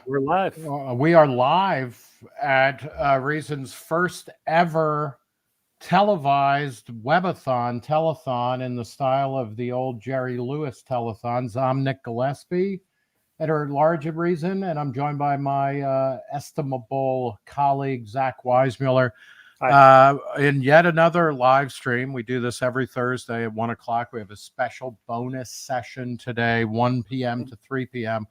We're live. We are live at Reason's first ever televised webathon, telethon in the style of the old Jerry Lewis telethons. I'm Nick Gillespie, editor-at-large at Reason, and I'm joined by my estimable colleague, Zach Weissmueller, in yet another live stream. We do this every Thursday at 1 o'clock. We have a special bonus session today, 1 p.m. to 3 p.m.,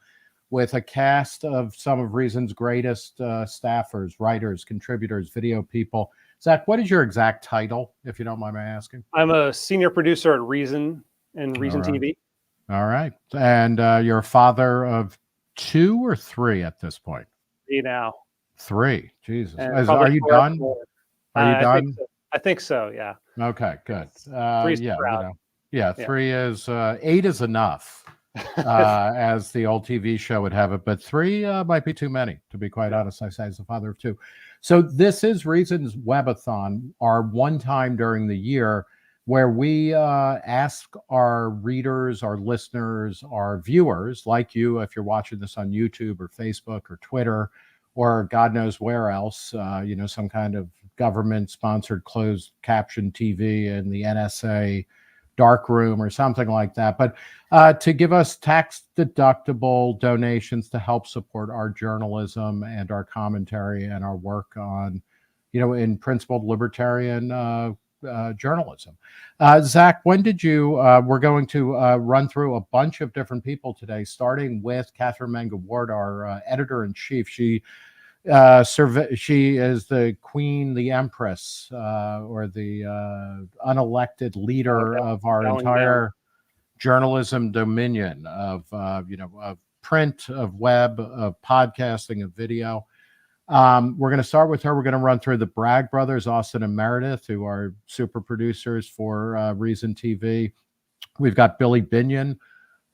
with a cast of some of Reason's greatest staffers, writers, contributors, video people. Zach, what is your exact title, if you don't mind my asking? I'm a senior producer at Reason and Reason TV. All right. And you're a father of 2 or 3 at this point? 3 now. 3. Jesus. Are you done? Are you done? I think so, yeah. Okay, good. 3's proud. 3 is 8 is enough. As the old TV show would have it, but 3 might be too many, to be quite honest. I say as a father of 2. So this is Reason's Webathon, our one time during the year where we ask our readers, our listeners, our viewers, like you, if you're watching this on YouTube or Facebook or Twitter or God knows where else, some kind of government-sponsored closed caption TV in the NSA dark room or something like that, but to give us tax-deductible donations to help support our journalism and our commentary and our work on, in principled libertarian journalism. Zach, when did you, we're going to run through a bunch of different people today, starting with Katherine Mangu-Ward, our editor-in-chief. She is the queen, the empress, or the unelected leader of our entire journalism dominion of print, of web, of podcasting, of video. We're going to start with her. We're going to run through the Bragg brothers, Austin and Meredith, who are super producers for Reason TV. We've got Billy Binion,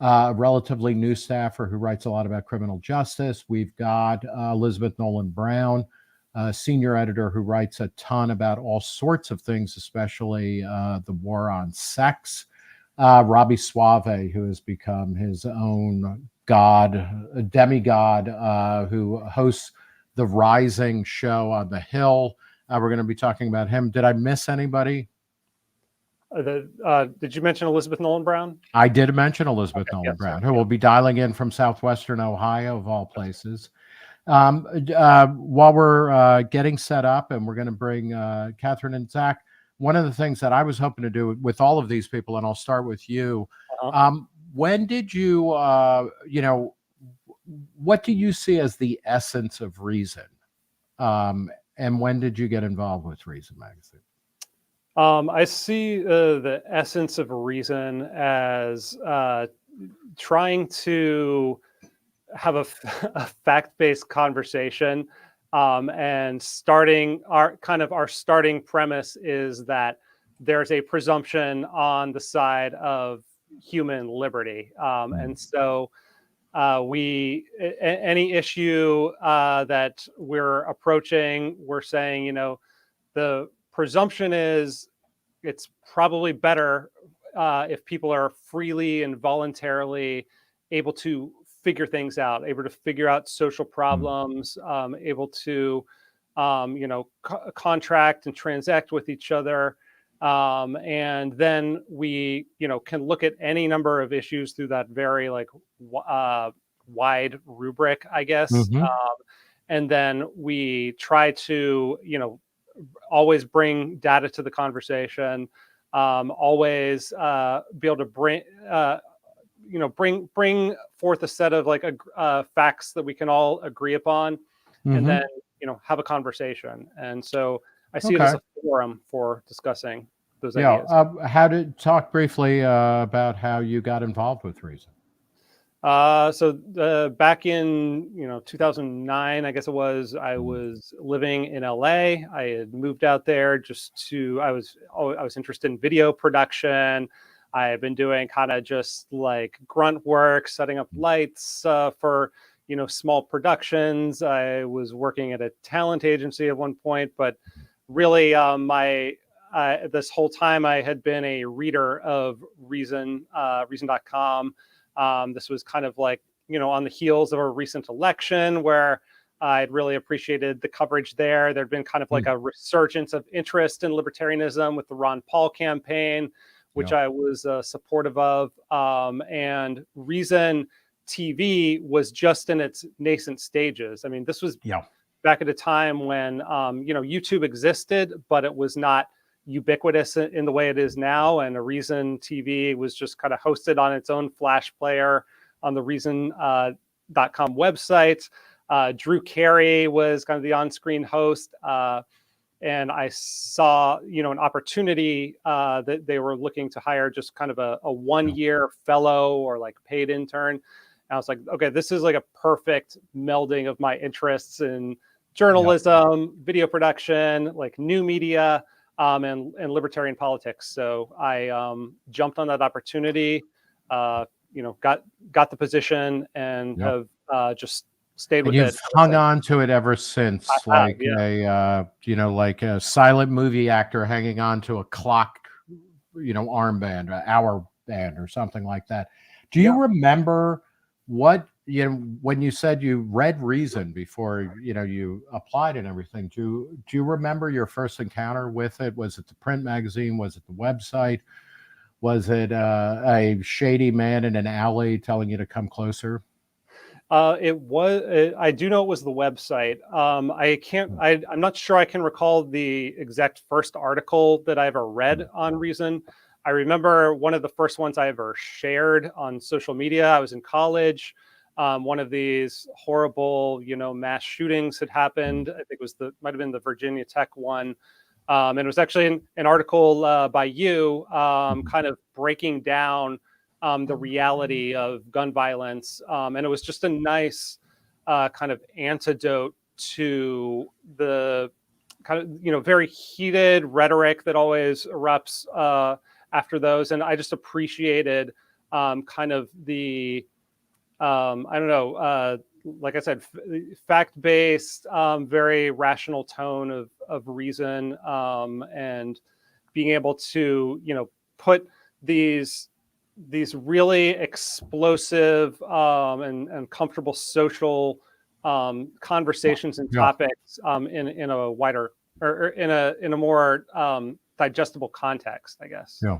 a relatively new staffer who writes a lot about criminal justice. We've got Elizabeth Nolan Brown, a senior editor who writes a ton about all sorts of things, especially the war on sex. Robby Soave, who has become his own god, a demigod, who hosts the Rising show on the Hill. We're going to be talking about him. Did I miss anybody? Did you mention Elizabeth Nolan Brown? I did mention Elizabeth Nolan Brown, who will be dialing in from southwestern Ohio, of all places. While we're getting set up, and we're going to bring Katherine and Zach, one of the things that I was hoping to do with all of these people, and I'll start with you, when did you, what do you see as the essence of Reason? And when did you get involved with Reason Magazine? I see the essence of Reason as trying to have a fact-based conversation, and our starting premise is that there's a presumption on the side of human liberty, and so any issue that we're approaching, we're saying, the presumption is it's probably better if people are freely and voluntarily able to figure things out, able to figure out social problems, able to, contract and transact with each other. And then we, can look at any number of issues through that very wide rubric, I guess. And then we try to, always bring data to the conversation, always be able to bring forth a set of facts that we can all agree upon, and then have a conversation. And so I see it as a forum for discussing those ideas. Talk briefly about how you got involved with Reason. So back in 2009, I guess it was, I was living in LA. I had moved out there I was interested in video production. I had been doing kind of just like grunt work, setting up lights for small productions. I was working at a talent agency at one point, but really this whole time I had been a reader of Reason, Reason.com. This was kind of like on the heels of a recent election where I'd really appreciated the coverage there. There'd been kind of like a resurgence of interest in libertarianism with the Ron Paul campaign, which I was supportive of. And Reason TV was just in its nascent stages. I mean, this was back at a time when, YouTube existed, but it was not ubiquitous in the way it is now. And a Reason TV was just kind of hosted on its own Flash player on the Reason.com website. Drew Carey was kind of the on-screen host. And I saw, an opportunity that they were looking to hire just kind of a 1-year fellow or like paid intern. And I was like, okay, this is like a perfect melding of my interests in journalism, video production, like new media, and libertarian politics. So I jumped on that opportunity, got the position, and have just stayed with it. You've hung on to it ever since, like a silent movie actor hanging on to a clock, armband, an hour band, or something like that. Do you remember what when you said you read Reason before you applied and everything? Do you remember your first encounter with it? Was it the print magazine? Was it the website? Was it a shady man in an alley telling you to come closer? It was. I do know it was the website. I'm not sure I can recall the exact first article that I ever read on Reason. I remember one of the first ones I ever shared on social media. I was in college. One of these horrible, mass shootings had happened. I think it might have been the Virginia Tech one. And it was actually an article by you, kind of breaking down the reality of gun violence. And it was just a nice kind of antidote to the kind of, very heated rhetoric that always erupts after those. And I just appreciated kind of the, like I said, fact-based, very rational tone of Reason, and being able to, put these really explosive and comfortable social conversations and topics in a wider or in a more digestible context, I guess. Yeah.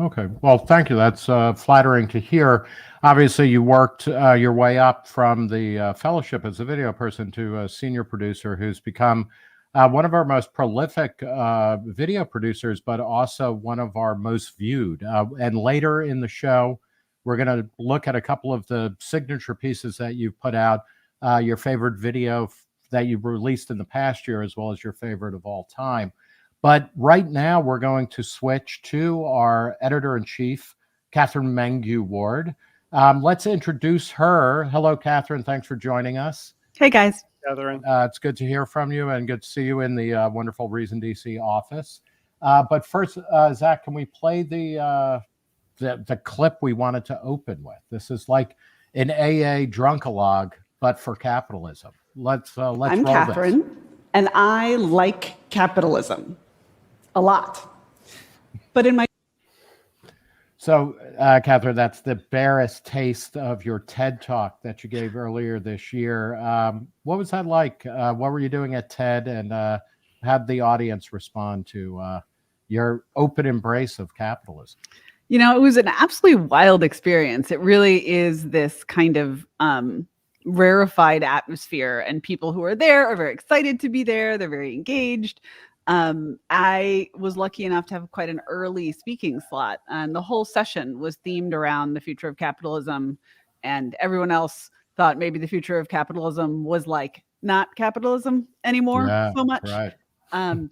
Okay. Well, thank you. That's flattering to hear. Obviously, you worked your way up from the fellowship as a video person to a senior producer who's become one of our most prolific video producers, but also one of our most viewed. And later in the show, we're going to look at a couple of the signature pieces that you've put out, your favorite video that you've released in the past year, as well as your favorite of all time. But right now, we're going to switch to our editor-in-chief, Katherine Mangu-Ward. Let's introduce her. Hello, Katherine. Thanks for joining us. Hey, guys. Katherine. It's good to hear from you and good to see you in the wonderful Reason DC office. But first, Zach, can we play the clip we wanted to open with? This is like an AA drunkalog, but for capitalism. Let's I'm roll Katherine, this. and I like capitalism a lot. But in my So, Katherine, that's the barest taste of your TED Talk that you gave earlier this year. What was that like? What were you doing at TED, and how did the audience respond to your open embrace of capitalism? it was an absolutely wild experience. It really is this kind of rarefied atmosphere, and people who are there are very excited to be there. They're very engaged. I was lucky enough to have quite an early speaking slot, and the whole session was themed around the future of capitalism, and everyone else thought maybe the future of capitalism was like not capitalism anymore so much. Right.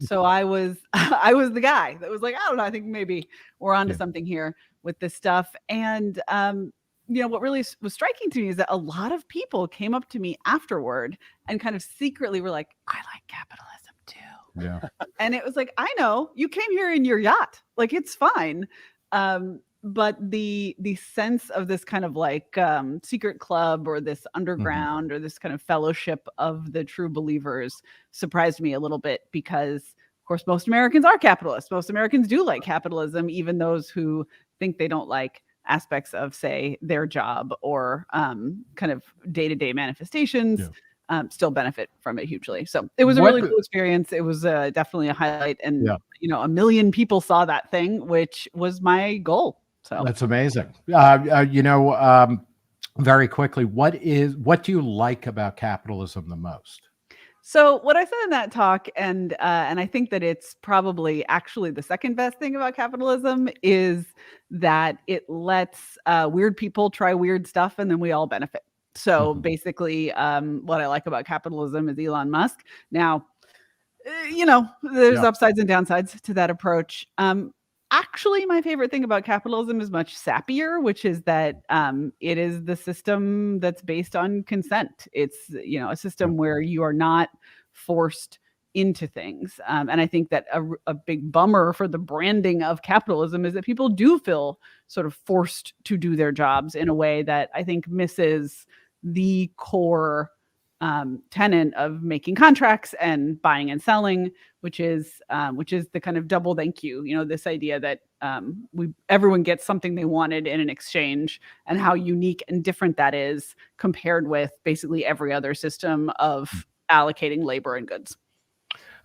So I was the guy that was like, I don't know, I think maybe we're onto something here with this stuff. And what really was striking to me is that a lot of people came up to me afterward and kind of secretly were like, I like capitalism too. Yeah. And it was like, I know you came here in your yacht, like it's fine. But the sense of this kind of like secret club or this underground or this kind of fellowship of the true believers surprised me a little bit, because of course most Americans are capitalists. Most Americans do like capitalism, even those who think they don't like aspects of, say, their job or kind of day-to-day manifestations still benefit from it hugely. So it was a really cool experience. It was definitely a highlight, and you know, 1 million people saw that thing, which was my goal. So that's amazing. You know, very quickly, what do you like about capitalism the most? So what I said in that talk, and I think that it's probably actually the second best thing about capitalism, is that it lets weird people try weird stuff, and then we all benefit. So basically, what I like about capitalism is Elon Musk. Now, you know, there's upsides and downsides to that approach. Actually, my favorite thing about capitalism is much sappier, which is that it is the system that's based on consent. It's, you know, a system where you are not forced into things. And I think that a big bummer for the branding of capitalism is that people do feel sort of forced to do their jobs in a way that I think misses the core tenet of making contracts and buying and selling, which is the kind of double thank you. You know, this idea that everyone gets something they wanted in an exchange, and how unique and different that is compared with basically every other system of allocating labor and goods.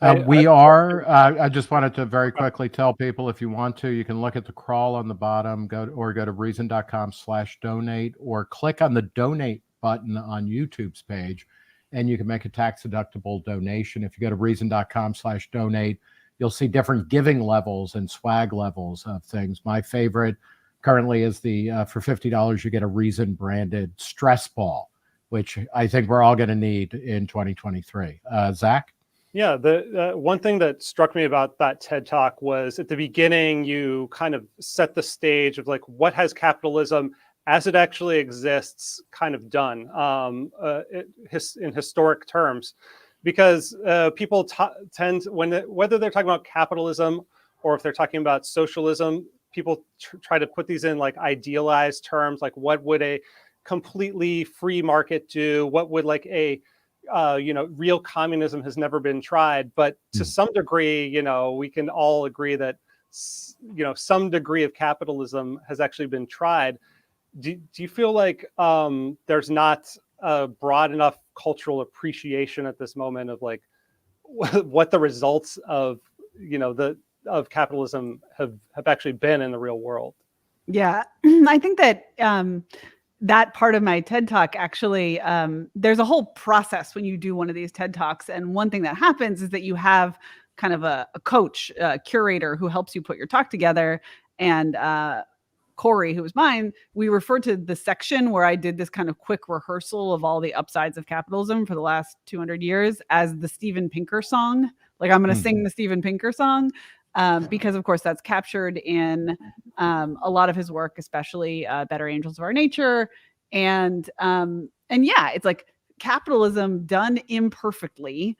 I just wanted to very quickly tell people, if you want to, you can look at the crawl on the bottom, go to reason.com/donate, or click on the donate button on YouTube's page, and you can make a tax-deductible donation. If you go to reason.com/donate, you'll see different giving levels and swag levels of things. My favorite currently is the for $50 you get a Reason branded stress ball, which I think we're all going to need in 2023. Zach? Yeah, the one thing that struck me about that TED Talk was at the beginning, you kind of set the stage of like, what has capitalism as it actually exists kind of done in historic terms, because people tend, whether they're talking about capitalism or if they're talking about socialism, people try to put these in like idealized terms, like what would a completely free market do? What would like a real communism has never been tried, but to some degree, you know, we can all agree that, you know, some degree of capitalism has actually been tried. Do you feel like there's not a broad enough cultural appreciation at this moment of like what the results of, you know, of capitalism have actually been in the real world? Yeah, I think that that part of my TED Talk actually, there's a whole process when you do one of these TED Talks. And one thing that happens is that you have kind of a coach, a curator who helps you put your talk together. And Corey, who was mine, we referred to the section where I did this kind of quick rehearsal of all the upsides of capitalism for the last 200 years as the Steven Pinker song. Like, I'm going to sing the Steven Pinker song. Because of course that's captured in a lot of his work, especially Better Angels of Our Nature. And yeah, it's like capitalism done imperfectly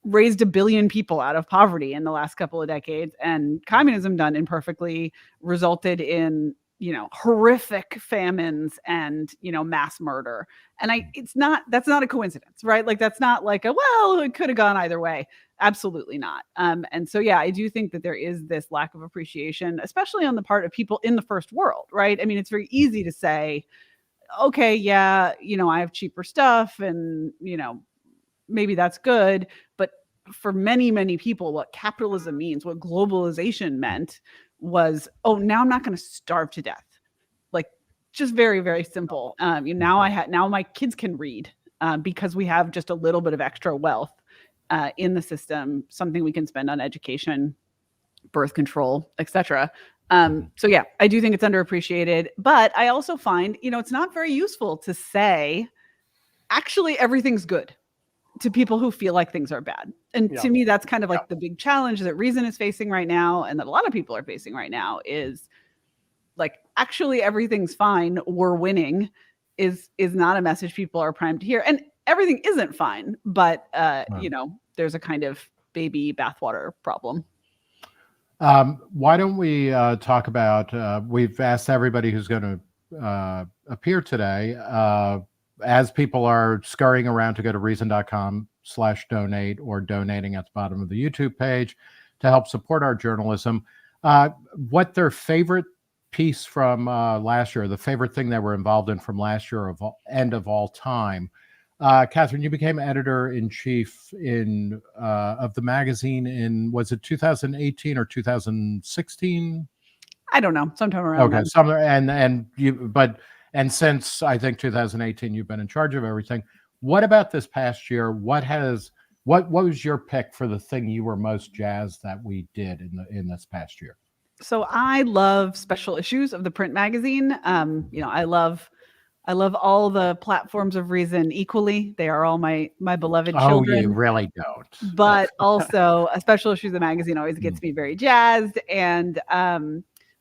raised 1 billion people out of poverty in the last couple of decades, and communism done imperfectly resulted in, you know, horrific famines and, you know, mass murder. And that's not a coincidence, right? Like, that's not like it could have gone either way. Absolutely not. And so, yeah, I do think that there is this lack of appreciation, especially on the part of people in the first world, right? I mean, it's very easy to say, okay, yeah, you know, I have cheaper stuff and, you know, maybe that's good. But for many, many people, what capitalism means, what globalization meant was, oh, now I'm not going to starve to death. Like, just very, very simple. Now my kids can read because we have just a little bit of extra wealth in the system, something we can spend on education, birth control, etc. So yeah, I do think it's underappreciated, but I also find, you know, it's not very useful to say, actually, everything's good to people who feel like things are bad. And to me, that's kind of like the big challenge that Reason is facing right now, and that a lot of people are facing right now, is like, actually everything's fine, we're winning, is not a message people are primed to hear. And everything isn't fine, but you know, there's a kind of baby bathwater problem. Why don't we talk about, we've asked everybody who's going to appear today, as people are scurrying around, to go to reason.com/donate or donating at the bottom of the YouTube page to help support our journalism, what their favorite piece from last year, the favorite thing that we're involved in from last year of end of all time. Katherine, you became editor-in-chief of the magazine in, was it 2018 or 2016? I don't know, sometime around then. Somewhere, and since I think 2018, you've been in charge of everything. What about this past year? What was your pick for the thing you were most jazzed that we did in this past year? So I love special issues of the print magazine. I love all the platforms of Reason equally. They are all my beloved children. Oh, you really don't. But also a special issue of the magazine always gets me very jazzed. And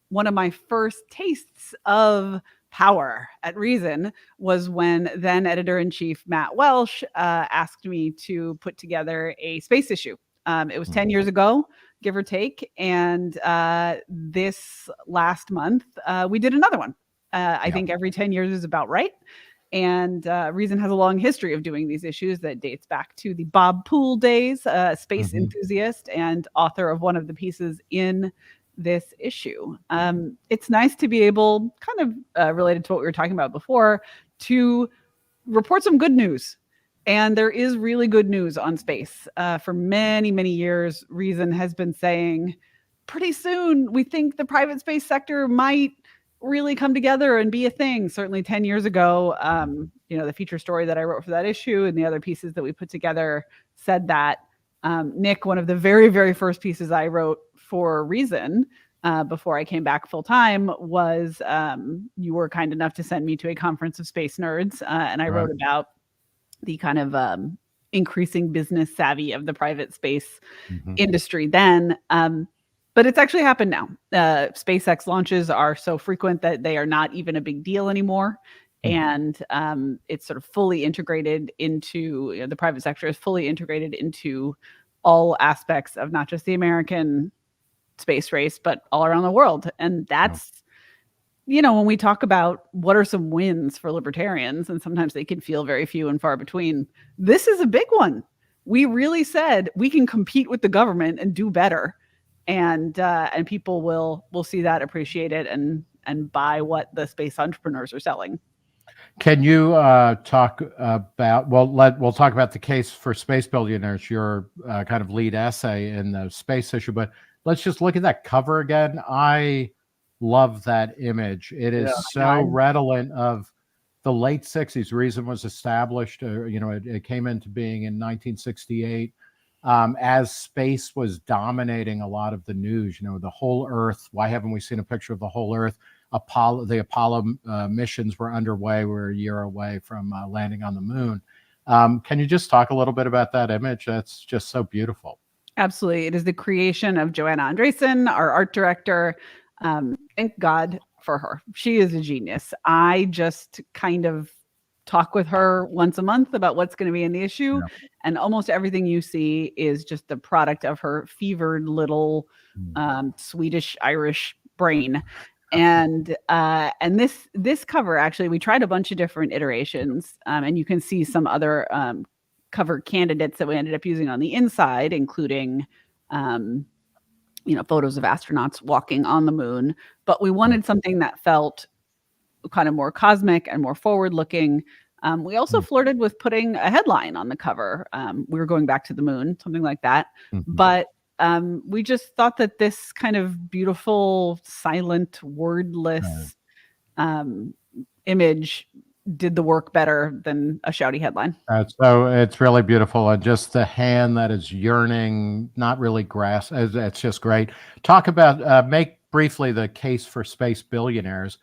one of my first tastes of power at Reason was when then editor-in-chief Matt Welsh asked me to put together a space issue. It was 10 years ago, give or take. And this last month, we did another one. I think every 10 years is about right. And Reason has a long history of doing these issues that dates back to the Bob Poole days, space enthusiast and author of one of the pieces in this issue. It's nice to be able, kind of related to what we were talking about before, to report some good news. And there is really good news on space. For many, many years, Reason has been saying, pretty soon, we think the private space sector might really come together and be a thing. Certainly 10 years ago, the feature story that I wrote for that issue and the other pieces that we put together said that. Nick, one of the very, very first pieces I wrote for Reason before I came back full time was you were kind enough to send me to a conference of space nerds. And I wrote about the kind of increasing business savvy of the private space industry then. But it's actually happened now. SpaceX launches are so frequent that they are not even a big deal anymore. And it's sort of fully integrated into, the private sector is fully integrated into all aspects of not just the American space race, but all around the world. And that's, when we talk about what are some wins for libertarians, and sometimes they can feel very few and far between, this is a big one. We really said we can compete with the government and do better. And people will see that, appreciate it, and buy what the space entrepreneurs are selling. Can you talk about? We'll talk about the case for space billionaires, your kind of lead essay in the space issue. But let's just look at that cover again. I love that image. It is so redolent of the late '60s. Reason was established. It came into being in 1968. As space was dominating a lot of the news, the whole Earth. Why haven't we seen a picture of the whole Earth? The Apollo missions were underway. We're a year away from landing on the moon. Can you just talk a little bit about that image? That's just so beautiful. Absolutely. It is the creation of Joanna Andresen, our art director. Thank God for her. She is a genius. I just kind of talk with her once a month about what's going to be in the issue. And almost everything you see is just the product of her fevered little Swedish Irish brain. And this cover, actually, we tried a bunch of different iterations, and you can see some other cover candidates that we ended up using on the inside, including photos of astronauts walking on the moon. But we wanted something that felt kind of more cosmic and more forward looking. We also flirted with putting a headline on the cover. We were going back to the moon, something like that. But we just thought that this kind of beautiful, silent, wordless image did the work better than a shouty headline. So it's really beautiful. And just the hand that is yearning, not really grasp. It's just great. Talk about, make briefly the case for space billionaires.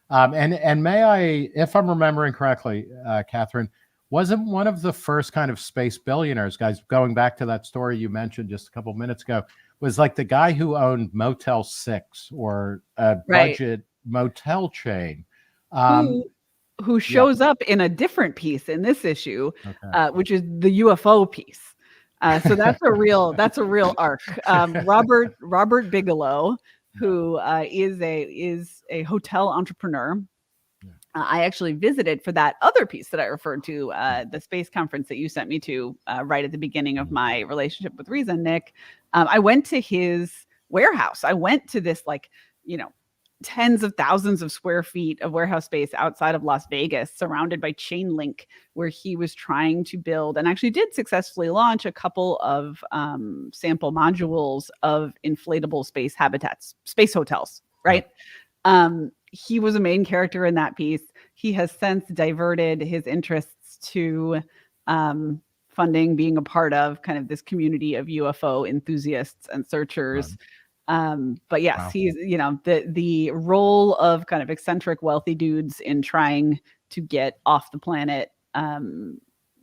And may I, if I'm remembering correctly, Katherine, wasn't one of the first kind of space billionaires, guys, going back to that story you mentioned just a couple of minutes ago, was like the guy who owned Motel 6 or a budget motel chain. Who shows up in a different piece in this issue, which is the UFO piece. So that's a real arc. Robert Bigelow, who is a hotel entrepreneur. I actually visited for that other piece that I referred to, the space conference that you sent me to right at the beginning of my relationship with Reason, Nick. I went to his warehouse. I went to this tens of thousands of square feet of warehouse space outside of Las Vegas, surrounded by chain link, where he was trying to build and actually did successfully launch a couple of sample modules of inflatable space habitats, space hotels, right? He was a main character in that piece. He has since diverted his interests to funding, being a part of kind of this community of UFO enthusiasts and searchers. But yes, Wow. he's, you know, the role of kind of eccentric wealthy dudes in trying to get off the planet. You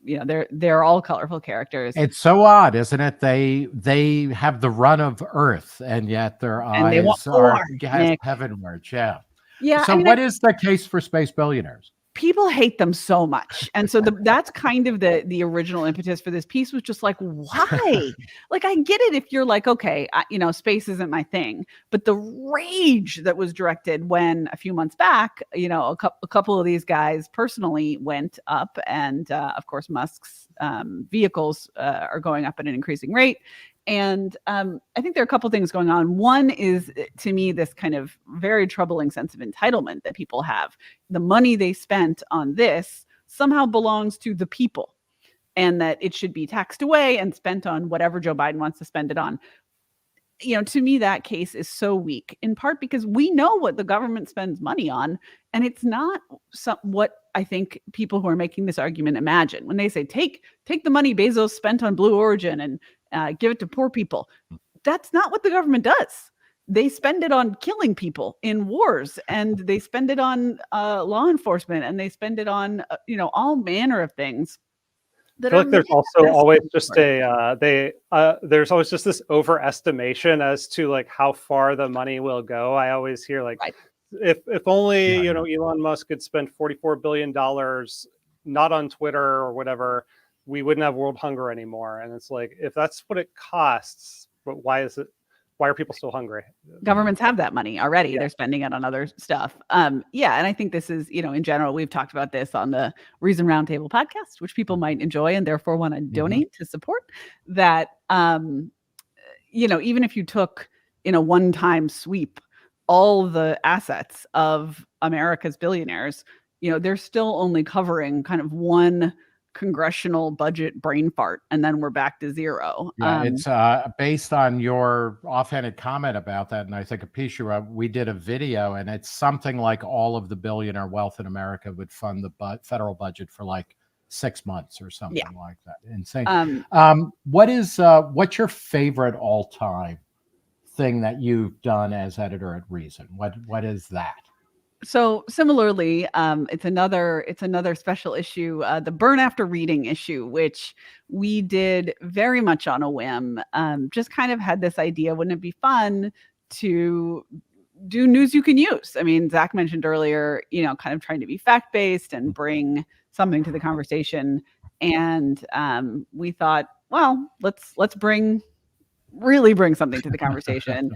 know, they're all colorful characters. It's so odd, isn't it? They have the run of Earth, and yet their And they want eyes are more, Nick. heavenwards. Yeah. Yeah. So, I mean, what is the case for space billionaires? people hate them so much, and so that's kind of the original impetus for this piece, was just like, why? Like, I get it if you're like, okay, you know, space isn't my thing, but the rage that was directed when a few months back, you know, a couple of these guys personally went up, and of course Musk's vehicles are going up at an increasing rate. And I think there are a couple things going on. One is, to me, this kind of very troubling sense of entitlement that people have. The money they spent on this somehow belongs to the people, and that it should be taxed away and spent on whatever Joe Biden wants to spend it on. You know, to me, that case is so weak, in part because we know what the government spends money on, and it's not what I think people who are making this argument imagine when they say take the money Bezos spent on Blue Origin and give it to poor people. That's not what the government does. They spend it on killing people in wars, and they spend it on law enforcement, and they spend it on you know, all manner of things. I feel like there's also always just there's always just this overestimation as to like how far the money will go. I always hear like, if only you know, Elon Musk could spend $44 billion not on Twitter or whatever, we wouldn't have world hunger anymore. And it's like, if that's what it costs, but why are people still hungry? Governments have that money already. Yeah. They're spending it on other stuff. Yeah. And I think this is, you know, in general, we've talked about this on the Reason Roundtable podcast, which people might enjoy and therefore want to donate to support that. You know, even if you took in a one-time sweep all the assets of America's billionaires, you know, they're still only covering kind of one congressional budget brain fart, and then we're back to zero. Yeah, it's based on your offhanded comment about that, and I think a piece you wrote, we did a video, and it's something like all of the billionaire wealth in America would fund the federal budget for like 6 months or something like that. Insane. What's your favorite all-time thing that you've done as editor at Reason? What is that? So similarly, it's another special issue, the Burn After Reading issue, which we did very much on a whim. Just kind of had this idea, wouldn't it be fun to do news you can use? I mean, Zach mentioned earlier, you know, kind of trying to be fact-based and bring something to the conversation. And we thought, well, let's really bring something to the conversation.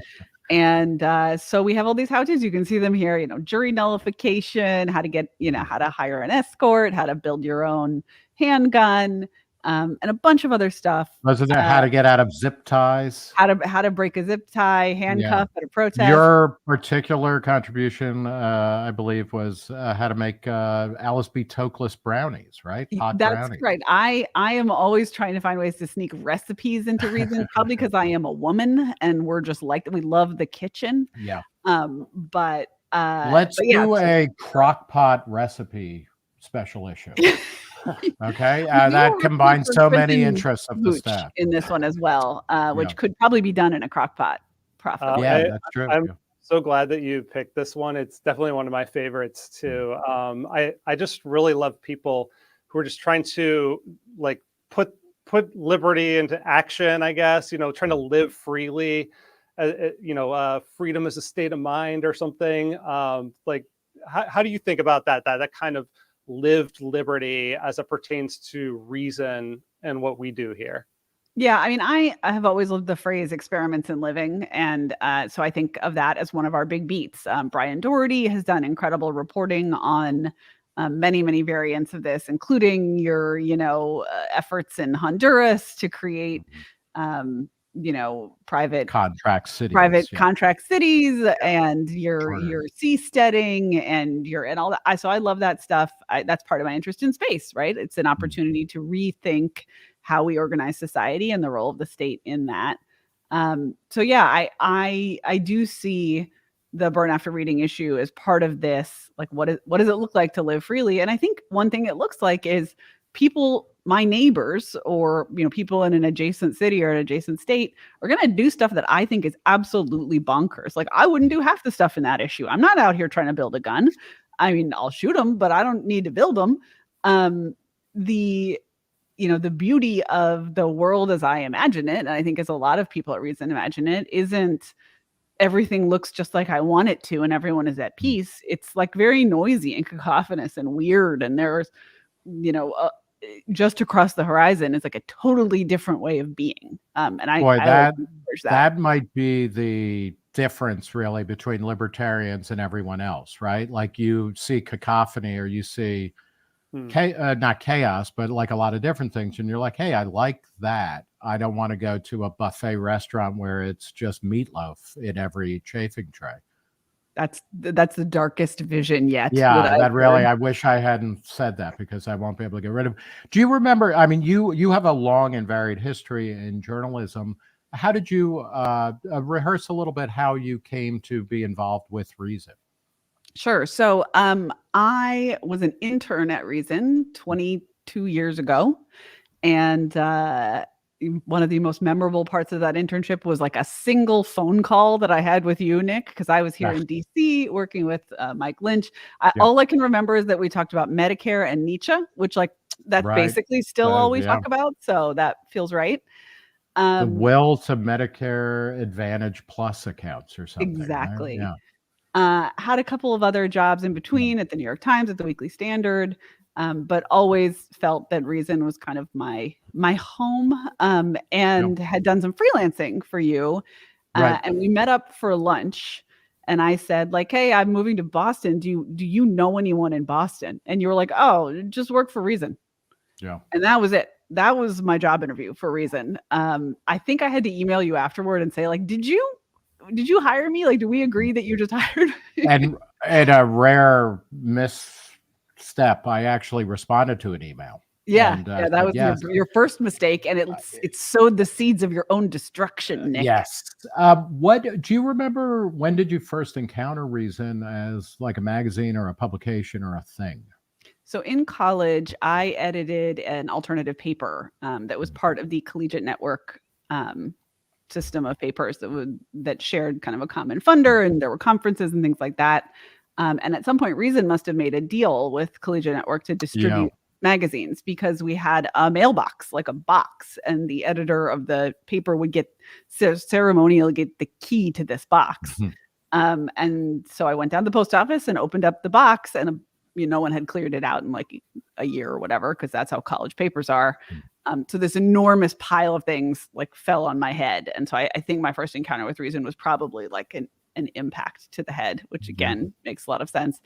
And so we have all these how-tos. You can see them here, you know, jury nullification, how to get, you know, how to hire an escort, how to build your own handgun, and a bunch of other stuff. Wasn't there how to get out of zip ties? How to break a zip tie, handcuff at a protest. Your particular contribution, I believe, was how to make Alice B. Tokless brownies, right? That's right. I am always trying to find ways to sneak recipes into Reason, probably because I am a woman and we're just like, we love the kitchen. Yeah. But let's do a crock pot recipe special issue. Okay, that combines so many interests of the staff in this one as well, which could probably be done in a crock pot. That's true. I'm so glad that you picked this one. It's definitely one of my favorites too. I just really love people who are just trying to like put liberty into action, I guess, you know, trying to live freely. You know, freedom is a state of mind or something. Like, how do you think about that kind of lived liberty as it pertains to Reason and what we do here? Yeah, I mean, I have always loved the phrase experiments in living. And so I think of that as one of our big beats. Brian Doherty has done incredible reporting on many, many variants of this, including your, you know, efforts in Honduras to create, you private contract cities, contract cities, and your seasteading and all that. So I love that stuff. That's part of my interest in space, right? It's an opportunity to rethink how we organize society and the role of the state in that. So yeah, I do see the burn after reading issue as part of this. Like, what does it look like to live freely? And I think one thing it looks like is people, my neighbors, or people in an adjacent city or an adjacent state, are going to do stuff that I think is absolutely bonkers. Like, I wouldn't do half the stuff in that issue. I'm not out here trying to build a gun. I mean, I'll shoot them, but I don't need to build them. The beauty of the world as I imagine it, and I think as a lot of people at Reason imagine it, isn't everything looks just like I want it to and everyone is at peace. It's like very noisy and cacophonous and weird. And there's, just across the horizon is like a totally different way of being. And that might be the difference really between libertarians and everyone else, right? Like you see cacophony or you see not chaos, but like a lot of different things. And you're like, hey, I like that. I don't want to go to a buffet restaurant where it's just meatloaf in every chafing tray. That's the darkest vision yet. Yeah, that really, I wish I hadn't said that because I won't be able to get rid of it. Do you remember, I mean, you have a long and varied history in journalism. How did you rehearse a little bit how you came to be involved with Reason? Sure. So I was an intern at Reason 22 years ago. And one of the most memorable parts of that internship was like a single phone call that I had with you, Nick, because I was here in DC working with Mike Lynch. All I can remember is that we talked about Medicare and Nietzsche, which that's basically still all we talk about. So that feels right. The will to Medicare Advantage Plus accounts or something. Exactly. Right? Yeah. Had a couple of other jobs in between at the New York Times, at the Weekly Standard. But always felt that Reason was kind of my home, and had done some freelancing for you. And we met up for lunch and I said like, hey, I'm moving to Boston. Do you know anyone in Boston? And you were like, oh, just work for Reason. Yeah. And that was it. That was my job interview for Reason. I think I had to email you afterward and say like, did you hire me? Like, do we agree that you just hired me? And a rare misstep, I actually responded to an email. Yeah, that was your first mistake, and it sowed the seeds of your own destruction, Nick. Yes. What do you remember? When did you first encounter Reason as like a magazine or a publication or a thing? So in college, I edited an alternative paper that was part of the collegiate network system of papers that shared kind of a common funder, and there were conferences and things like that. And at some point, Reason must have made a deal with Collegiate Network to distribute magazines because we had a mailbox, like a box, and the editor of the paper would ceremonially get the key to this box. And so I went down to the post office and opened up the box, and no one had cleared it out in like a year or whatever, because that's how college papers are. So this enormous pile of things like fell on my head. And so I think my first encounter with Reason was probably like an impact to the head, which again makes a lot of sense.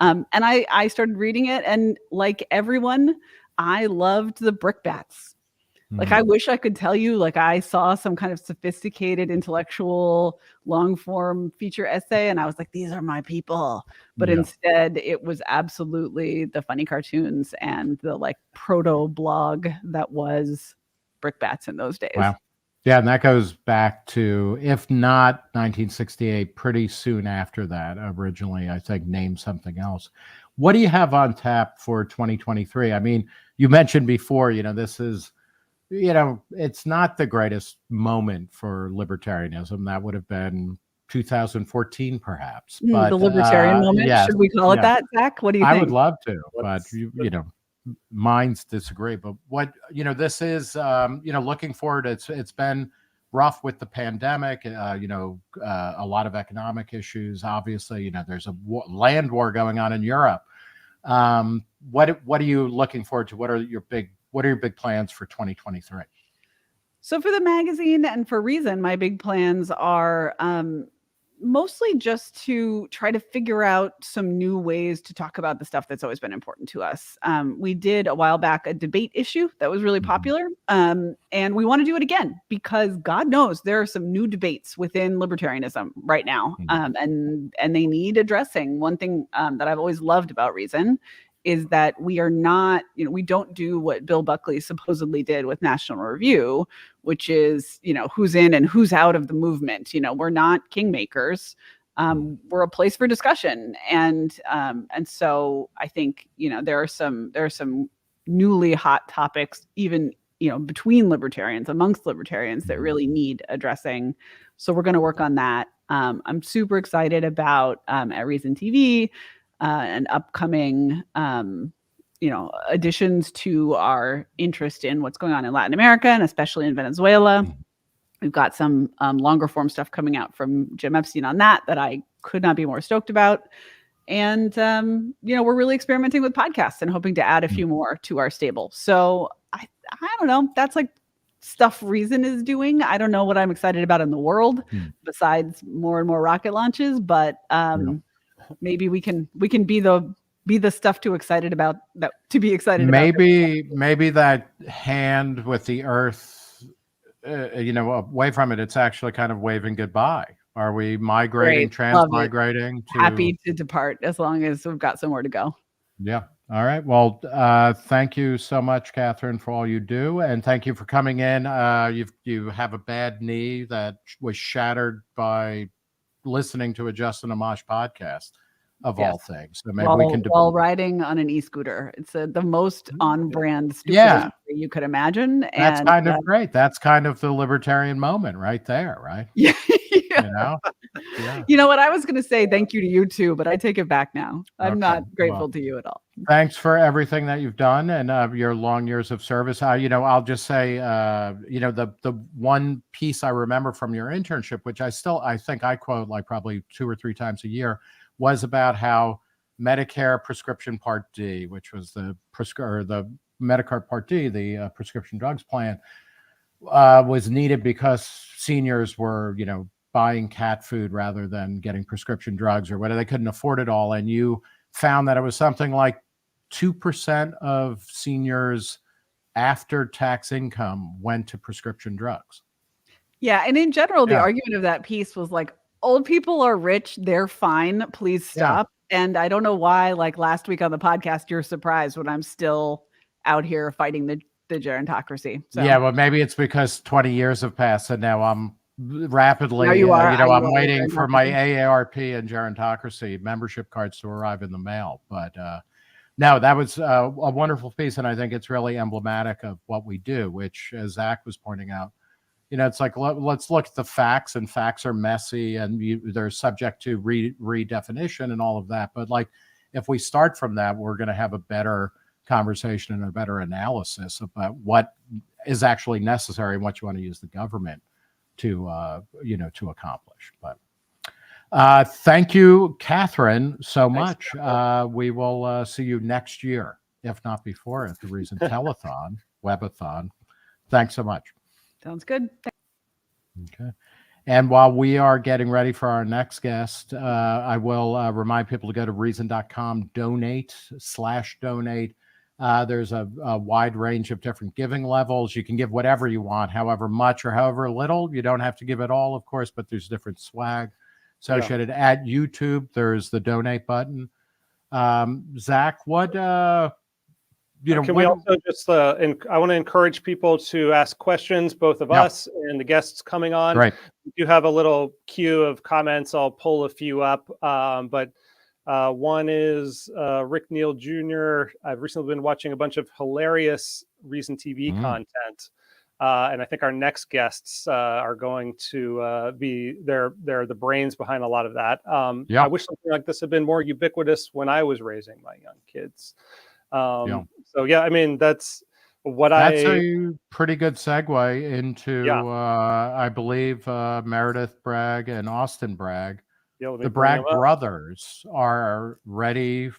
And I started reading it, and like everyone, I loved the brickbats. Like, I wish I could tell you, like, I saw some kind of sophisticated intellectual long form feature essay and I was like, these are my people. But instead it was absolutely the funny cartoons and the like proto blog that was brickbats in those days. Wow. Yeah, and that goes back to, if not 1968, pretty soon after that. Originally, I think, Name Something Else. What do you have on tap for 2023? I mean, you mentioned before, this is, it's not the greatest moment for libertarianism. That would have been 2014. Perhaps. But, the libertarian moment, should we call it that, Zach? What do you think? I would love to, but minds disagree. But what this is looking forward, it's been rough with the pandemic, a lot of economic issues, obviously. There's a land war going on in Europe. What are you looking forward to? What are your big plans for 2023? So for the magazine and for Reason, my big plans are mostly just to try to figure out some new ways to talk about the stuff that's always been important to us. We did a while back a debate issue that was really popular, and we want to do it again because God knows there are some new debates within libertarianism right now, and they need addressing. One thing that I've always loved about Reason is that we are not, we don't do what Bill Buckley supposedly did with National Review, which is, who's in and who's out of the movement. We're not kingmakers. We're a place for discussion. And so I think, there are some newly hot topics, even, between libertarians, amongst libertarians that really need addressing. So we're going to work on that. I'm super excited about at Reason TV, and upcoming, additions to our interest in what's going on in Latin America and especially in Venezuela. We've got some longer form stuff coming out from Jim Epstein on that I could not be more stoked about. And, we're really experimenting with podcasts and hoping to add a few more to our stable. So I don't know. That's like stuff Reason is doing. I don't know what I'm excited about in the world besides more and more rocket launches, but maybe we can be the stuff to be excited about. Maybe that hand with the earth, away from it, it's actually kind of waving goodbye. Are we migrating, transmigrating? Happy to depart as long as we've got somewhere to go. Yeah. All right. Well, thank you so much, Katherine, for all you do, and thank you for coming in. You have a bad knee that was shattered by listening to a Justin Amash podcast of all things. So maybe we can while riding on an e-scooter. It's the most on-brand stupid you could imagine. That's kind of great. That's kind of the libertarian moment right there, right? Yeah. You know what? I was going to say thank you to you too, but I take it back now. I'm not grateful to you at all. Thanks for everything that you've done and your long years of service. I'll just say, the one piece I remember from your internship, which I think I quote like probably 2 or 3 times a year, was about how Medicare Prescription Part D, which was the Medicare Part D, the prescription drugs plan, was needed because seniors were, buying cat food rather than getting prescription drugs or whatever. They couldn't afford it all. And you found that it was something like 2% of seniors after tax income went to prescription drugs. Yeah. And in general, the argument of that piece was like, old people are rich. They're fine. Please stop. Yeah. And I don't know why, like last week on the podcast, you're surprised when I'm still out here fighting the gerontocracy. So. Yeah. Well, maybe it's because 20 years have passed and now I'm rapidly, I'm waiting for my AARP and gerontocracy membership cards to arrive in the mail. But no, that was a wonderful piece. And I think it's really emblematic of what we do, which, as Zach was pointing out, it's like, let's look at the facts, and facts are messy and they're subject to redefinition and all of that. But like, if we start from that, we're going to have a better conversation and a better analysis about what is actually necessary and what you want to use the government to accomplish. But thank you, Katherine, so much. We will see you next year, if not before, at the Reason Telethon, Webathon. Thanks so much. Sounds good. Okay. And while we are getting ready for our next guest, I will remind people to go to reason.com, donate. There's a wide range of different giving levels. You can give whatever you want, however much or however little. You don't have to give it all, of course, but there's different swag associated. Yeah. At YouTube, there's the donate button. Zach, what... Can we also just, I want to encourage people to ask questions, both of us and the guests coming on. Right. We do have a little queue of comments. I'll pull a few up. But one is Rick Neal Jr. I've recently been watching a bunch of hilarious Reason TV content. And I think our next guests are going to be, they're the brains behind a lot of that. I wish something like this had been more ubiquitous when I was raising my young kids. So I mean, that's a pretty good segue into I believe Meredith Bragg and Austin Bragg. The Bragg brothers are ready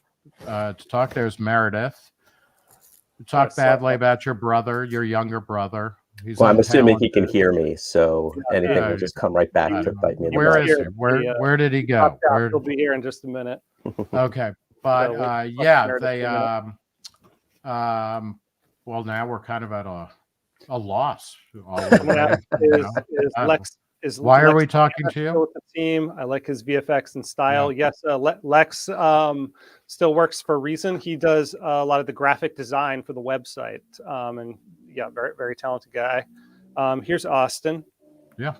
to talk. There's Meredith. Talk badly about your brother, your younger brother. He's Well, I'm assuming he can untalented. hear me, so anything Yeah. will just come right back to bite me in the Where butt. is he? Where did he go? Popped out. Where? He'll be here in just a minute. Okay, but So wait, yeah, Meredith they for a minute. well, now we're kind of at a loss. Someone asked, is Why are Lex we talking to still you? with the team? I like his VFX and style. Yeah. Yes, Lex still works for Reason. He does a lot of the graphic design for the website, and yeah, very very talented guy. Here's Austin. Yeah.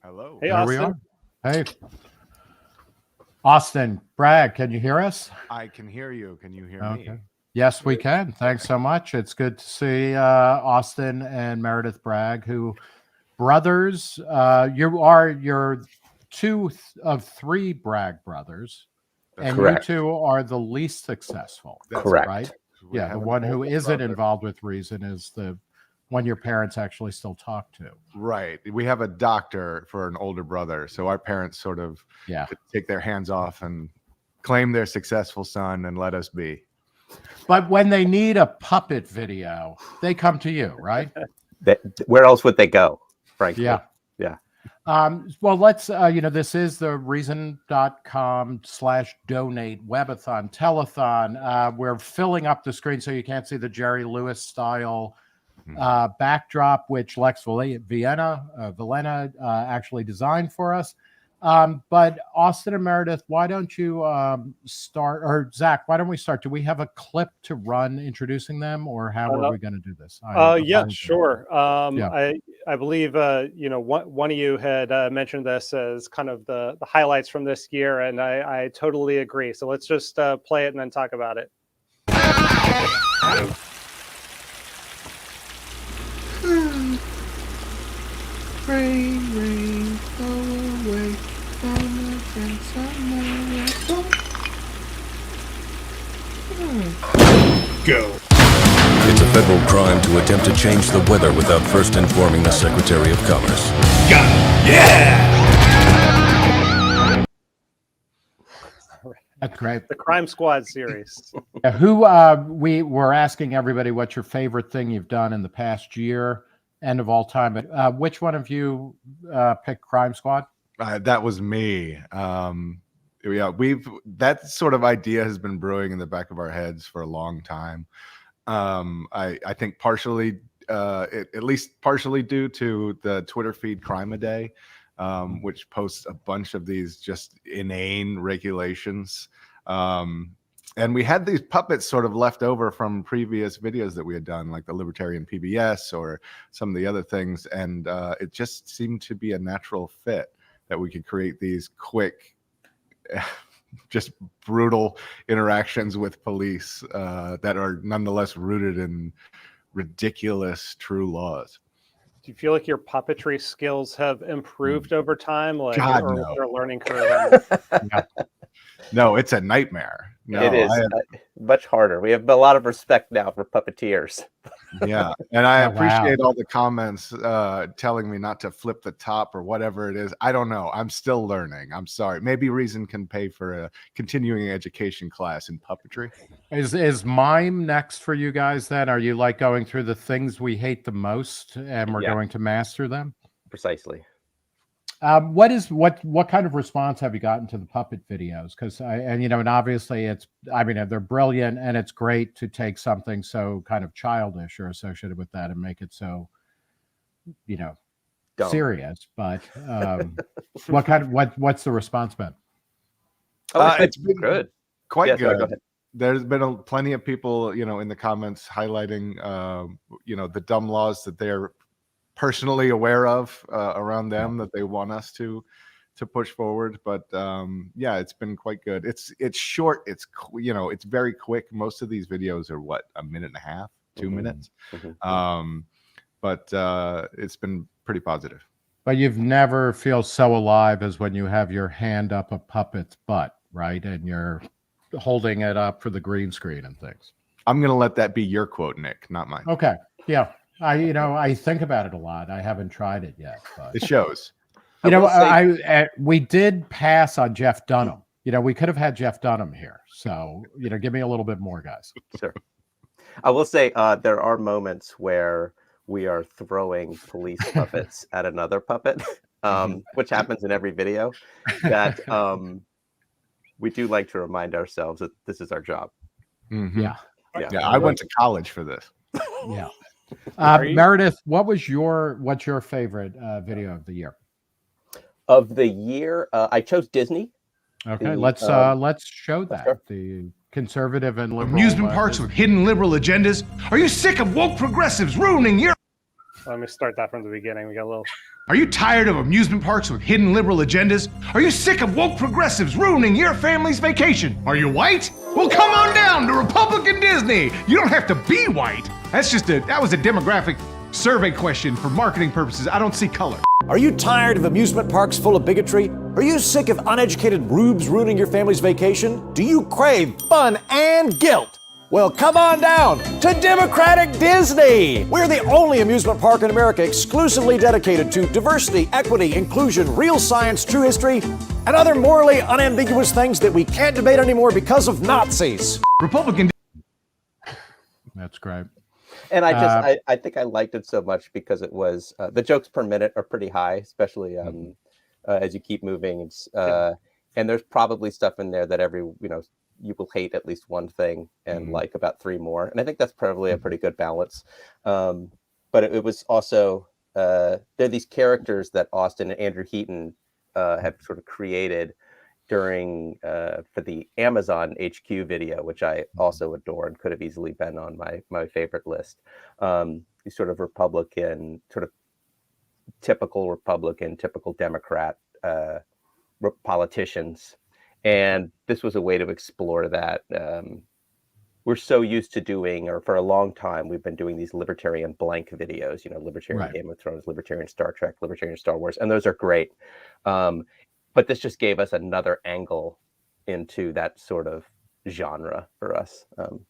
Hello. Hey, There Austin. we are. Hey, Austin, Bragg, can you hear us? I can hear you. Can you hear Okay. me? Yes, we can. Thanks so much. It's good to see Austin and Meredith Bragg, who brothers. You're two of three Bragg brothers, and Correct. you two are the least successful. That's Correct. Right? We Yeah, have the an one who older isn't brother. involved with Reason is the one your parents actually still talk to. Right. We have a doctor for an older brother. So our parents sort of Yeah. could take their hands off and claim their successful son and let us be. But when they need a puppet video, they come to you, right? Where else would they go, frankly? Yeah. Yeah. Well, let's, this is the reason.com/donate webathon, telethon. We're filling up the screen so you can't see the Jerry Lewis style backdrop, which Lex Villena actually designed for us. But Austin and Meredith, why don't you start, or Zach, why don't we start? Do we have a clip to run introducing them, or how are we going to do this? Yeah, sure. Yeah. I believe one of you had mentioned this as kind of the highlights from this year, and I totally agree. So let's just play it and then talk about it. Rain, rain, go away. Go. It's a federal crime to attempt to change the weather without first informing the Secretary of Commerce. Got it. Yeah! That's great. The Crime Squad series. Who we were asking everybody what's your favorite thing you've done in the past year, end of all time. But which one of you picked Crime Squad? That was me. Yeah, that sort of idea has been brewing in the back of our heads for a long time. I think partially, at least partially due to the Twitter feed Crime a Day, which posts a bunch of these just inane regulations. And we had these puppets sort of left over from previous videos that we had done, like the Libertarian PBS or some of the other things. And it just seemed to be a natural fit that we could create these quick, just brutal interactions with police that are nonetheless rooted in ridiculous true laws. Do you feel like your puppetry skills have improved over time? Like, God, or no. was there a learning curve? No, it's a nightmare. No, It is much harder. We have a lot of respect now for puppeteers. Yeah, and I Oh, wow. appreciate all the comments telling me not to flip the top or whatever it is. I don't know. I'm still learning. I'm sorry. Maybe Reason can pay for a continuing education class in puppetry. Is mime next for you guys then? Are you like going through the things we hate the most and we're Yeah. going to master them? Precisely. What kind of response have you gotten to the puppet videos? Because and obviously they're brilliant and it's great to take something so kind of childish or associated with that and make it so Dumb. serious. But what's the response been? It's been good. Quite Yeah, sorry, good. go ahead. There's been plenty of people, in the comments highlighting, the dumb laws that they're personally aware of around them that they want us to push forward. But yeah, it's been quite good. It's short. It's very quick. Most of these videos are a minute and a half, 2 minutes. But it's been pretty positive. But you've never feel so alive as when you have your hand up a puppet's butt, right? And you're holding it up for the green screen and things. I'm gonna let that be your quote, Nick, not mine. Okay. Yeah. I think about it a lot. I haven't tried it yet, but It shows. we did pass on Jeff Dunham. We could have had Jeff Dunham here. So, give me a little bit more, guys. Sure. I will say there are moments where we are throwing police puppets at another puppet, which happens in every video, that we do like to remind ourselves that this is our job. Mhm. Yeah. Yeah, I went to college for this. Yeah. you- Meredith, what's your favorite video of the year? Of the year, I chose Disney. Okay, The, let's show that. sure. The conservative and liberal Amusement parks with hidden liberal agendas? Are you sick of woke progressives ruining your... Let me start that from the beginning. We got a little. Are you tired of amusement parks with hidden liberal agendas? Are you sick of woke progressives ruining your family's vacation? Are you white? Well, come on down to Republican Disney. You don't have to be white. That was a demographic survey question for marketing purposes. I don't see color. Are you tired of amusement parks full of bigotry? Are you sick of uneducated rubes ruining your family's vacation? Do you crave fun and guilt? Well, come on down to Democratic Disney. We're the only amusement park in America exclusively dedicated to diversity, equity, inclusion, real science, true history, and other morally unambiguous things that we can't debate anymore because of Nazis. Republican. That's great. And I think I liked it so much because it was the jokes per minute are pretty high, especially as you keep moving. It's and there's probably stuff in there that you will hate at least one thing and like about three more. And I think that's probably a pretty good balance. But it was also there are these characters that Austin and Andrew Heaton have sort of created during for the Amazon HQ video, which I also adore and could have easily been on my favorite list. These sort of Republican, sort of typical Republican, typical Democrat politicians. And this was a way to explore that. We're so used to doing, or for a long time, we've been doing these libertarian blank videos, libertarian Game of Thrones, libertarian Star Trek, libertarian Star Wars, and those are great. But this just gave us another angle into that sort of genre for us.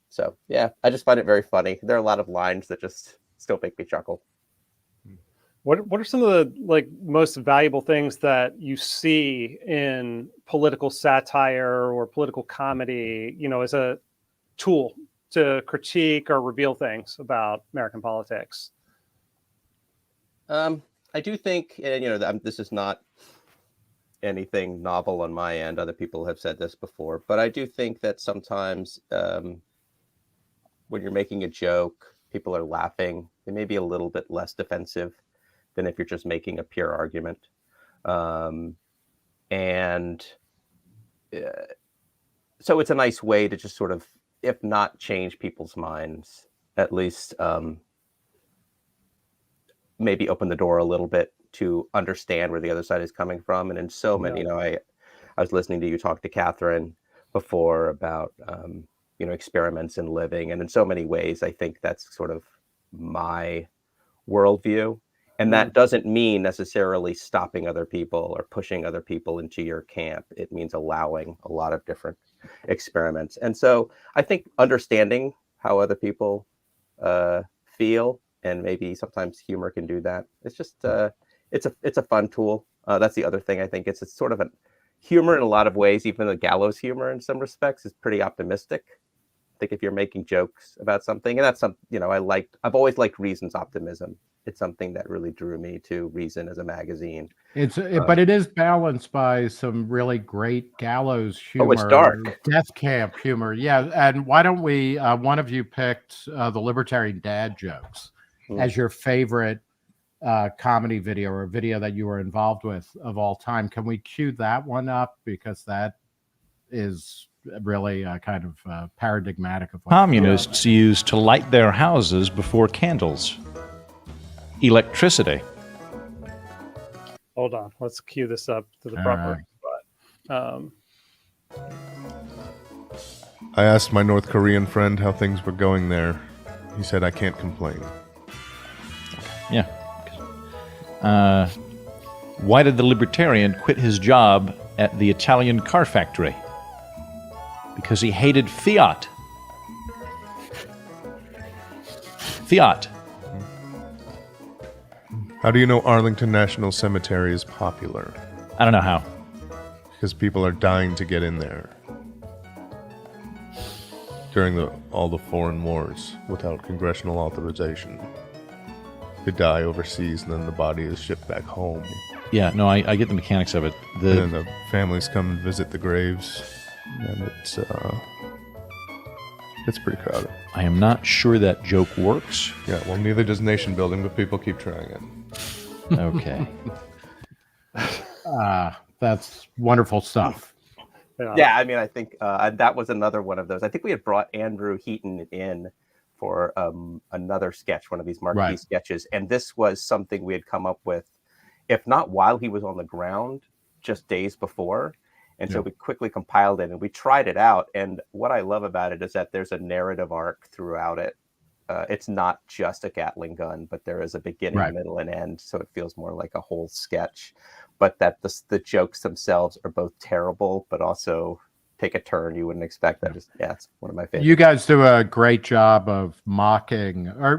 So yeah, I just find it very funny. There are a lot of lines that just still make me chuckle. What are some of the most valuable things that you see in political satire or political comedy, as a tool to critique or reveal things about American politics? I do think, this is not anything novel on my end. Other people have said this before, but I do think that sometimes when you're making a joke, people are laughing. They may be a little bit less defensive than if you're just making a pure argument. So it's a nice way to just sort of, if not change people's minds, at least maybe open the door a little bit to understand where the other side is coming from. And in so many, I was listening to you talk to Katherine before about, experiments in living. And in so many ways, I think that's sort of my worldview. And that doesn't mean necessarily stopping other people or pushing other people into your camp. It means allowing a lot of different experiments. And so I think understanding how other people feel, and maybe sometimes humor can do that. It's just it's a fun tool. That's the other thing. I think it's sort of a humor in a lot of ways. Even the gallows humor in some respects is pretty optimistic. I think if you're making jokes about something, and that's I've always liked Reason's optimism. It's something that really drew me to Reason as a magazine. But it is balanced by some really great gallows humor. Oh, it's dark. Death camp humor. Yeah. And why don't we, one of you picked the Libertarian Dad jokes as your favorite comedy video or video that you were involved with of all time. Can we cue that one up? Because that is really kind of paradigmatic of what communists used to light their houses before candles. Electricity. Hold on, let's cue this up to the proper spot. I asked my North Korean friend how things were going there. He said, I can't complain. Yeah. Why did the libertarian quit his job at the Italian car factory? Because he hated fiat. Fiat. How do you know Arlington National Cemetery is popular? I don't know how. Because people are dying to get in there during all the foreign wars without congressional authorization. They die overseas, and then the body is shipped back home. Yeah, no, I get the mechanics of it. And then the families come and visit the graves, and it's pretty crowded. I am not sure that joke works. Yeah, well, neither does nation building, but people keep trying it. Okay. That's wonderful stuff. Yeah, I mean, I think that was another one of those. I think we had brought Andrew Heaton in for another sketch, one of these marquee sketches. And this was something we had come up with, if not while he was on the ground, just days before. And so we quickly compiled it and we tried it out. And what I love about it is that there's a narrative arc throughout it. It's not just a Gatling gun, but there is a beginning, middle, and end. So it feels more like a whole sketch. But that the jokes themselves are both terrible, but also take a turn you wouldn't expect. It's one of my favorites. You guys do a great job of mocking, or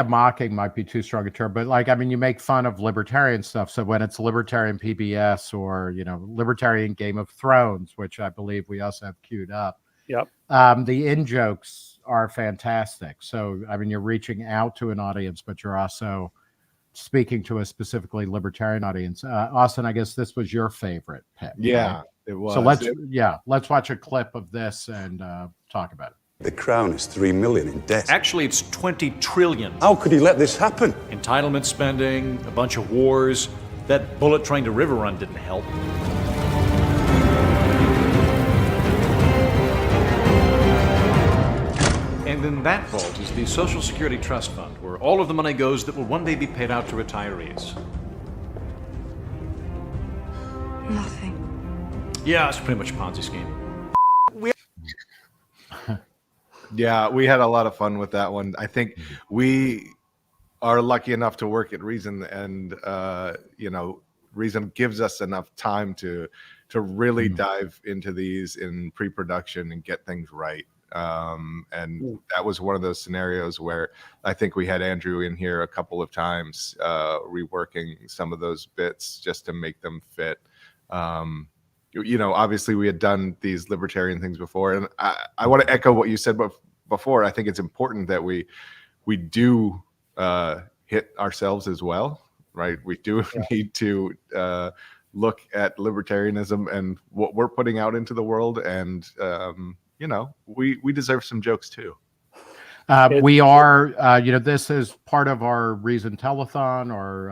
mocking might be too strong a term, but like, I mean, you make fun of libertarian stuff. So when it's libertarian PBS or, libertarian Game of Thrones, which I believe we also have queued up. Yep. The in-jokes are fantastic. So, I mean, you're reaching out to an audience, but you're also speaking to a specifically libertarian audience. Austin, I guess this was your favorite pick. Yeah. Right? It was. So let's watch a clip of this and talk about it. The Crown is $3 million in debt. Actually, it's $20 trillion. How could he let this happen? Entitlement spending, a bunch of wars. That bullet train to River Run didn't help. And in that vault is the Social Security Trust Fund, where all of the money goes that will one day be paid out to retirees. Nothing. Yeah, it's pretty much a Ponzi scheme. Yeah, we had a lot of fun with that one. I think we are lucky enough to work at Reason, and Reason gives us enough time to really dive into these in pre-production and get things right. And that was one of those scenarios where I think we had Andrew in here a couple of times, reworking some of those bits just to make them fit. Obviously we had done these libertarian things before, and I want to echo what you said before. I think it's important that we do hit ourselves as well, right? We do need to look at libertarianism and what we're putting out into the world, and we deserve some jokes too. We are, this is part of our Reason Telethon, or,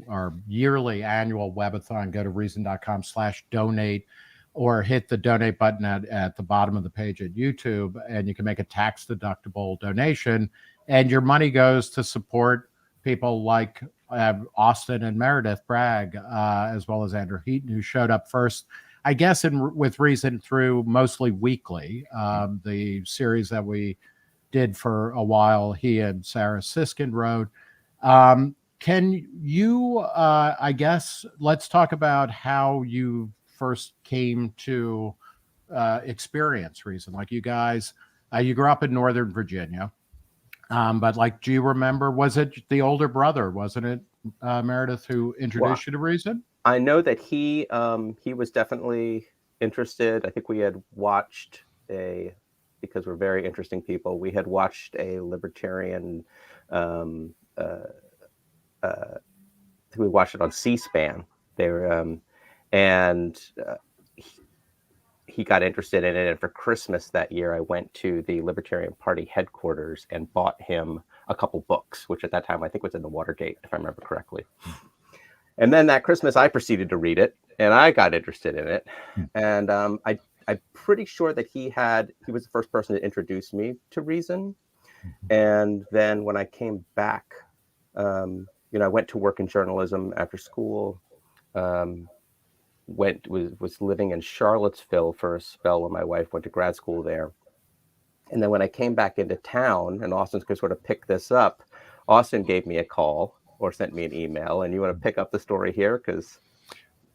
our yearly annual webathon. Go to reason.com/donate, or hit the donate button at the bottom of the page at YouTube, and you can make a tax-deductible donation, and your money goes to support people like Austin and Meredith Bragg, as well as Andrew Heaton, who showed up first, I guess, with Reason through mostly weekly, the series that we did for a while, he and Sarah Siskin wrote. Can you, I guess, let's talk about how you first came to experience Reason. Like, you guys, you grew up in Northern Virginia, but like, do you remember, was it the older brother, wasn't it, Meredith, who introduced you to Reason? I know that he was definitely interested. I think we had watched because we're very interesting people, we had watched a libertarian, I think we watched it on C-SPAN. They were, he got interested in it. And for Christmas that year, I went to the Libertarian Party headquarters and bought him a couple books, which at that time I think was in the Watergate, if I remember correctly. And then that Christmas, I proceeded to read it, and I got interested in it. And I'm pretty sure that he was the first person to introduce me to Reason. And then when I came back, I went to work in journalism after school. Was living in Charlottesville for a spell when my wife went to grad school there. And then when I came back into town, and Austin could sort of pick this up, Austin gave me a call or sent me an email. And you want to pick up the story here?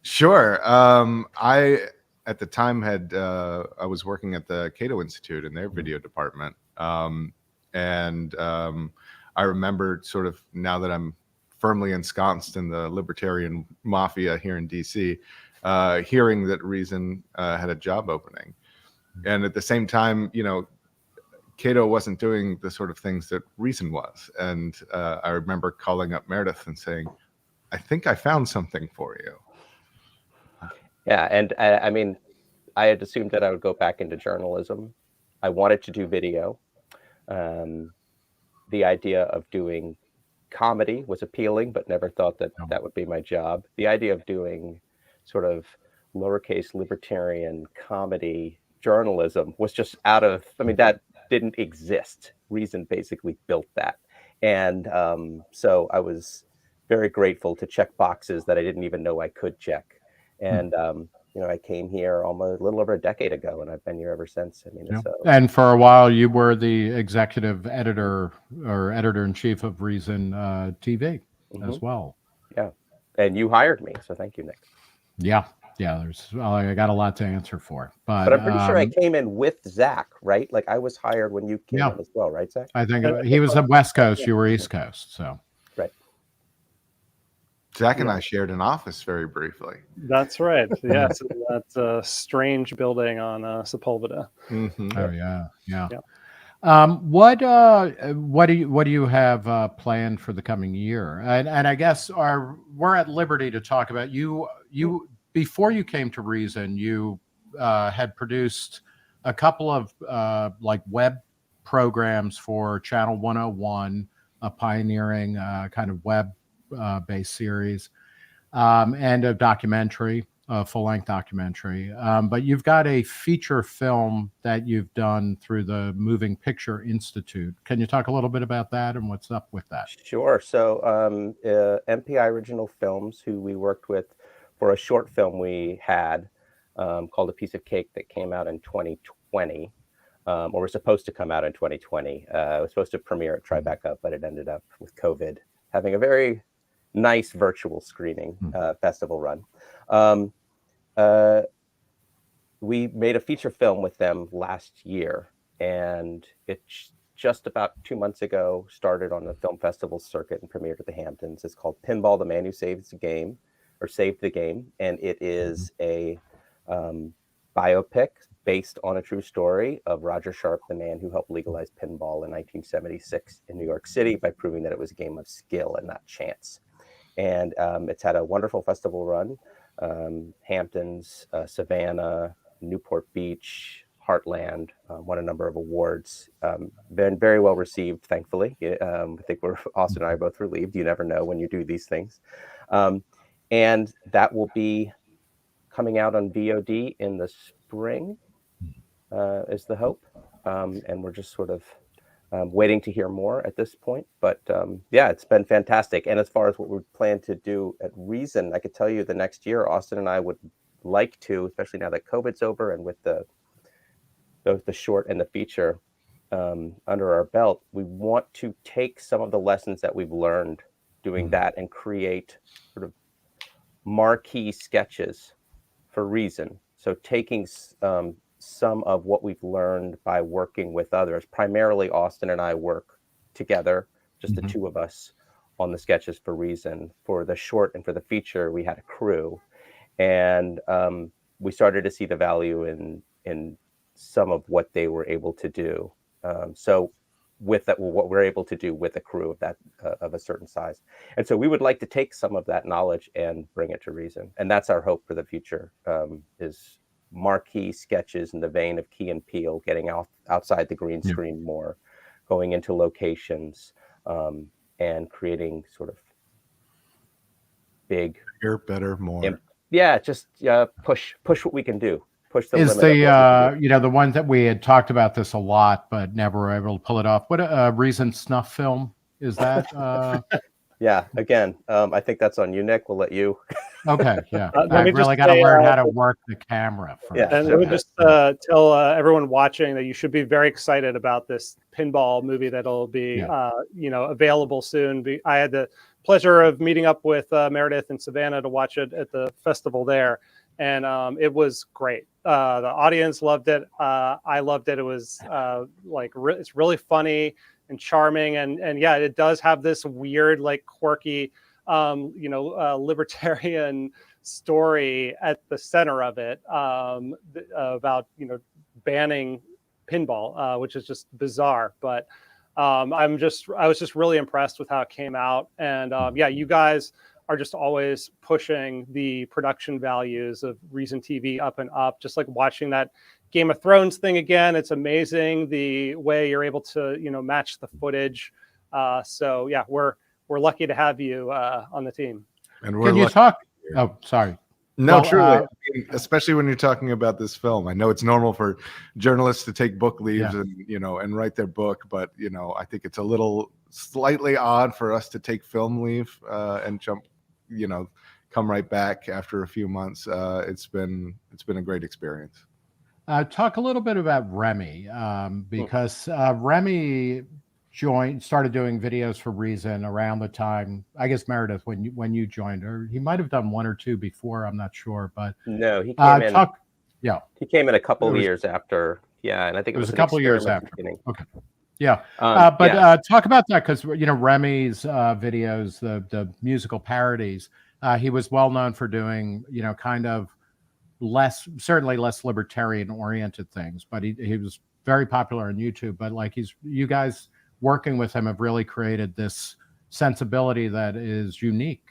Sure. I at the time I was working at the Cato Institute in their video department. And I remember, sort of, now that I'm firmly ensconced in the libertarian mafia here in DC, hearing that Reason had a job opening. And at the same time, Cato wasn't doing the sort of things that Reason was. And I remember calling up Meredith and saying, I think I found something for you. Yeah, and I mean, I had assumed that I would go back into journalism. I wanted to do video. The idea of doing comedy was appealing, but never thought that that would be my job. The idea of doing sort of lowercase libertarian comedy journalism was just out of, I mean, that didn't exist. Reason basically built that. And so I was very grateful to check boxes that I didn't even know I could check. And, I came here almost a little over a decade ago, and I've been here ever since. I mean, and for a while, you were the executive editor or editor-in-chief of Reason TV as well. Yeah, and you hired me, so thank you, Nick. Yeah. I got a lot to answer for, but I'm pretty sure I came in with Zach, right? Like I was hired when you came in as well, right, Zach? I think he was at West Coast, you were East Coast, so. Right. Zach and I shared an office very briefly. That's right. Yes, that's a strange building on Sepulveda. Oh yeah. What do you have planned for the coming year? And I guess we're at liberty to talk about you. Before you came to Reason, you had produced a couple of like web programs for Channel 101, a pioneering kind of web based series, and a documentary, a full-length documentary. But you've got a feature film that you've done through the Moving Picture Institute. Can you talk a little bit about that and what's up with that? Sure. So MPI Original Films, who we worked with for a short film we had called A Piece of Cake that came out in 2020, or was supposed to come out in 2020. It was supposed to premiere at Tribeca, but it ended up with COVID having a very nice virtual screening festival run. We made a feature film with them last year, and it just about 2 months ago started on the film festival circuit and premiered at the Hamptons. It's called Pinball: The Man Who Saved the Game, and it is a biopic based on a true story of Roger Sharp, the man who helped legalize pinball in 1976 in New York City by proving that it was a game of skill and not chance. And it's had a wonderful festival run. Hamptons, Savannah, Newport Beach, Heartland, won a number of awards. Been very well received, thankfully. I think Austin and I are both relieved. You never know when you do these things. And that will be coming out on VOD in the spring, is the hope. And we're just sort of waiting to hear more at this point. But yeah, it's been fantastic. And as far as what we plan to do at Reason, I could tell you the next year, Austin and I would like to, especially now that COVID's over and with the short and the feature under our belt, we want to take some of the lessons that we've learned doing that and create sort of marquee sketches for Reason. So taking some of what we've learned by working with others. Primarily, Austin and I work together, just the two of us, on the sketches for Reason. For the short and for the feature, we had a crew, and we started to see the value in some of what they were able to do. So with that, what we're able to do with a crew of that of a certain size, and so we would like to take some of that knowledge and bring it to Reason, and that's our hope for the future. Is marquee sketches in the vein of Key and Peele, getting outside the green screen more, going into locations, and creating sort of bigger, better, more. Just push what we can do. Push the is limit the one that we had talked about this a lot, but never were able to pull it off. What a Reason snuff film is that? Yeah, again, I think that's on you, Nick. We'll let you. Okay, yeah. I really got to learn how to work the camera. And I would just tell everyone watching that you should be very excited about this pinball movie that'll be, available soon. I had the pleasure of meeting up with Meredith in Savannah to watch it at the festival there, and it was great. The audience loved it. I loved it. It was it's really funny and charming, and yeah, it does have this weird, like, quirky, libertarian story at the center of it, about banning pinball, which is just bizarre. But I was just really impressed with how it came out. And yeah, you guys are just always pushing the production values of Reason TV up and up. Just like watching that Game of Thrones thing again, it's amazing the way you're able to, match the footage. So yeah, we're lucky to have you on the team. And we're Can you talk? Oh, sorry. No, Well, truly, I mean, especially when you're talking about this film. I know it's normal for journalists to take book leaves and and write their book, but I think it's a little slightly odd for us to take film leave and jump, come right back after a few months. It's been a great experience. Talk a little bit about Remy, because Remy started doing videos for Reason around the time, I guess, Meredith, when you joined, or he might have done one or two before, I'm not sure, but no, he came in. He came in a couple of years after, and I think it was a couple of years after. Okay, yeah, talk about that, because Remy's videos, the musical parodies, he was well known for doing kind of certainly less libertarian oriented things, but he was very popular on YouTube. But like you guys working with him have really created this sensibility that is unique.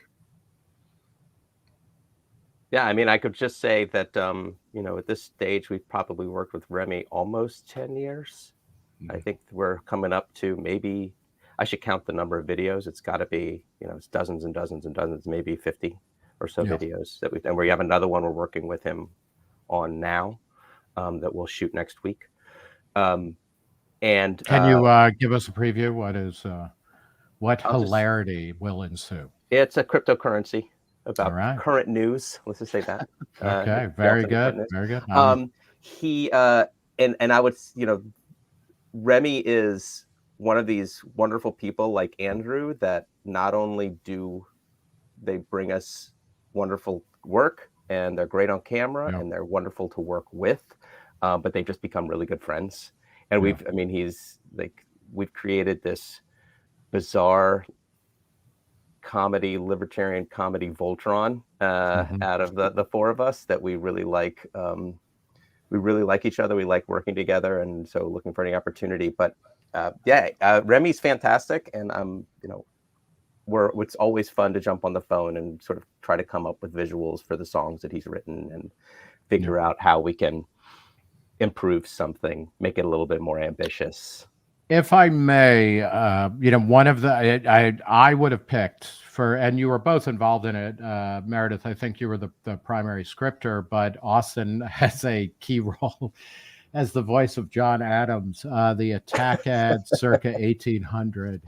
Yeah, I mean, I could just say that, at this stage, we've probably worked with Remy almost 10 years. Mm-hmm. I think we're coming up to, maybe, I should count the number of videos. It's got to be, it's dozens and dozens and dozens, maybe 50 or so videos that and we have another one we're working with him on now that we'll shoot next week. And can you give us a preview? What hilarity will ensue? It's a cryptocurrency about current news. Let's just say that. Okay, very good, very good. He and I would, Remy is one of these wonderful people like Andrew that not only do they bring us wonderful work and they're great on camera and they're wonderful to work with, but they've just become really good friends. And we've created this bizarre libertarian comedy Voltron out of the four of us that we really like. We really like each other. We like working together, and so looking for any opportunity. But Remy's fantastic, and it's always fun to jump on the phone and sort of try to come up with visuals for the songs that he's written and figure out how we can improve something, make it a little bit more ambitious. If I may, one of the I would have picked and you were both involved in it, Meredith. I think you were the primary scripter, but Austin has a key role as the voice of John Adams, the attack ad circa 1800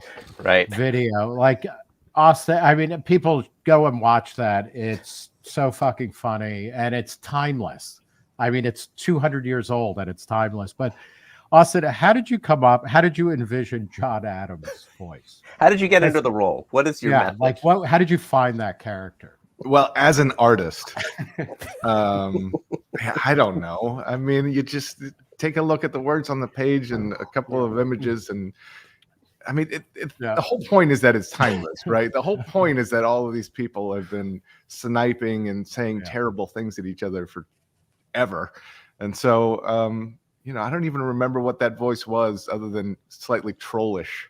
video. Like Austin, I mean, people go and watch that. It's so fucking funny and it's timeless. I mean, it's 200 years old and it's timeless. But Austin, how did you envision John Adams' voice? How did you get into the role? What is your method? How did you find that character? Well, as an artist, I don't know. I mean, you just take a look at the words on the page and a couple of images, and I mean, the whole point is that it's timeless, right? The whole point is that all of these people have been sniping and saying terrible things at each other forever, and so I don't even remember what that voice was, other than slightly trollish.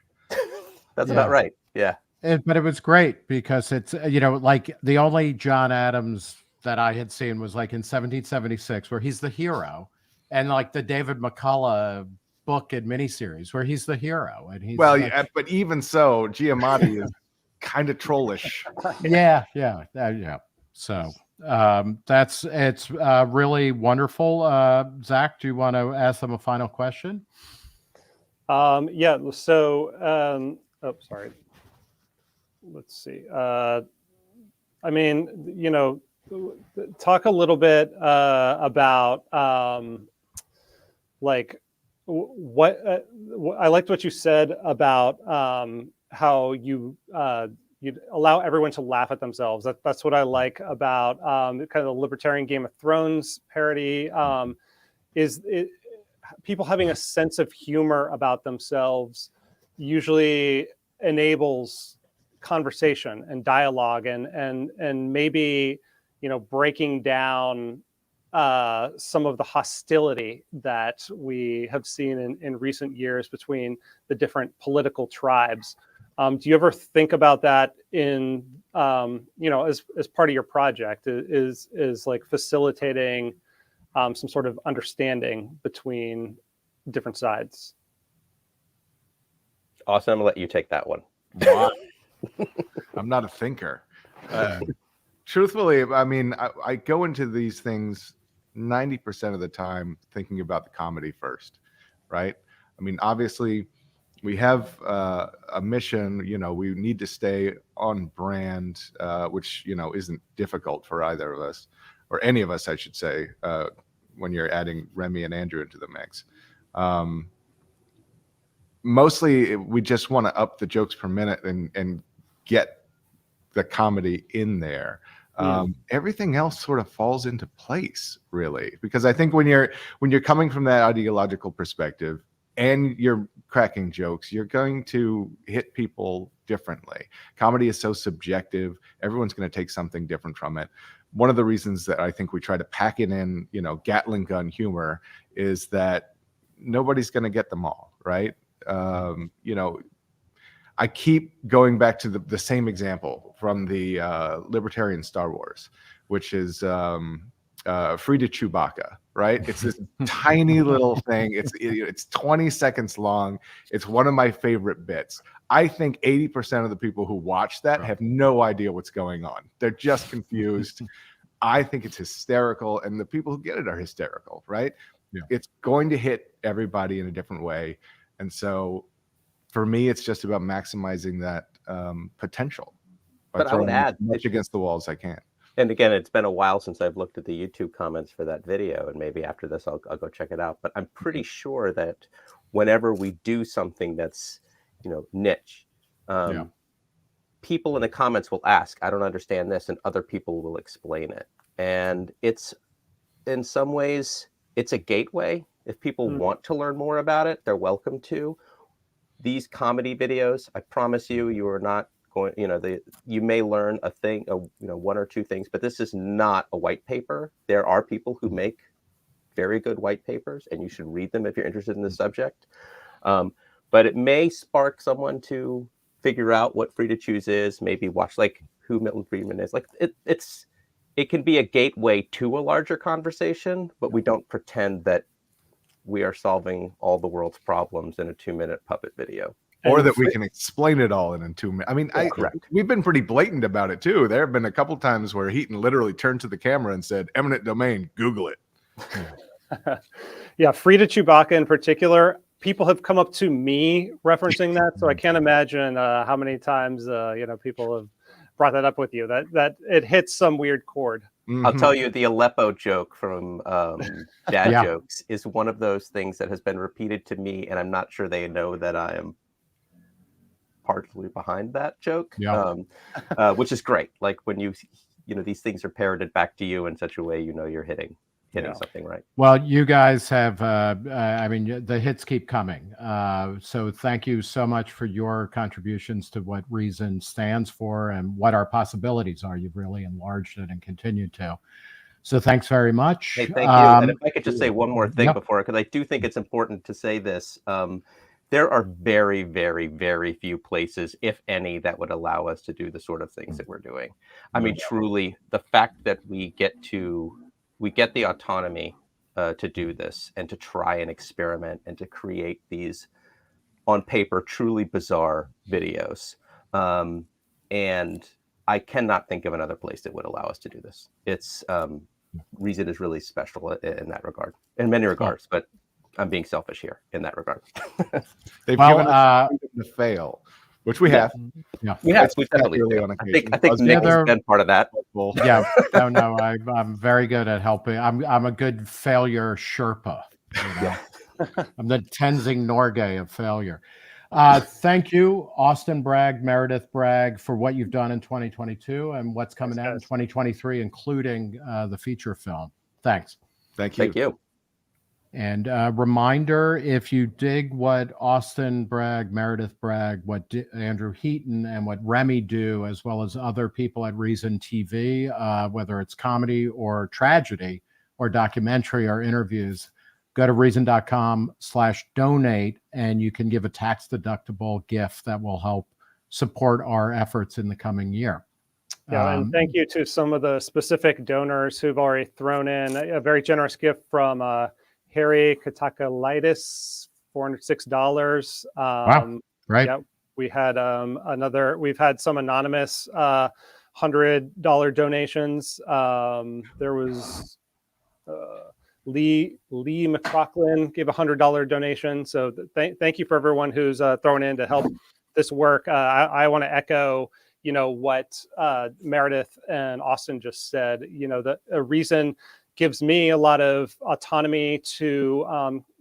That's about right. Yeah. But it was great because it's, like the only John Adams that I had seen was like in 1776, where he's the hero, and like the David McCullough book and miniseries where he's the hero. And he's but even so, Giamatti is kind of trollish. Yeah. So it's really wonderful. Zach, do you want to ask them a final question? So sorry, let's see. I mean, talk a little bit about like what I liked what you said about how you you'd allow everyone to laugh at themselves. That's what I like about kind of the libertarian Game of Thrones parody. Is it people having a sense of humor about themselves usually enables conversation and dialogue and maybe breaking down some of the hostility that we have seen in recent years between the different political tribes. Do you ever think about that in, as part of your project, is like facilitating some sort of understanding between different sides? Austin, I'm gonna let you take that one. Wow. I'm not a thinker. Truthfully, I mean, I go into these things 90% of the time thinking about the comedy first, right? I mean, obviously, we have a mission. We need to stay on brand, which isn't difficult for either of us, or any of us, I should say, when you're adding Remy and Andrew into the mix. Mostly, we just want to up the jokes per minute and get the comedy in there. Everything else sort of falls into place, really, because I think when you're coming from that ideological perspective and you're cracking jokes, you're going to hit people differently. Comedy is so subjective. Everyone's going to take something different from it. One of the reasons that I think we try to pack it in, Gatling gun humor, is that nobody's going to get them all, right? I keep going back to the same example from the libertarian Star Wars, which is Free to Chewbacca, right? It's this tiny little thing. It's 20 seconds long. It's one of my favorite bits. I think 80% of the people who watch that have no idea what's going on. They're just confused. I think it's hysterical, and the people who get it are hysterical, right? Yeah. It's going to hit everybody in a different way. And so for me, it's just about maximizing that potential. But I would add, as much against the wall as I can. And again, it's been a while since I've looked at the YouTube comments for that video, and maybe after this I'll go check it out. But I'm pretty sure that whenever we do something that's niche, people in the comments will ask, "I don't understand this," and other people will explain it. And it's, in some ways, it's a gateway. If people want to learn more about it, they're welcome to. These comedy videos, I promise you, you are not going, you may learn a thing, one or two things, but this is not a white paper. There are people who make very good white papers, and you should read them if you're interested in the subject. But it may spark someone to figure out what Free to Choose is, maybe watch like who Milton Friedman is. Like it can be a gateway to a larger conversation, but we don't pretend that we are solving all the world's problems in a 2-minute puppet video. Or that we can explain it all in 2 minutes. I mean, we've been pretty blatant about it too. There have been a couple times where Heaton literally turned to the camera and said, "Eminent domain, Google it." Yeah, Free to Chewbacca in particular, people have come up to me referencing that, so I can't imagine how many times people have brought that up with you. That it hits some weird chord. Mm-hmm. I'll tell you, the Aleppo joke from Dad Jokes is one of those things that has been repeated to me, and I'm not sure they know that I am partially behind that joke, which is great. Like when these things are parroted back to you in such a way, you're hitting something right. Well, you guys have, the hits keep coming. So thank you so much for your contributions to what Reason stands for and what our possibilities are. You've really enlarged it and continue to. So thanks very much. Hey, thank you. And if I could just say one more thing before, because I do think it's important to say this. There are very, very, very few places, if any, that would allow us to do the sort of things that we're doing. I mean, truly, the fact that we get the autonomy to do this and to try and experiment and to create these on paper truly bizarre videos. And I cannot think of another place that would allow us to do this. It's Reason is really special in that regard, in many regards, but I'm being selfish here in that regard. They've given us to fail, which we have. Yeah, we have. We've definitely. I think Nick has been part of that. Yeah, no, I'm very good at helping. I'm a good failure Sherpa. I'm the Tenzing Norgay of failure. Thank you, Austin Bragg, Meredith Bragg, for what you've done in 2022 and what's coming out in 2023, including the feature film. Thanks. Thank you. Thank you. And reminder, if you dig what Austin Bragg, Meredith Bragg, what Andrew Heaton and what Remy do, as well as other people at Reason TV, whether it's comedy or tragedy, or documentary or interviews, go to reason.com/donate, and you can give a tax-deductible gift that will help support our efforts in the coming year. Yeah, and thank you to some of the specific donors who've already thrown in a very generous gift from Harry Katakalitis, $406. Wow, right. Yeah, we've had some anonymous $100 donations. There was Lee McLaughlin gave a $100 donation. So thank you for everyone who's thrown in to help this work. I want to echo, what Meredith and Austin just said. The Reason gives me a lot of autonomy to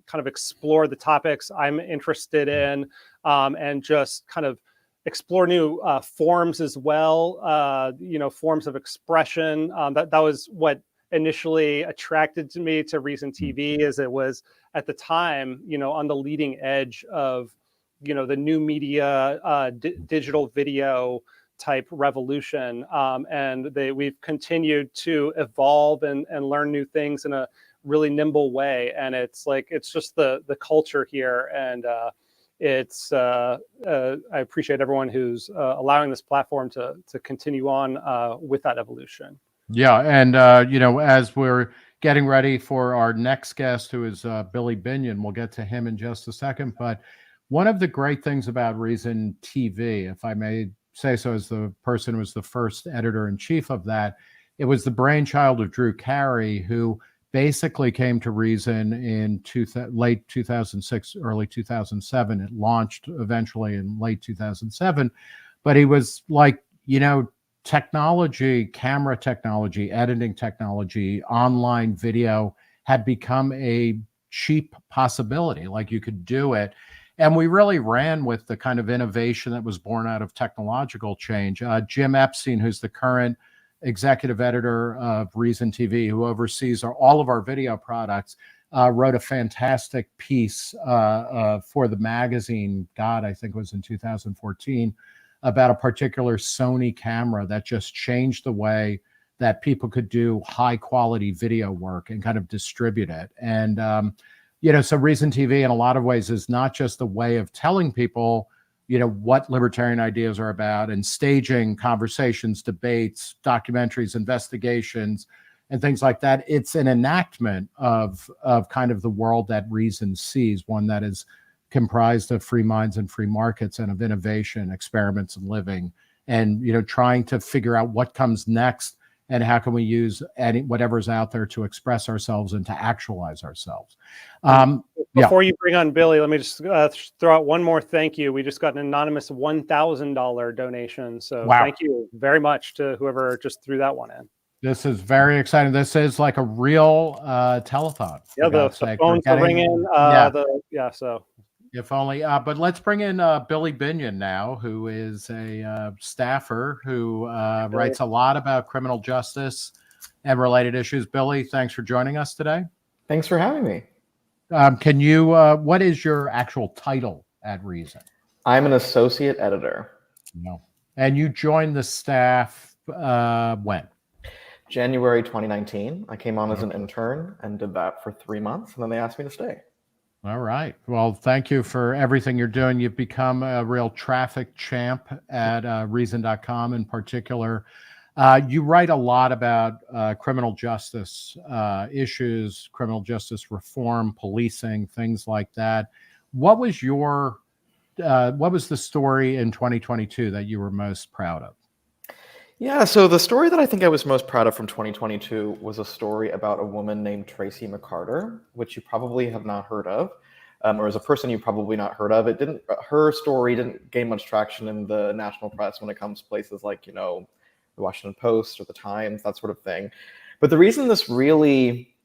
kind of explore the topics I'm interested in, and just kind of explore new forms as well. Forms of expression. That was what initially attracted me to Reason TV, as it was at the time, on the leading edge of, the new media, digital video type revolution. And we've continued to evolve and learn new things in a really nimble way. And it's just the culture here. And I appreciate everyone who's allowing this platform to continue on with that evolution. Yeah, and as we're getting ready for our next guest, who is Billy Binion, we'll get to him in just a second. But one of the great things about Reason TV, if I may say so, as the person who was the first editor-in-chief of that, it was the brainchild of Drew Carey, who basically came to Reason in late 2006, early 2007. It launched eventually in late 2007, but he was like, technology, camera technology, editing technology, online video had become a cheap possibility. Like, you could do it. And we really ran with the kind of innovation that was born out of technological change. Jim Epstein, who's the current executive editor of Reason TV, who oversees all of our video products, wrote a fantastic piece for the magazine, I think it was in 2014, about a particular Sony camera that just changed the way that people could do high quality video work and kind of distribute it. And, so Reason TV in a lot of ways is not just a way of telling people, what libertarian ideas are about and staging conversations, debates, documentaries, investigations, and things like that. It's an enactment of kind of the world that Reason sees, one that is comprised of free minds and free markets and of innovation, experiments, and living, and trying to figure out what comes next and how can we use whatever's out there to express ourselves and to actualize ourselves. Before you bring on Billy, let me just throw out one more thank you. We just got an anonymous $1,000 donation, so wow. Thank you very much to whoever just threw that one in. This is very exciting. This is like a real telethon. Yeah, the phones are ringing. So. If only. But let's bring in Billy Binion now, who is a staffer who writes a lot about criminal justice and related issues. Billy, thanks for joining us today. Thanks for having me. Can you, what is your actual title at Reason? I'm an associate editor. No. And you joined the staff when? January 2019. I came on as an intern and did that for 3 months, and then they asked me to stay. All right. Well, thank you for everything you're doing. You've become a real traffic champ at Reason.com in particular. You write a lot about criminal justice issues, criminal justice reform, policing, things like that. What was the story in 2022 that you were most proud of? Yeah, so the story that I think I was most proud of from 2022 was a story about a woman named Tracy McCarter, which you probably have not heard of, or as a person you probably not heard of. Her story didn't gain much traction in the national press when it comes to places like, the Washington Post or the Times, that sort of thing. But the reason this really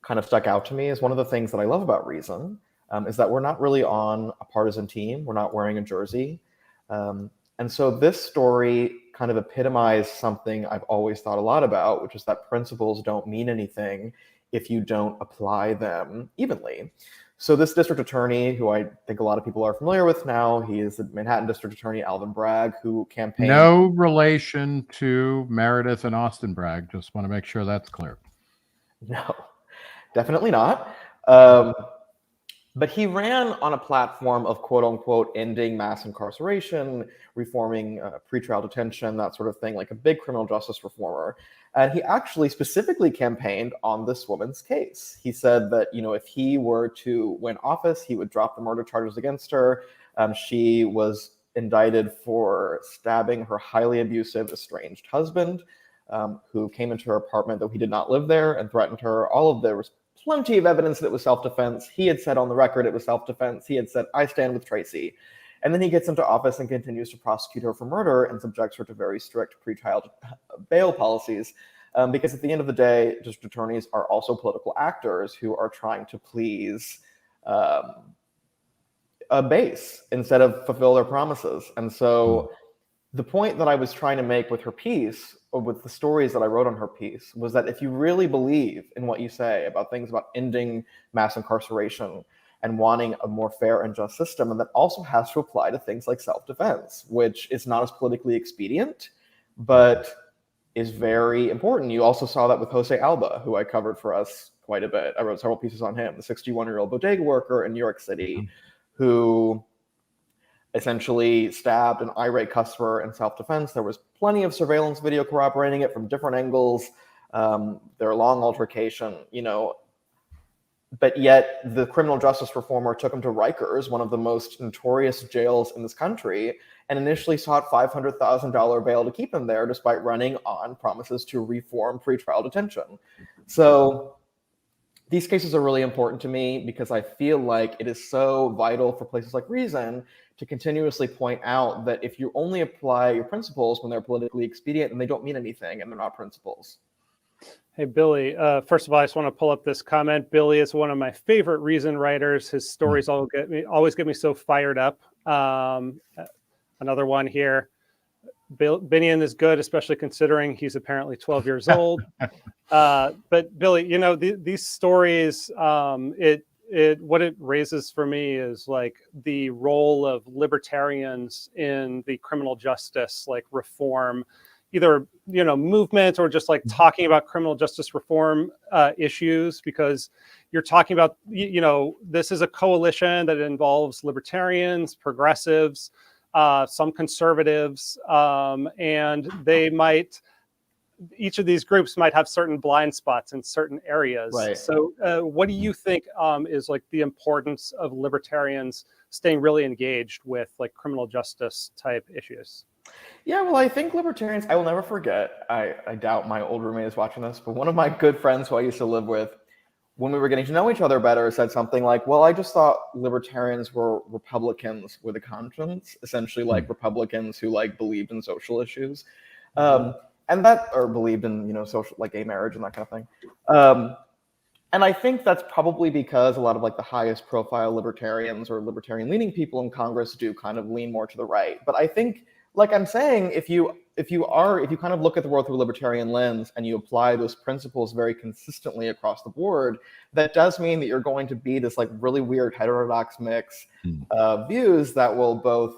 kind of stuck out to me is one of the things that I love about Reason is that we're not really on a partisan team. We're not wearing a jersey. And so this story kind of epitomized something I've always thought a lot about, which is that principles don't mean anything if you don't apply them evenly. So this district attorney, who I think a lot of people are familiar with now, he is the Manhattan District Attorney Alvin Bragg, who campaigned... No relation to Meredith and Austin Bragg. Just want to make sure that's clear. No, definitely not. But he ran on a platform of quote unquote ending mass incarceration, reforming pretrial detention, that sort of thing, like a big criminal justice reformer. And he actually specifically campaigned on this woman's case. He said that, if he were to win office, he would drop the murder charges against her. She was indicted for stabbing her highly abusive, estranged husband, who came into her apartment, though he did not live there, and threatened her. There was plenty of evidence that it was self-defense. He had said on the record it was self-defense. He had said, I stand with Tracy. And then he gets into office and continues to prosecute her for murder and subjects her to very strict pretrial bail policies. Because at the end of the day, district attorneys are also political actors who are trying to please a base instead of fulfill their promises. And so the point that I was trying to make with her piece, or with the stories that I wrote on her piece, was that if you really believe in what you say about things about ending mass incarceration and wanting a more fair and just system, and that also has to apply to things like self-defense, which is not as politically expedient, but is very important. You also saw that with Jose Alba, who I covered for us quite a bit. I wrote several pieces on him, the 61-year-old bodega worker in New York City, who essentially stabbed an irate customer in self-defense. There was plenty of surveillance video corroborating it from different angles. Their long altercation, but yet the criminal justice reformer took him to Rikers, one of the most notorious jails in this country, and initially sought $500,000 bail to keep him there, despite running on promises to reform pretrial detention. So these cases are really important to me because I feel like it is so vital for places like Reason to continuously point out that if you only apply your principles when they're politically expedient, then they don't mean anything and they're not principles. Hey, Billy, first of all, I just want to pull up this comment. Billy is one of my favorite Reason writers. His stories always get me so fired up. Another one here. Binion is good, especially considering he's apparently 12 years old. But Billy, these stories, what it raises for me is like the role of libertarians in the criminal justice, like reform, either, movement or just like talking about criminal justice reform issues, because you're talking about, this is a coalition that involves libertarians, progressives, some conservatives, and each of these groups might have certain blind spots in certain areas. Right. So what do you think is like the importance of libertarians staying really engaged with like criminal justice type issues? Yeah, well, I think libertarians, I will never forget, I doubt my old roommate is watching this, but one of my good friends who I used to live with, when we were getting to know each other better, said something like, well, I just thought libertarians were Republicans with a conscience, essentially like Republicans who like believed in social issues. Or believed in, social, like gay marriage and that kind of thing. And I think that's probably because a lot of like the highest profile libertarians or libertarian leaning people in Congress do kind of lean more to the right. But I think, like I'm saying, if you kind of look at the world through a libertarian lens and you apply those principles very consistently across the board, that does mean that you're going to be this like really weird heterodox mix of views that will both,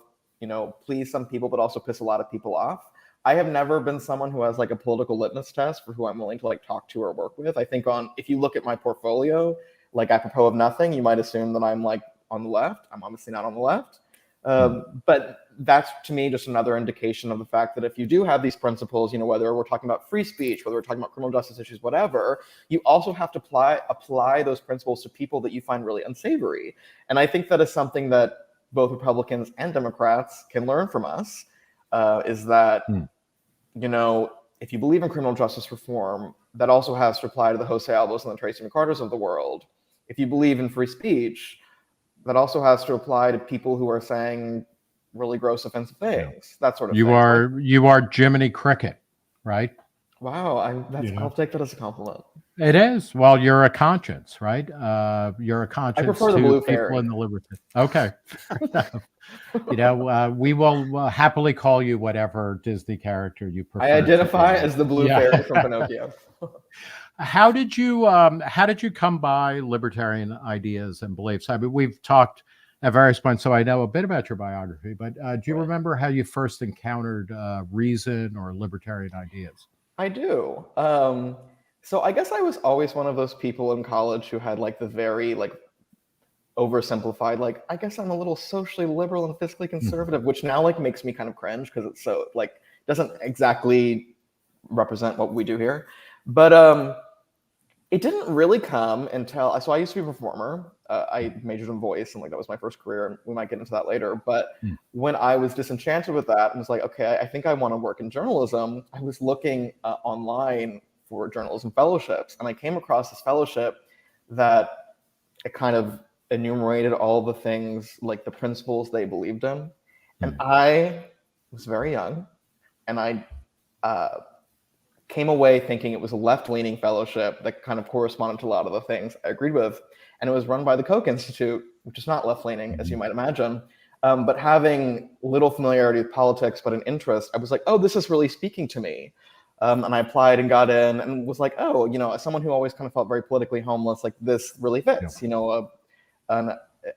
please some people, but also piss a lot of people off. I have never been someone who has like a political litmus test for who I'm willing to like talk to or work with. I think if you look at my portfolio, like apropos of nothing, you might assume that I'm like on the left. I'm obviously not on the left. But that's to me just another indication of the fact that if you do have these principles, whether we're talking about free speech, whether we're talking about criminal justice issues, whatever, you also have to apply those principles to people that you find really unsavory. And I think that is something that both Republicans and Democrats can learn from us, is that, if you believe in criminal justice reform, that also has to apply to the Jose Albas and the Tracy McCarters of the world. If you believe in free speech, that also has to apply to people who are saying really gross, offensive things, that sort of thing. You are Jiminy Cricket, right? Wow, I'll take that as a compliment. It is. Well, you're a conscience, right? You're a conscience. I prefer the to blue people fairy. in the liberty. Okay. We will happily call you whatever Disney character you prefer. I identify as the blue fairy from Pinocchio. How did you come by libertarian ideas and beliefs? I mean, we've talked at various points, so I know a bit about your biography, but do you remember how you first encountered reason or libertarian ideas? I do. So I guess I was always one of those people in college who had like the very like oversimplified, like, I guess I'm a little socially liberal and fiscally conservative, which now like makes me kind of cringe because it's so like doesn't exactly represent what we do here. But it didn't really come until, so I used to be a performer. I majored in voice, and like that was my first career, and we might get into that later. But when I was disenchanted with that and was like, okay, I think I want to work in journalism, I was looking online for journalism fellowships, and I came across this fellowship that it kind of enumerated all the things, like the principles they believed in. And I was very young, and I came away thinking it was a left-leaning fellowship that kind of corresponded to a lot of the things I agreed with. And it was run by the Koch Institute, which is not left-leaning, as you might imagine. But having little familiarity with politics, but an interest, I was like, oh, this is really speaking to me. And I applied and got in and was like, oh, you know, as someone who always kind of felt very politically homeless, like this really fits, you know,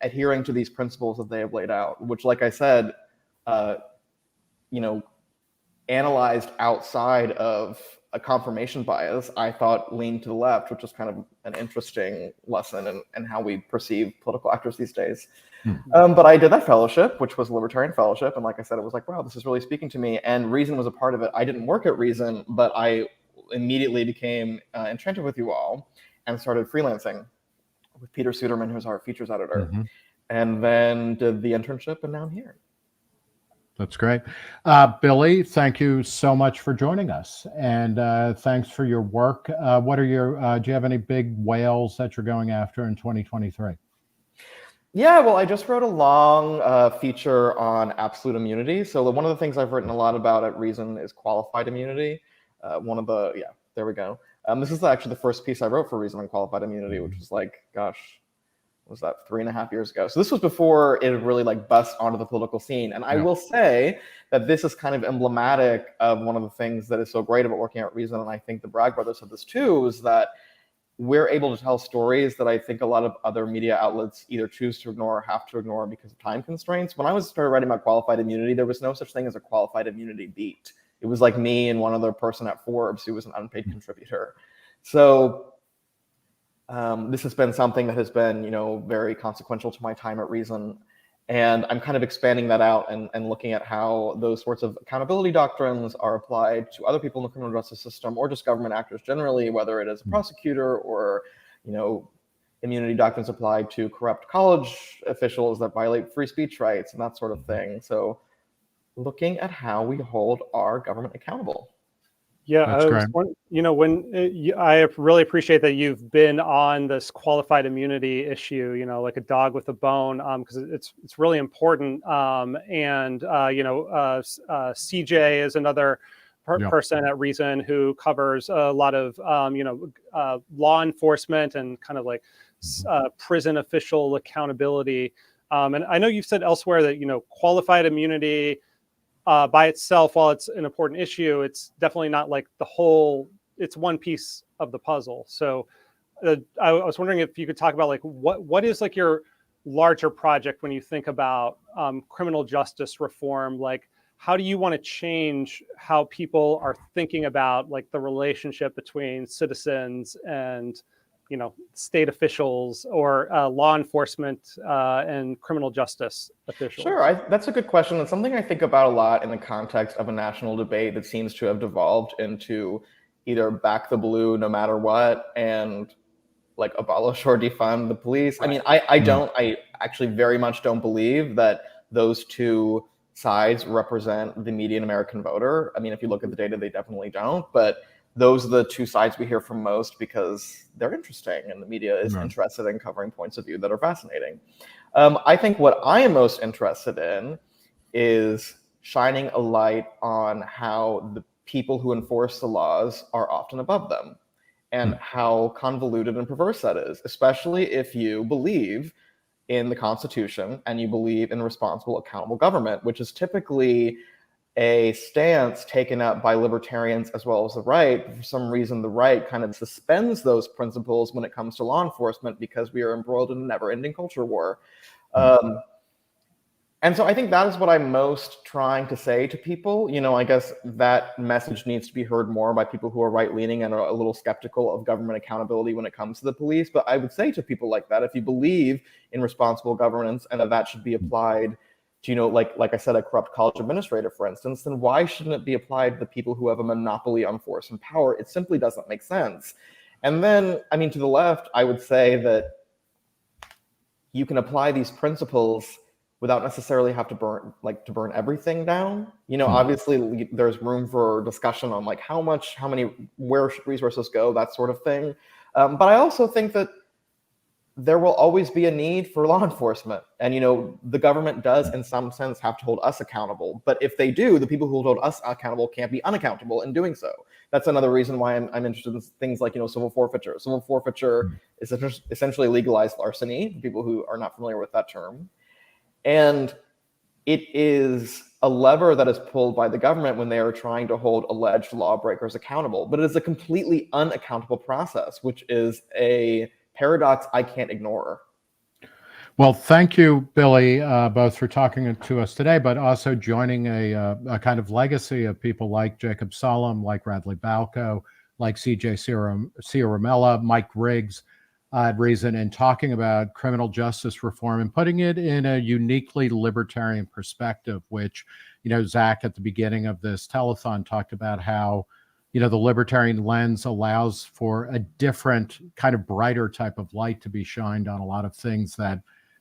adhering to these principles that they have laid out, which, like I said, you know, analyzed outside of a confirmation bias, I thought leaned to the left, which is kind of an interesting lesson in how we perceive political actors these days. But I did that fellowship, which was a libertarian fellowship. And like I said, it was like, wow, this is really speaking to me. And Reason was a part of it. I didn't work at Reason, but I immediately became enchanted with you all and started freelancing with Peter Suderman, who's our features editor. And then did the internship, and now I'm here. That's great. Billy, thank you so much for joining us. And thanks for your work. What are your, do you have any big whales that you're going after in 2023? Yeah, well, I just wrote a long feature on absolute immunity. So one of the things I've written a lot about at Reason is qualified immunity. There we go. This is actually the first piece I wrote for Reason on qualified immunity, which was like, gosh, what was that, 3.5 years ago? So this was before it really like bust onto the political scene. And I will say that this is kind of emblematic of one of the things that is so great about working at Reason, and I think the Bragg brothers said this too, is that we're able to tell stories that I think a lot of other media outlets either choose to ignore or have to ignore because of time constraints. When I started writing about qualified immunity, there was no such thing as a qualified immunity beat. It was like me and one other person at Forbes who was an unpaid contributor. So this has been something that has been, you know, very consequential to my time at Reason. And I'm kind of expanding that out and looking at how those sorts of accountability doctrines are applied to other people in the criminal justice system, or just government actors generally, whether it is a prosecutor or, you know, immunity doctrines applied to corrupt college officials that violate free speech rights and that sort of thing. So looking at how we hold our government accountable. Yeah, I really appreciate that you've been on this qualified immunity issue, you know, like a dog with a bone, because it's really important. CJ is another person at Reason who covers a lot of, law enforcement and kind of like prison official accountability. And I know you've said elsewhere that, you know, qualified immunity by itself, while it's an important issue, it's definitely not like the whole, it's one piece of the puzzle. So I was wondering if you could talk about like what is like your larger project when you think about criminal justice reform? Like, how do you want to change how people are thinking about like the relationship between citizens and, you know, state officials or law enforcement and criminal justice officials? Sure, that's a good question. It's something I think about a lot in the context of a national debate that seems to have devolved into either back the blue no matter what and like abolish or defund the police. I mean, I actually very much don't believe that those two sides represent the median American voter. I mean, if you look at the data, they definitely don't, but those are the two sides we hear from most because they're interesting and the media is interested in covering points of view that are fascinating. I think what I am most interested in is shining a light on how the people who enforce the laws are often above them and how convoluted and perverse that is, especially if you believe in the Constitution and you believe in responsible, accountable government, which is typically a stance taken up by libertarians as well as the right. But for some reason, the right kind of suspends those principles when it comes to law enforcement because we are embroiled in a never-ending culture war. And so I think that is what I'm most trying to say to people. You know, I guess that message needs to be heard more by people who are right-leaning and are a little skeptical of government accountability when it comes to the police. But I would say to people like that, if you believe in responsible governance and that should be applied to, you know, like I said, a corrupt college administrator, for instance, then why shouldn't it be applied to the people who have a monopoly on force and power? It simply doesn't make sense. And then, I mean, to the left, I would say that you can apply these principles without necessarily have to burn everything down. You know, obviously there's room for discussion on like where should resources go, that sort of thing. But I also think that there will always be a need for law enforcement. And, you know, the government does in some sense have to hold us accountable. But if they do, the people who hold us accountable can't be unaccountable in doing so. That's another reason why I'm interested in things like, you know, civil forfeiture. Civil forfeiture is essentially legalized larceny, for people who are not familiar with that term. And it is a lever that is pulled by the government when they are trying to hold alleged lawbreakers accountable. But it is a completely unaccountable process, which is a paradox I can't ignore. Well, thank you, Billy, both for talking to us today, but also joining a kind of legacy of people like Jacob Sullum, like Radley Balco, like C.J. Ciaramella, Mike Riggs, at Reason, and talking about criminal justice reform and putting it in a uniquely libertarian perspective, which, you know, Zach at the beginning of this telethon talked about how, you know, the libertarian lens allows for a different kind of brighter type of light to be shined on a lot of things that,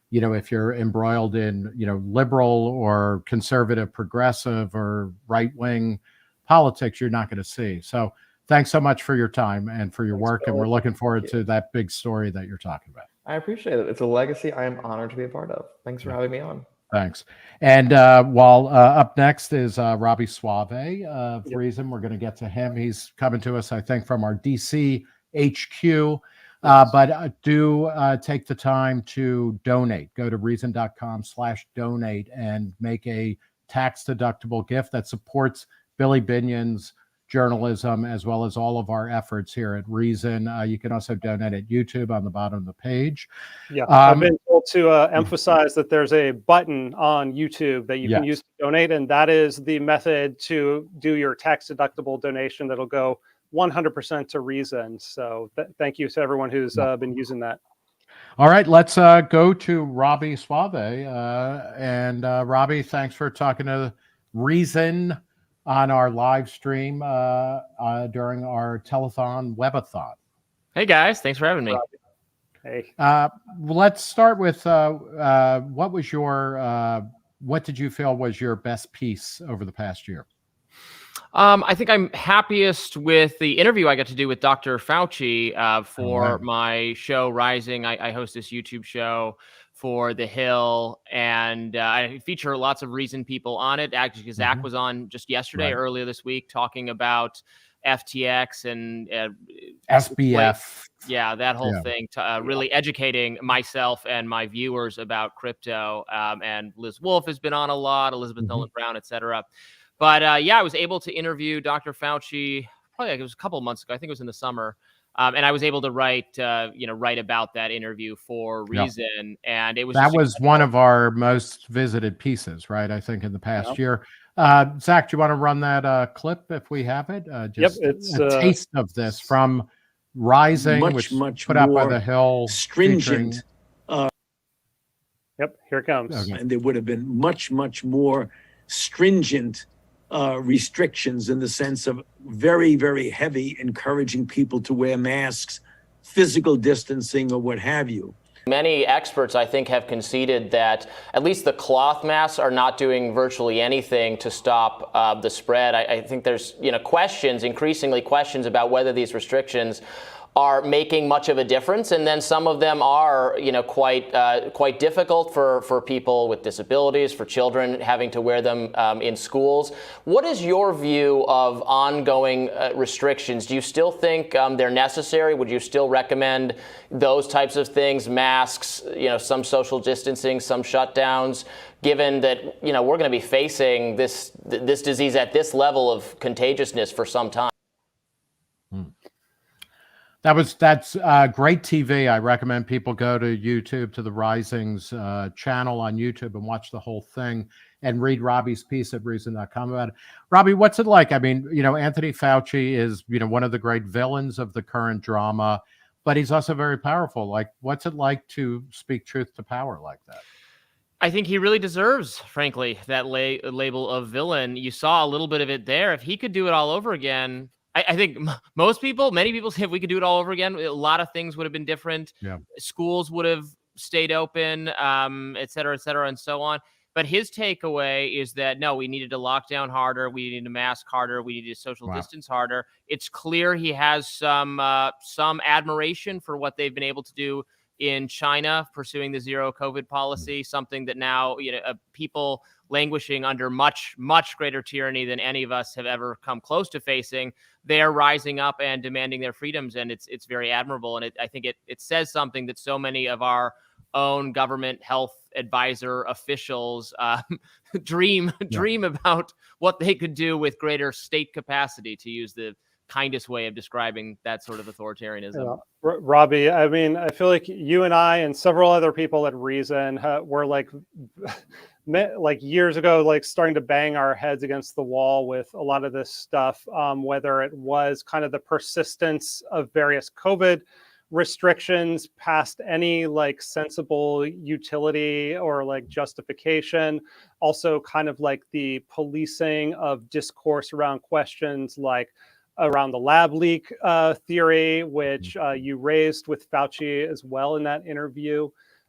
you know, if you're embroiled in, you know, liberal or conservative, progressive or right-wing politics, you're not going to see. So thanks so much for your time and for your work. And we're looking forward to that big story that you're talking about. I appreciate it. It's a legacy I am honored to be a part of. Thanks for having me on. Thanks. And while up next is Robby Soave of Reason. We're going to get to him. He's coming to us, I think, from our DC HQ. But do take the time to donate. Go to reason.com/donate and make a tax-deductible gift that supports Billy Binion's journalism, as well as all of our efforts here at Reason. You can also donate at YouTube on the bottom of the page. Yeah, I've been told to emphasize that there's a button on YouTube that you can use to donate, and that is the method to do your tax-deductible donation that'll go 100% to Reason. So thank you to everyone who's been using that. All right, let's go to Robby Soave. And Robby, thanks for talking to Reason on our live stream during our telethon webathon. Hey guys, thanks for having me. Hey. Let's start with what did you feel was your best piece over the past year? I think I'm happiest with the interview I got to do with Dr. Fauci for my show Rising. I host this YouTube show for The Hill, and I feature lots of Reason people on it. Actually, Zach was on just yesterday, earlier this week, talking about FTX and SBF. Yeah, that whole thing, really educating myself and my viewers about crypto. And Liz Wolfe has been on a lot, Elizabeth Nolan Brown, etc. But I was able to interview Dr. Fauci probably it was a couple of months ago. I think it was in the summer. And I was able to write about that interview for Reason. And it was one of our most visited pieces, right? I think in the past year. Zach, do you want to run that clip if we have it? It's a taste of this from Rising, which put out by The Hill. Stringent. Yep, here it comes. Okay. And there would have been much more stringent restrictions in the sense of very, very heavy encouraging people to wear masks, physical distancing, or what have you. Many experts, I think, have conceded that at least the cloth masks are not doing virtually anything to stop the spread. I think there's increasingly questions about whether these restrictions are making much of a difference, and then some of them are, quite difficult for people with disabilities, for children having to wear them in schools. What is your view of ongoing restrictions? Do you still think they're necessary? Would you still recommend those types of things, masks, some social distancing, some shutdowns, given that we're going to be facing this disease at this level of contagiousness for some time? That's great TV. I recommend people go to YouTube, to the Rising's channel on YouTube, and watch the whole thing and read Robby's piece at Reason.com about it. Robby, what's it like? I mean, Anthony Fauci is, one of the great villains of the current drama, but he's also very powerful. Like, what's it like to speak truth to power like that? I think he really deserves, frankly, that label of villain. You saw a little bit of it there. If he could do it all over again, I think many people say if we could do it all over again, a lot of things would have been different. Yeah. Schools would have stayed open, et cetera, and so on. But his takeaway is that, no, we needed to lock down harder. We needed to mask harder. We needed to social distance harder. It's clear he has some admiration for what they've been able to do in China, pursuing the zero COVID policy, something that now, people languishing under much, much greater tyranny than any of us have ever come close to facing, they're rising up and demanding their freedoms. And it's very admirable. And I think it says something that so many of our own government health advisor officials dream about what they could do with greater state capacity, to use the kindest way of describing that sort of authoritarianism. Yeah. Robby, I mean, I feel like you and I and several other people at Reason were like years ago, like starting to bang our heads against the wall with a lot of this stuff, whether it was kind of the persistence of various COVID restrictions past any like sensible utility or like justification. Also kind of like the policing of discourse around questions like around the lab leak theory, which you raised with Fauci as well in that interview.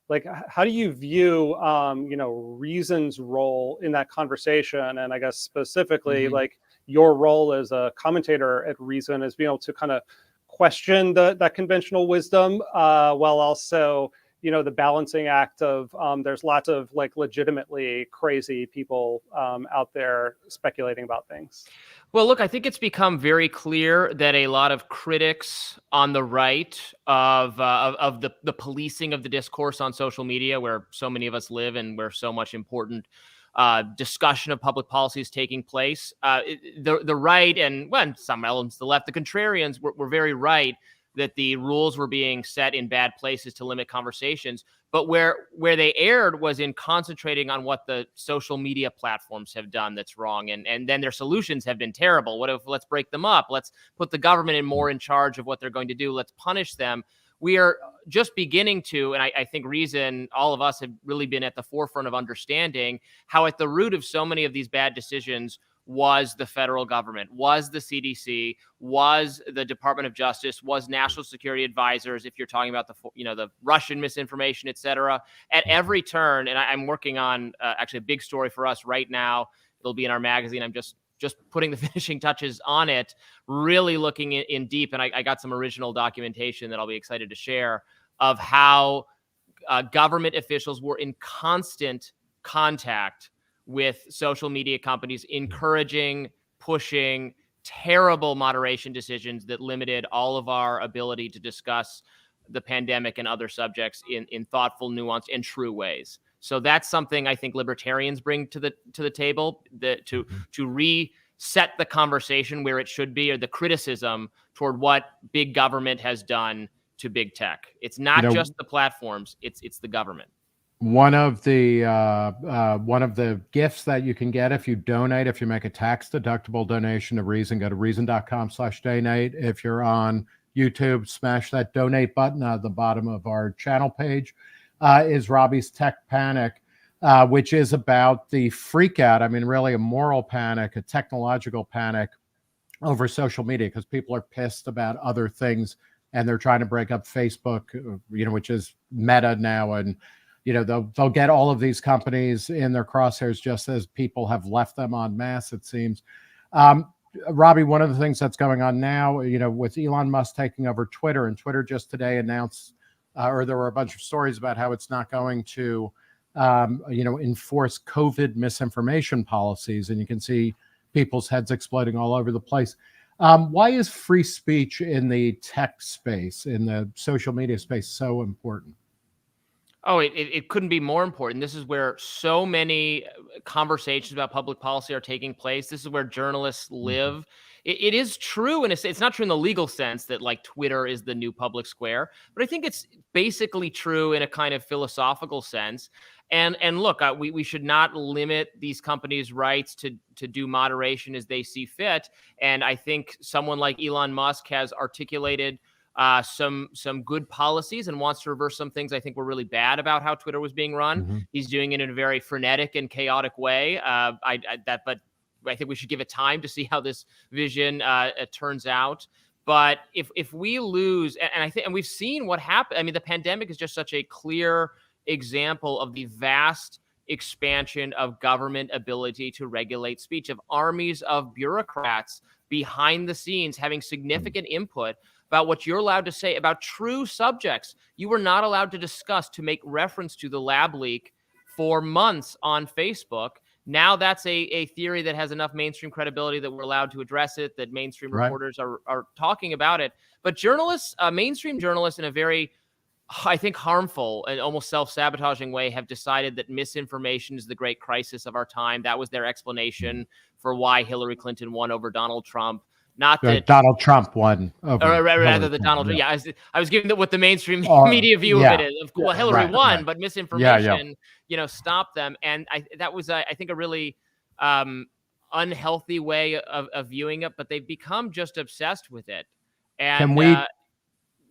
Like, how do you view, Reason's role in that conversation? And I guess specifically, like your role as a commentator at Reason is being able to kind of question that conventional wisdom, while also, the balancing act of there's lots of like legitimately crazy people out there speculating about things. Well, look, I think it's become very clear that a lot of critics on the right of the policing of the discourse on social media, where so many of us live and where so much important discussion of public policy is taking place, the right and some elements of the left, the contrarians were very right that the rules were being set in bad places to limit conversations. But where they erred was in concentrating on what the social media platforms have done that's wrong. And then their solutions have been terrible. Let's break them up. Let's put the government more in charge of what they're going to do. Let's punish them. We are just beginning to, and I think Reason, all of us have really been at the forefront of understanding how at the root of so many of these bad decisions was the federal government, was the CDC, was the Department of Justice, was national security advisors, if you're talking about the Russian misinformation, et cetera. At every turn, and I'm working on actually a big story for us right now. It'll be in our magazine. I'm just putting the finishing touches on it, really looking in deep. And I got some original documentation that I'll be excited to share of how government officials were in constant contact with social media companies, encouraging, pushing terrible moderation decisions that limited all of our ability to discuss the pandemic and other subjects in thoughtful, nuanced, and true ways. So that's something I think libertarians bring to the table, to reset the conversation where it should be, or the criticism toward what big government has done to big tech. It's not just the platforms; it's the government. One of the gifts that you can get if you donate, if you make a tax-deductible donation to Reason, go to reason.com/donate. If you're on YouTube, smash that donate button at the bottom of our channel page. Is Robby's Tech Panic, which is about the freak out. I mean, really a moral panic, a technological panic over social media, because people are pissed about other things and they're trying to break up Facebook, which is Meta now, and they'll get all of these companies in their crosshairs just as people have left them en masse, it seems. Robby, one of the things that's going on now, with Elon Musk taking over Twitter, and Twitter just today announced, or there were a bunch of stories about how it's not going to, enforce COVID misinformation policies, and you can see people's heads exploding all over the place. Why is free speech in the tech space, in the social media space, so important? Oh, it couldn't be more important. This is where so many conversations about public policy are taking place. This is where journalists live. it is true, and it's not true in the legal sense that like Twitter is the new public square, but I think it's basically true in a kind of philosophical sense. And look, we should not limit these companies' rights to do moderation as they see fit. And I think someone like Elon Musk has articulated some good policies and wants to reverse some things I think were really bad about how Twitter was being run. Mm-hmm. He's doing it in a very frenetic and chaotic way. But I think we should give it time to see how this vision turns out. But if we lose, and we've seen what happened. I mean, the pandemic is just such a clear example of the vast expansion of government ability to regulate speech, of armies of bureaucrats behind the scenes having significant input about what you're allowed to say about true subjects you were not allowed to discuss, to make reference to the lab leak for months on Facebook. Now that's a theory that has enough mainstream credibility that we're allowed to address it, that mainstream reporters are talking about it. But journalists, mainstream journalists, in a very, I think, harmful and almost self-sabotaging way, have decided that misinformation is the great crisis of our time. That was their explanation for why Hillary Clinton won over Donald Trump. Not that Donald Trump won. Or rather than Donald Trump. Yeah, I was giving what the mainstream media view of it is. Well, Hillary won, but misinformation, stopped them. And that was, I think, a really unhealthy way of viewing it. But they've become just obsessed with it. And can we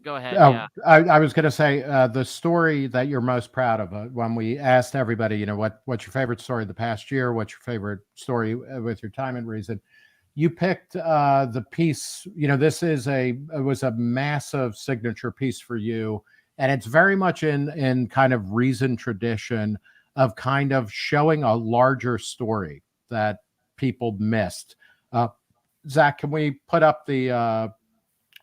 go ahead? I was going to say the story that you're most proud of. When we asked everybody, what's your favorite story of the past year? What's your favorite story with your time and reason? You picked the piece. It was a massive signature piece for you, and it's very much in kind of Reason tradition of kind of showing a larger story that people missed. Zach, can we put up the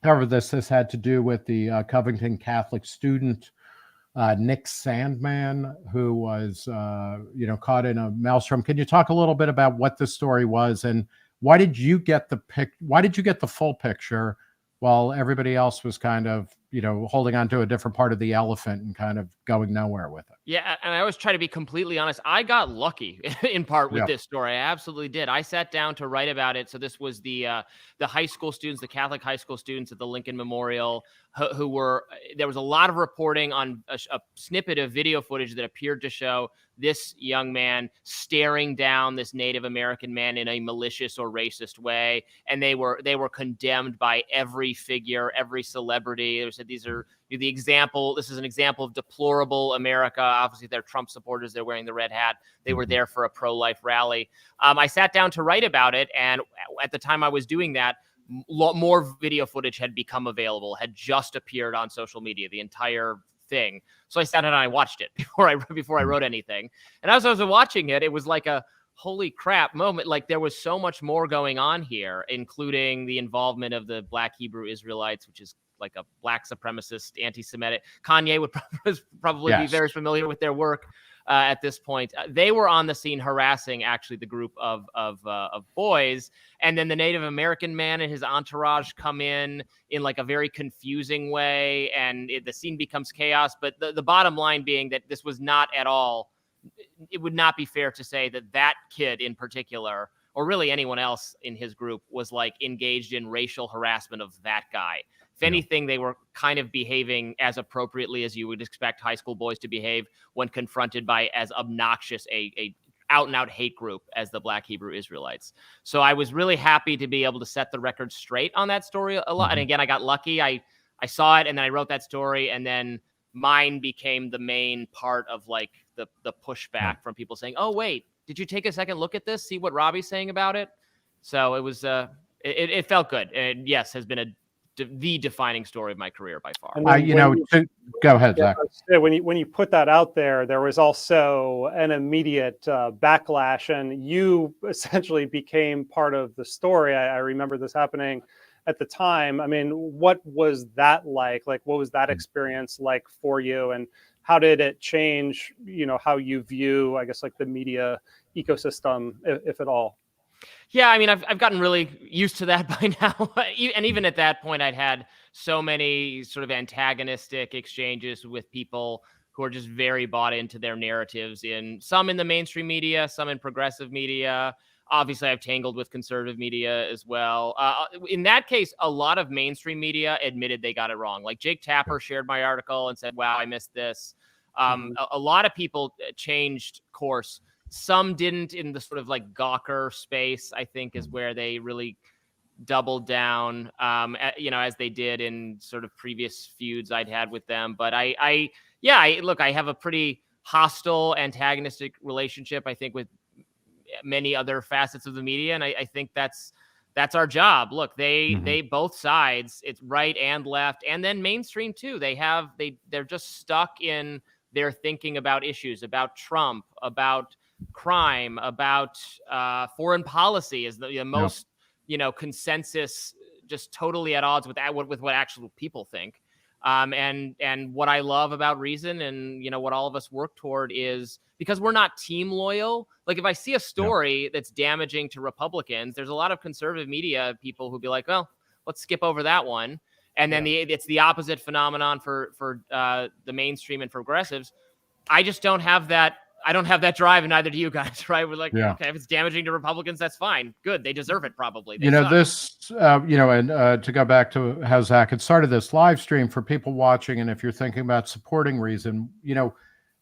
however this had to do with the Covington Catholic student Nick Sandman, who was caught in a maelstrom? Can you talk a little bit about what the story was, and why did you get the full picture while everybody else was kind of, holding on to a different part of the elephant and kind of going nowhere with it? Yeah, and I always try to be completely honest. I got lucky in part with this story. I absolutely did. I sat down to write about it. So this was the high school students, the Catholic high school students at the Lincoln Memorial, there was a lot of reporting on a snippet of video footage that appeared to show this young man staring down this Native American man in a malicious or racist way. And they were condemned by every figure, every celebrity. They said this is an example of deplorable America. Obviously, they're Trump supporters. They're wearing the red hat. They were there for a pro-life rally. I sat down to write about it. And at the time I was doing that, more video footage had become available, had just appeared on social media, the entire thing. So I sat down and I watched it before I wrote anything. And as I was watching it, it was like a holy crap moment. Like there was so much more going on here, including the involvement of the Black Hebrew Israelites, which is like a Black supremacist, anti-Semitic. Kanye would probably be very familiar with their work at this point. They were on the scene harassing actually the group of boys. And then the Native American man and his entourage come in like a very confusing way. And the scene becomes chaos. But the bottom line being that this was not at all, it would not be fair to say that kid in particular, or really anyone else in his group, was like engaged in racial harassment of that guy. If anything, they were kind of behaving as appropriately as you would expect high school boys to behave when confronted by as obnoxious a out-and-out hate group as the Black Hebrew Israelites. So I was really happy to be able to set the record straight on that story a lot. And again, I got lucky. I saw it and then I wrote that story, and then mine became the main part of like the pushback from people saying, "Oh, wait, did you take a second look at this? See what Robby's saying about it?" So it was it felt good. And yes, has been the defining story of my career by far. Go ahead, Zach. When you put that out there, there was also an immediate backlash, and you essentially became part of the story. I remember this happening at the time. I mean, what was that like? Like, what was that experience like for you, and how did it change, how you view, I guess, like the media ecosystem, if at all? Yeah, I mean, I've gotten really used to that by now. And even at that point, I'd had so many sort of antagonistic exchanges with people who are just very bought into their narratives, some in the mainstream media, some in progressive media. Obviously, I've tangled with conservative media as well. In that case, a lot of mainstream media admitted they got it wrong. Like Jake Tapper shared my article and said, wow, I missed this. A lot of people changed course. Some didn't in the sort of like Gawker space, I think, is where they really doubled down, as they did in sort of previous feuds I'd had with them. But I have a pretty hostile, antagonistic relationship, I think, with many other facets of the media. And I think that's our job. Look, they both sides, it's right and left, and then mainstream too. They're just stuck in their thinking about issues, about Trump, about crime, about foreign policy is the most, consensus, just totally at odds with what actual people think. And what I love about Reason and, what all of us work toward is because we're not team loyal. Like if I see a story that's damaging to Republicans, there's a lot of conservative media people who'll be like, well, let's skip over that one. And then it's the opposite phenomenon for the mainstream and progressives. I just don't have that. I don't have that drive, and neither do you guys, right? We're like, okay, if it's damaging to Republicans, that's fine. Good. They deserve it, probably. They suck. To go back to how Zach had started this live stream for people watching, and if you're thinking about supporting Reason,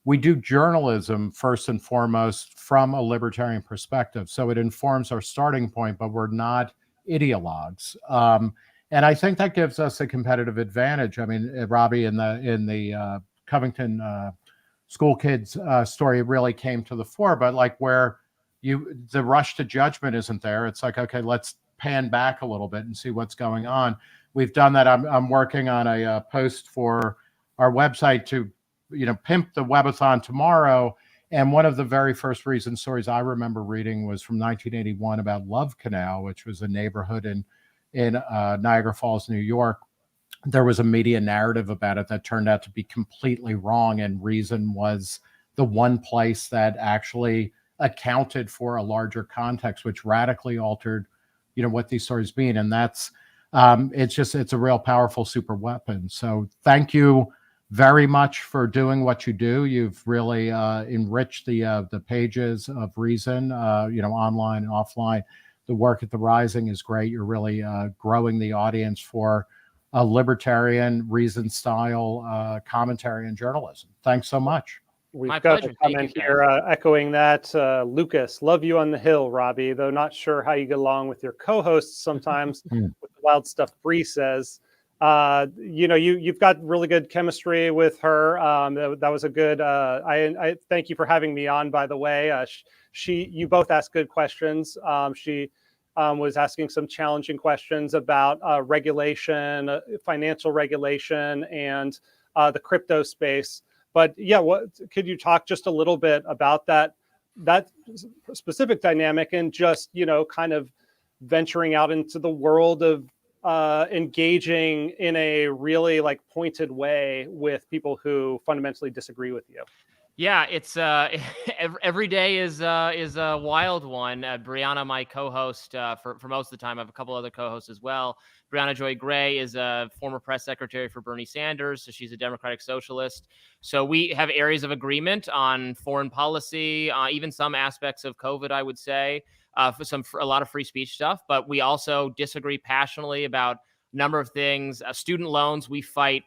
we do journalism first and foremost from a libertarian perspective. So it informs our starting point, but we're not ideologues. And I think that gives us a competitive advantage. I mean, Robby, in the Covington school kids story really came to the fore, but like where the rush to judgment isn't there. It's like, okay, let's pan back a little bit and see what's going on. We've done that. I'm working on a post for our website to, pimp the webathon tomorrow. And one of the very first Reason stories I remember reading was from 1981 about Love Canal, which was a neighborhood in Niagara Falls, New York. There was a media narrative about it that turned out to be completely wrong, and Reason was the one place that actually accounted for a larger context, which radically altered, what these stories mean. And that's it's a real powerful super weapon. So thank you very much for doing what you do. You've really enriched the pages of Reason, online and offline. The work at the Rising is great. You're really growing the audience for a libertarian Reason style commentary and journalism. Thanks so much. We've My got pleasure. a comment here echoing that. Lucas, love you on the Hill, Robby, though not sure how you get along with your co-hosts sometimes with the wild stuff Bree says. You've got really good chemistry with her. That was a good, I thank you for having me on, by the way. You both asked good questions. She was asking some challenging questions about regulation, financial regulation, and the crypto space. But yeah, could you talk just a little bit about that specific dynamic and just, kind of venturing out into the world of engaging in a really pointed way with people who fundamentally disagree with you? Yeah, it's every day is a wild one. Brianna, my co-host for most of the time, I have a couple other co-hosts as well. Brianna Joy Gray is a former press secretary for Bernie Sanders, so she's a Democratic socialist. So we have areas of agreement on foreign policy, even some aspects of COVID, I would say, a lot of free speech stuff. But we also disagree passionately about a number of things. Student loans, we fight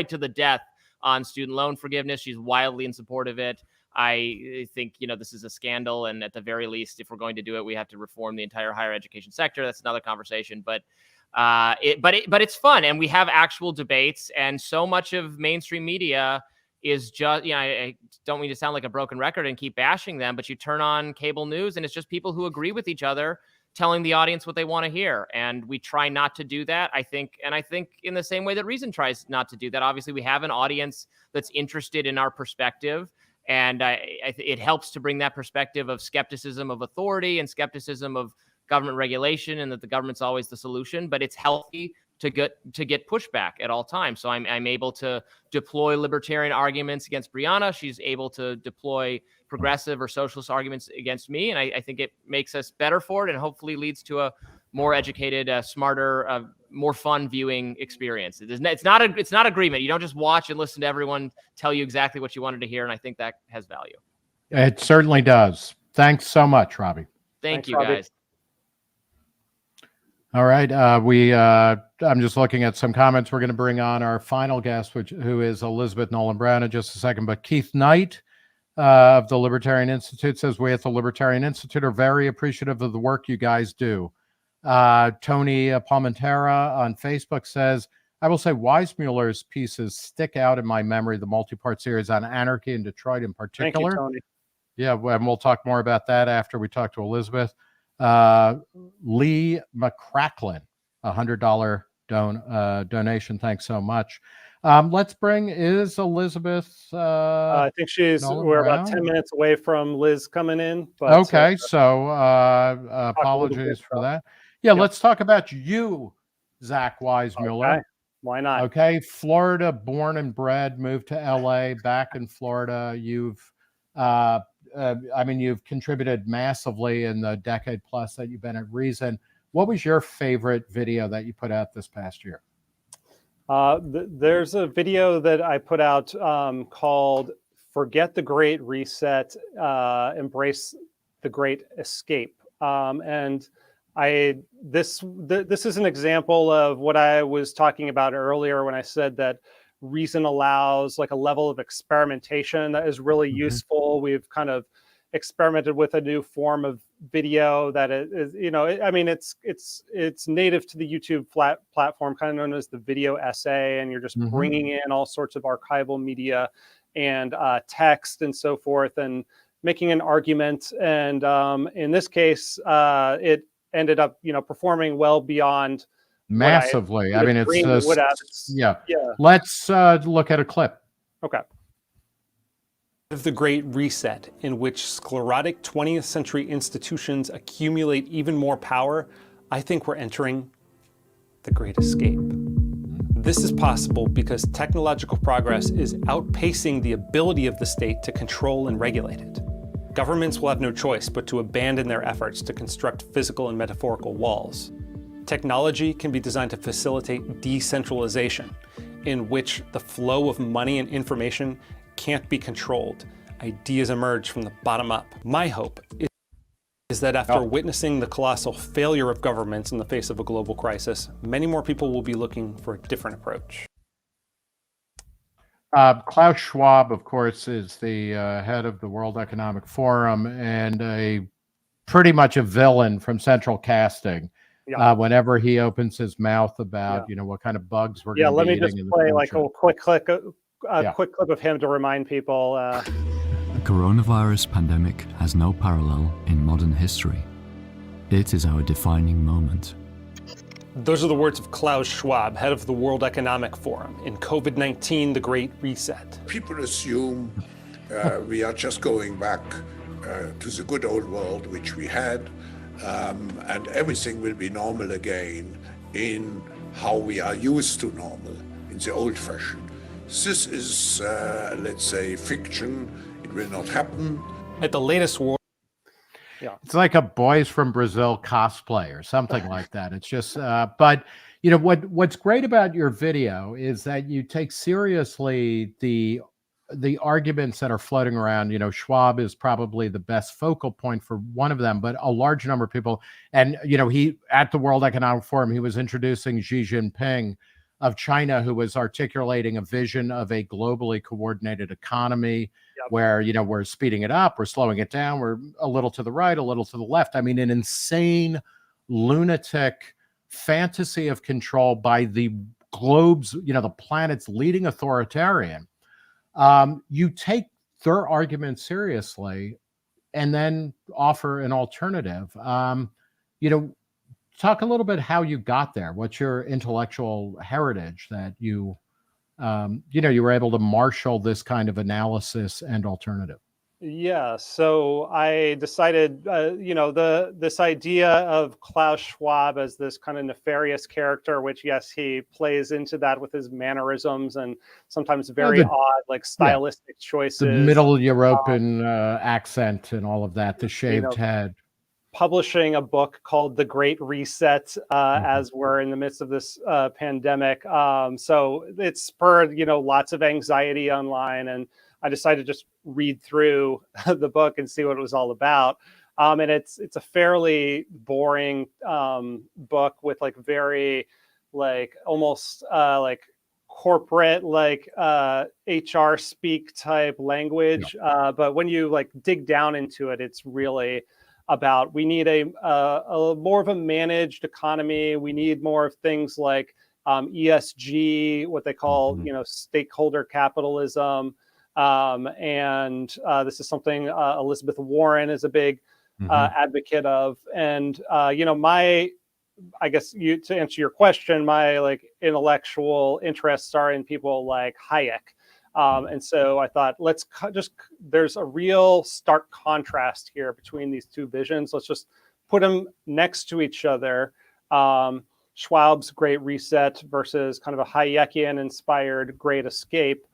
to the death on student loan forgiveness. She's wildly in support of it. I think, this is a scandal. And at the very least, if we're going to do it, we have to reform the entire higher education sector. That's another conversation. But it's fun. And we have actual debates. And so much of mainstream media is just, I don't mean to sound like a broken record and keep bashing them, but you turn on cable news and it's just people who agree with each other telling the audience what they want to hear. And we try not to do that, I think in the same way that Reason tries not to do that. Obviously, we have an audience that's interested in our perspective. And it helps to bring that perspective of skepticism of authority and skepticism of government regulation, and that the government's always the solution. But it's healthy to get pushback at all times. So I'm able to deploy libertarian arguments against Brianna. She's able to deploy progressive or socialist arguments against me. And I think it makes us better for it, and hopefully leads to a more educated, smarter, more fun viewing experience. It's not agreement. You don't just watch and listen to everyone tell you exactly what you wanted to hear. And I think that has value. It certainly does. Thanks so much, Robby. Thank you, Robby. guys. All right. I'm just looking at some comments. We're going to bring on our final guest, who is Elizabeth Nolan Brown, in just a second. But Keith Knight of the Libertarian Institute says, we at the Libertarian Institute are very appreciative of the work you guys do. Tony Palmentera on Facebook says, I will say Weissmueller's pieces stick out in my memory, the multi-part series on anarchy in Detroit in particular. Thank you, Tony. Yeah, and we'll talk more about that after we talk to Elizabeth. Lee McCracklin, $100 donation. Thanks so much. Let's bring, is Elizabeth? I think we're about 10 minutes away from Liz coming in. But, okay, so apologies for that. Yeah, let's talk about you, Zach Weissmueller. Okay. Why not? Okay, Florida, born and bred, moved to LA, back in Florida. You've you've contributed massively in the decade plus that you've been at Reason. What was your favorite video that you put out this past year? There's a video that I put out called Forget the Great Reset, Embrace the Great Escape. And this is an example of what I was talking about earlier when I said that Reason allows like a level of experimentation that is really useful. We've kind of experimented with a new form of video that is, it's native to the YouTube platform, kind of known as the video essay, and you're just bringing in all sorts of archival media and text and so forth, and making an argument. And in this case, it ended up, performing well beyond. Massively. Let's look at a clip. Okay. Of the Great Reset, in which sclerotic 20th century institutions accumulate even more power, I think we're entering the Great Escape. This is possible because technological progress is outpacing the ability of the state to control and regulate it. Governments will have no choice but to abandon their efforts to construct physical and metaphorical walls. Technology can be designed to facilitate decentralization, in which the flow of money and information can't be controlled. Ideas emerge from the bottom up. My hope is that after witnessing the colossal failure of governments in the face of a global crisis, many more people will be looking for a different approach. Klaus Schwab, of course, is the head of the World Economic Forum and pretty much a villain from Central Casting. Whenever he opens his mouth about what kind of bugs we're going to be eating. Let me just play like a quick clip of him to remind people. The coronavirus pandemic has no parallel in modern history. It is our defining moment. Those are the words of Klaus Schwab, head of the World Economic Forum, in COVID-19, the Great Reset. People assume we are just going back to the good old world which we had, and everything will be normal again in how we are used to normal, in the old fashion. This is, let's say, fiction. It will not happen. At the latest World... It's like a Boys from Brazil cosplay or something like that. It's just, but what's great about your video is that you take seriously the arguments that are floating around. Schwab is probably the best focal point for one of them, but a large number of people. And, he, at the World Economic Forum, he was introducing Xi Jinping of China, who was articulating a vision of a globally coordinated economy where, we're speeding it up, we're slowing it down, we're a little to the right, a little to the left. I mean, an insane, lunatic fantasy of control by the globe's, the planet's leading authoritarian. You take their argument seriously and then offer an alternative. Talk a little bit how you got there. What's your intellectual heritage that you were able to marshal this kind of analysis and alternative? Yeah, so I decided, this idea of Klaus Schwab as this kind of nefarious character, which, yes, he plays into that with his mannerisms and sometimes very odd, like stylistic choices. The Middle European accent and all of that, the shaved head. Publishing a book called The Great Reset as we're in the midst of this pandemic. So it spurred, lots of anxiety online, and I decided to just read through the book and see what it was all about. And it's a fairly boring book with like very like almost like corporate like HR speak type language. But when you like dig down into it, it's really about we need a more of a managed economy. We need more of things like ESG, what they call stakeholder capitalism. And this is something Elizabeth Warren is a big advocate of. And I guess to answer your question, my like intellectual interests are in people like Hayek. And so I thought, there's a real stark contrast here between these two visions. Let's just put them next to each other. Schwab's Great Reset versus kind of a Hayekian inspired Great Escape.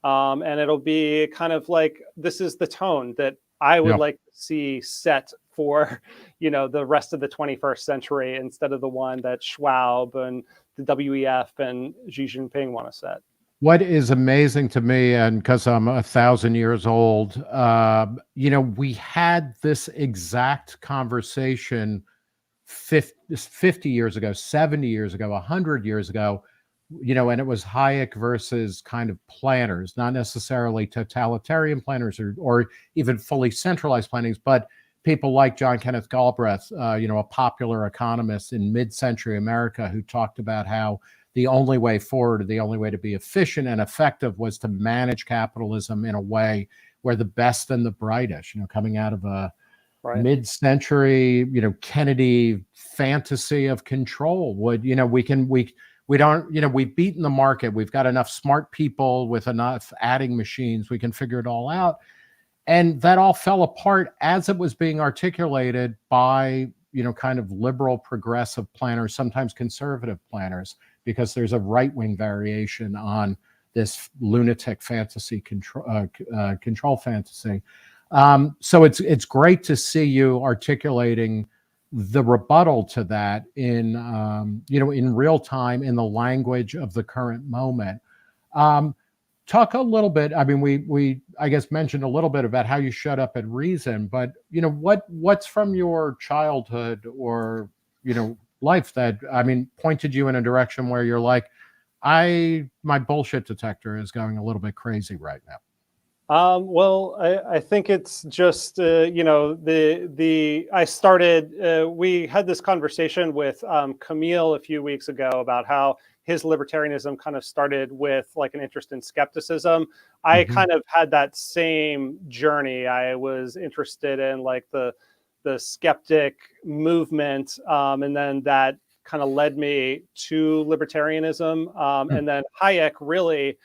And it'll be kind of like, this is the tone that I would like to see set for, the rest of the 21st century instead of the one that Schwab and the WEF and Xi Jinping want to set. What is amazing to me, and because I'm 1,000 years old, we had this exact conversation 50 years ago, 70 years ago, 100 years ago, and it was Hayek versus kind of planners, not necessarily totalitarian planners or even fully centralized plannings, but people like John Kenneth Galbraith, a popular economist in mid-century America who talked about how the only way forward, the only way to be efficient and effective was to manage capitalism in a way where the best and the brightest, coming out of a mid-century, Kennedy fantasy of control would, we've beaten the market. We've got enough smart people with enough adding machines. We can figure it all out. And that all fell apart as it was being articulated by, kind of liberal progressive planners, sometimes conservative planners, because there's a right-wing variation on this lunatic fantasy control fantasy. So it's great to see you articulating the rebuttal to that in in real time in the language of the current moment. Talk a little bit. I mean, we I guess mentioned a little bit about how you showed up at Reason, but what's from your childhood or life that pointed you in a direction where you're like, my bullshit detector is going a little bit crazy right now. Well, I think it's just I started. We had this conversation with Camille a few weeks ago about how his libertarianism kind of started with like an interest in skepticism. I kind of had that same journey. I was interested in like the skeptic movement, and then that kind of led me to libertarianism. And then Hayek really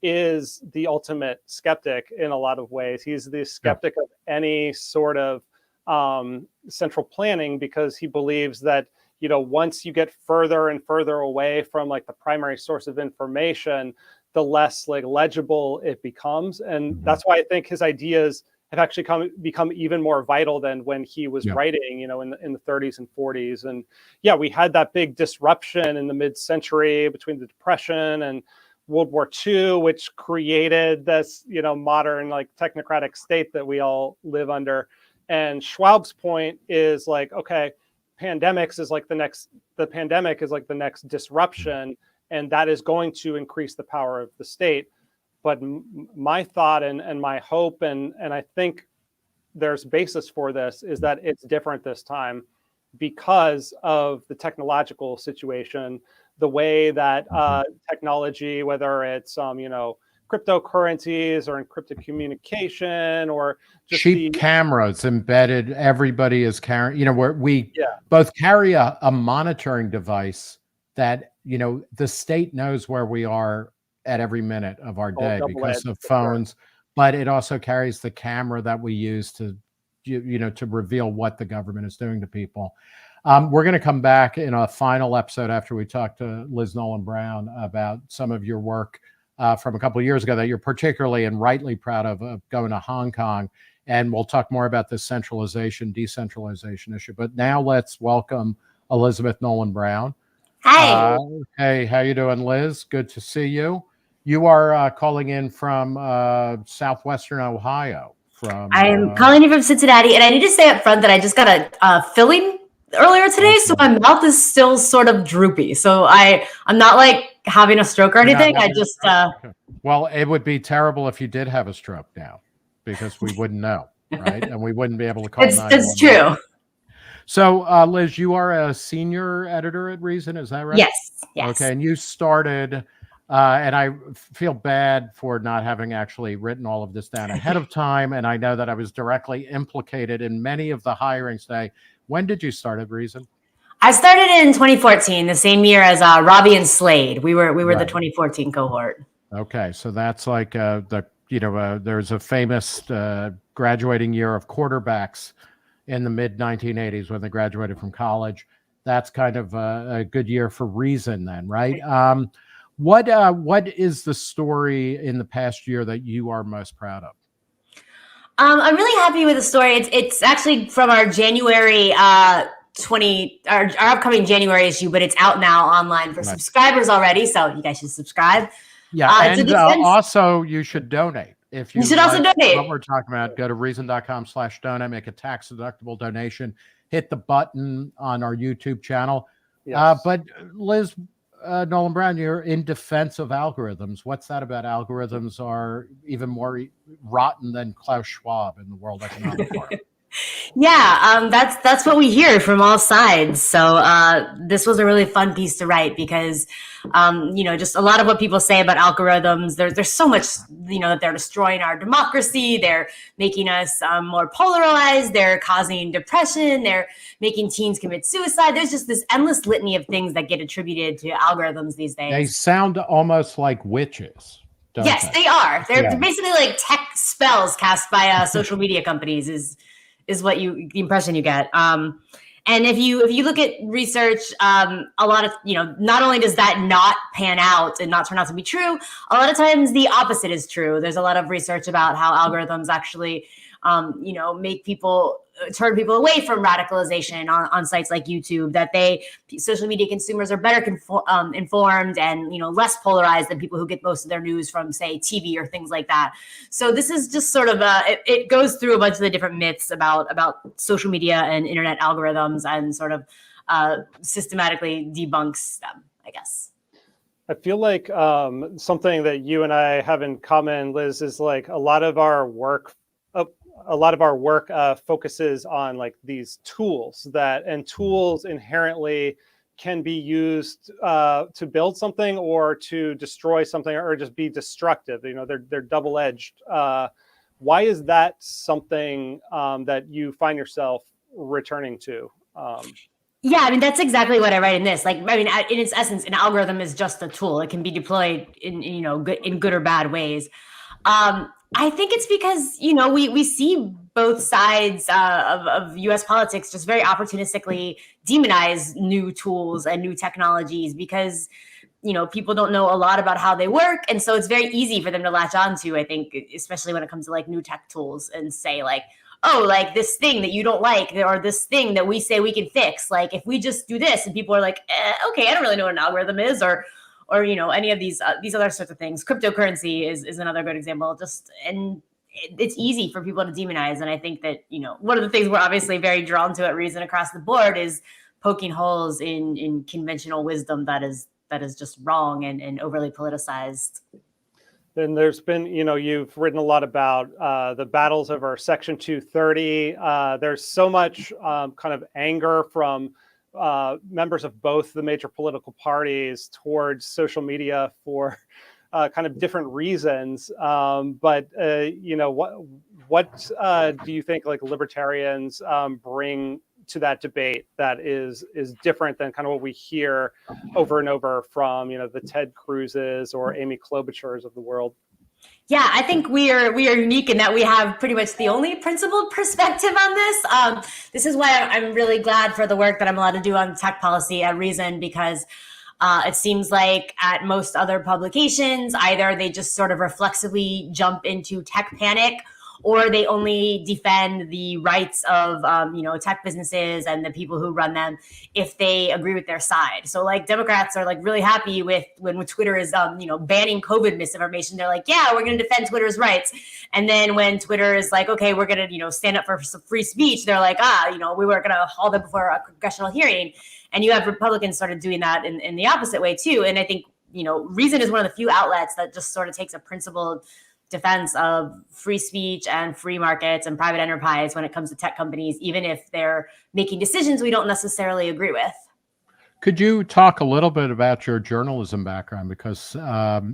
is the ultimate skeptic in a lot of ways. He's the skeptic of any sort of central planning, because he believes that once you get further and further away from like the primary source of information, the less like legible it becomes. And that's why I think his ideas have actually become even more vital than when he was writing, in the 30s and 40s. And we had that big disruption in the mid-century between the Depression and World War II, which created this, modern like technocratic state that we all live under. And Schwab's point is like, okay, the pandemic is like the next disruption, and that is going to increase the power of the state. But my thought and my hope, and I think there's basis for this, is that it's different this time because of the technological situation, the way that technology, whether it's cryptocurrencies or encrypted communication or just cheap cameras embedded, everybody is carrying, where we both carry a monitoring device that the state knows where we are at every minute of our day because of phones, but it also carries the camera that we use to to reveal what the government is doing to people. We're going to come back in a final episode after we talk to Liz Nolan Brown about some of your work from a couple of years ago that you're particularly and rightly proud of going to Hong Kong. And we'll talk more about this centralization, decentralization issue. But now let's welcome Elizabeth Nolan Brown. Hi. Hey, how you doing, Liz? Good to see you. You are calling in from southwestern Ohio. from? I'm calling you from Cincinnati, and I need to say up front that I just got a filling earlier today, so my mouth is still sort of droopy. So I'm not like having a stroke or anything. I just Well, it would be terrible if you did have a stroke now, because we wouldn't know, right? And we wouldn't be able to call. It's true. So, Liz, you are a senior editor at Reason, is that right? Yes. Okay, and you started, and I feel bad for not having actually written all of this down ahead of time, and I know that I was directly implicated in many of the hirings today. When did you start at Reason? I started in 2014, the same year as Robby and Slade. We were Right. the 2014 cohort. Okay, so that's like there's a famous graduating year of quarterbacks in the mid 1980s when they graduated from college. That's kind of a good year for Reason then, right? What is the story in the past year that you are most proud of? I'm really happy with the story. It's actually from our January our upcoming January issue, but it's out now online for subscribers already. So you guys should subscribe. Yeah, and also you should donate. If you should also donate. What we're talking about, go to reason.com/donate, make a tax-deductible donation, hit the button on our YouTube channel. Yes. But Liz, Nolan Brown, you're in defense of algorithms. What's that about? Algorithms are even more rotten than Klaus Schwab in the World Economic Forum. Yeah, that's what we hear from all sides. So this was a really fun piece to write because, just a lot of what people say about algorithms, there's so much, that they're destroying our democracy. They're making us more polarized. They're causing depression. They're making teens commit suicide. There's just this endless litany of things that get attributed to algorithms these days. They sound almost like witches. Yes, they are. They're basically like tech spells cast by social media companies is what the impression you get. And if you look at research, a lot of, not only does that not pan out and not turn out to be true, a lot of times the opposite is true. There's a lot of research about how algorithms actually, make people turn people away from radicalization on sites like YouTube, that social media consumers are better informed and, less polarized than people who get most of their news from, say, TV or things like that. So this is just sort of it goes through a bunch of the different myths about social media and internet algorithms and sort of systematically debunks them, I guess. I feel like something that you and I have in common, Liz, is like a lot of our work focuses on like these tools and tools inherently can be used to build something or to destroy something or just be destructive. They're double-edged. Why is that something that you find yourself returning to? Yeah, I mean, that's exactly what I write in this. Like, I mean, in its essence, an algorithm is just a tool. It can be deployed in good or bad ways. I think it's because, we see both sides of U.S. politics just very opportunistically demonize new tools and new technologies because, people don't know a lot about how they work. And so it's very easy for them to latch onto, I think, especially when it comes to like new tech tools and say like, oh, like this thing that you don't like or this thing that we say we can fix. Like if we just do this and people are like, okay, I don't really know what an algorithm is or any of these other sorts of things. Cryptocurrency is another good example. And it's easy for people to demonize. And I think that, one of the things we're obviously very drawn to at Reason across the board is poking holes in conventional wisdom that is just wrong and overly politicized. Then there's been, you've written a lot about the battles over Section 230. There's so much kind of anger from members of both the major political parties towards social media for kind of different reasons. But what do you think like libertarians bring to that debate that is different than kind of what we hear over and over from, the Ted Cruz's or Amy Klobuchar's of the world? Yeah, I think we are unique in that we have pretty much the only principled perspective on this. This is why I'm really glad for the work that I'm allowed to do on tech policy at Reason, because it seems like at most other publications, either they just sort of reflexively jump into tech panic, or they only defend the rights of tech businesses and the people who run them if they agree with their side. So like Democrats are like really happy with when Twitter is banning COVID misinformation. They're like, yeah, we're going to defend Twitter's rights. And then when Twitter is like, okay, we're going to stand up for some free speech, they're like, we were going to haul them before a congressional hearing. And you have Republicans sort of doing that in the opposite way too. And I think Reason is one of the few outlets that just sort of takes a principled defense of free speech and free markets and private enterprise when it comes to tech companies, even if they're making decisions we don't necessarily agree with. Could you talk a little bit about your journalism background? Because,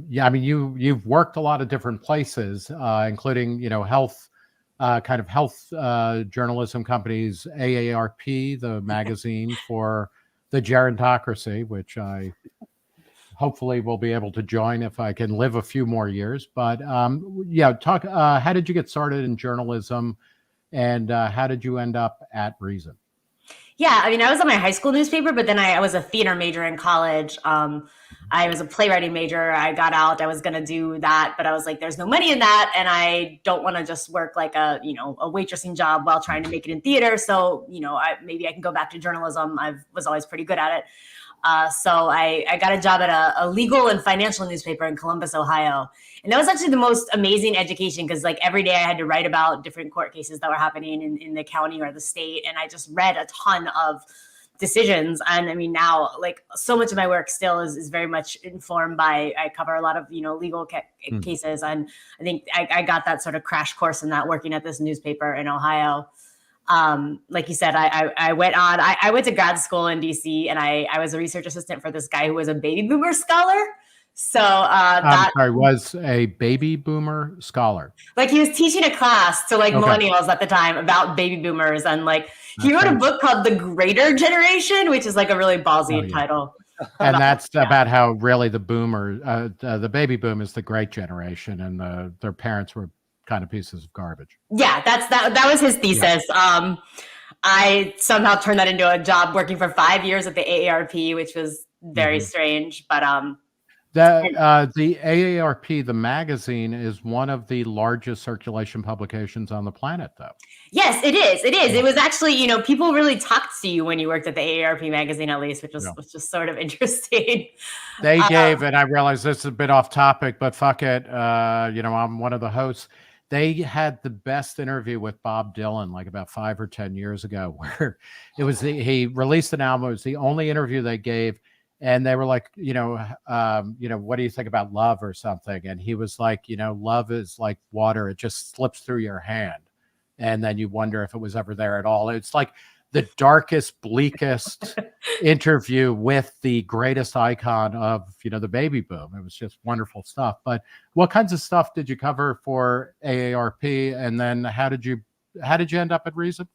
you've worked a lot of different places, including, health journalism companies, AARP, the magazine for the gerontocracy, which I hopefully will be able to join if I can live a few more years. But talk. How did you get started in journalism, and how did you end up at Reason? Yeah, I was at my high school newspaper, but then I was a theater major in college. I was a playwriting major. I got out. I was going to do that, but I was like, there's no money in that, and I don't want to just work like a waitressing job while trying to make it in theater. So, maybe I can go back to journalism. I was always pretty good at it. So I got a job at a legal and financial newspaper in Columbus, Ohio. And that was actually the most amazing education because like every day I had to write about different court cases that were happening in the county or the state. And I just read a ton of decisions. And now like so much of my work still is very much informed by, I cover a lot of, legal cases. And I think I got that sort of crash course in that working at this newspaper in Ohio. Like you said, I went to grad school in DC and I was a research assistant for this guy who was a baby boomer scholar. So was a baby boomer scholar. Like he was teaching a class to millennials at the time about baby boomers. And like he wrote a book called The Greater Generation, which is like a really ballsy title. And that's about how really the baby boom is the great generation and their parents were kind of pieces of garbage. Yeah, that was his thesis. Yeah. I somehow turned that into a job working for 5 years at the AARP, which was very strange. But the AARP, the magazine, is one of the largest circulation publications on the planet, though. Yes, it is. It is. It was actually, people really talked to you when you worked at the AARP magazine, at least, which was just sort of interesting. They gave, and I realize this is a bit off topic, but fuck it. I'm one of the hosts. They had the best interview with Bob Dylan like about 5 or 10 years ago, where it was he released an album. It was the only interview they gave. And they were like, what do you think about love or something? And he was like, love is like water. It just slips through your hand. And then you wonder if it was ever there at all. It's like the darkest, bleakest interview with the greatest icon of, the baby boom. It was just wonderful stuff. But what kinds of stuff did you cover for AARP? And then how did you end up at Reason?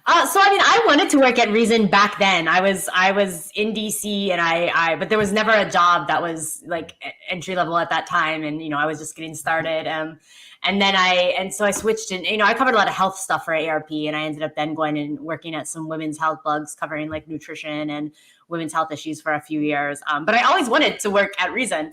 I wanted to work at Reason back then. I was in DC and but there was never a job that was like entry level at that time. And, I was just getting started. So I switched and, I covered a lot of health stuff for AARP, and I ended up then going and working at some women's health blogs covering like nutrition and women's health issues for a few years. But I always wanted to work at Reason.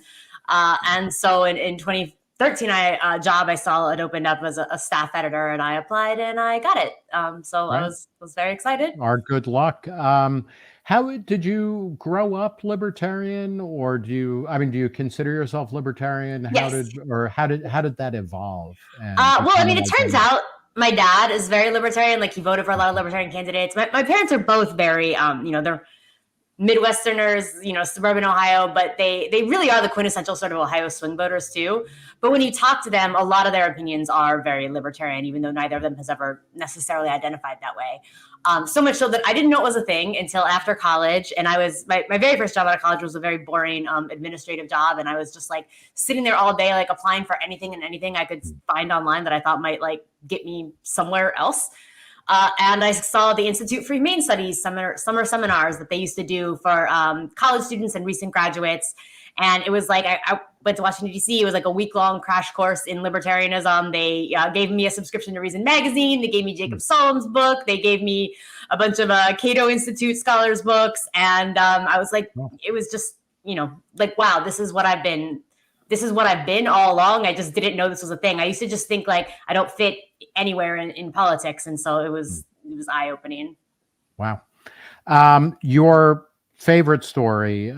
And so in 2013, a job I saw it opened up as a staff editor, and I applied and I got it. I was very excited. Our good luck. How did you grow up libertarian, or do you consider yourself libertarian? How Yes. How did that evolve? It turns out my dad is very libertarian. Like he voted for a lot of libertarian candidates. My parents are both very, they're Midwesterners, suburban Ohio, but they really are the quintessential sort of Ohio swing voters too. But when you talk to them, a lot of their opinions are very libertarian, even though neither of them has ever necessarily identified that way. So much so that I didn't know it was a thing until after college. And my very first job out of college was a very boring administrative job. And I was just like sitting there all day, like applying for anything and anything I could find online that I thought might like get me somewhere else. And I saw the Institute for Humane Studies summer seminars that they used to do for college students and recent graduates. And it was like, I went to Washington, D.C. It was like a week-long crash course in libertarianism. They gave me a subscription to Reason Magazine. They gave me Jacob Solom's book. They gave me a bunch of Cato Institute scholars books. And I was like, it was just, like, wow, this is what I've been this is what I've been all along. I just didn't know this was a thing. I used to just think like I don't fit anywhere in politics. And so it was eye-opening. Wow. Your favorite story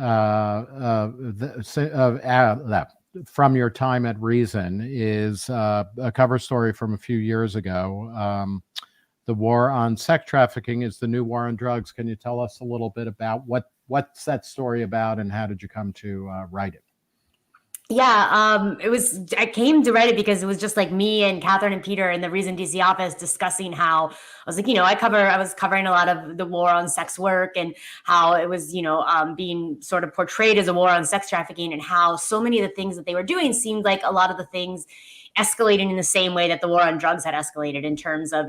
from your time at Reason is a cover story from a few years ago. The war on sex trafficking is the new war on drugs. Can you tell us a little bit about what's that story about and how did you come to write it? Yeah, I came to write it because it was just like me and Katherine and Peter in the Reason DC office discussing how I was like, I was covering a lot of the war on sex work and how it was, being sort of portrayed as a war on sex trafficking, and how so many of the things that they were doing seemed like a lot of the things escalating in the same way that the war on drugs had escalated, in terms of,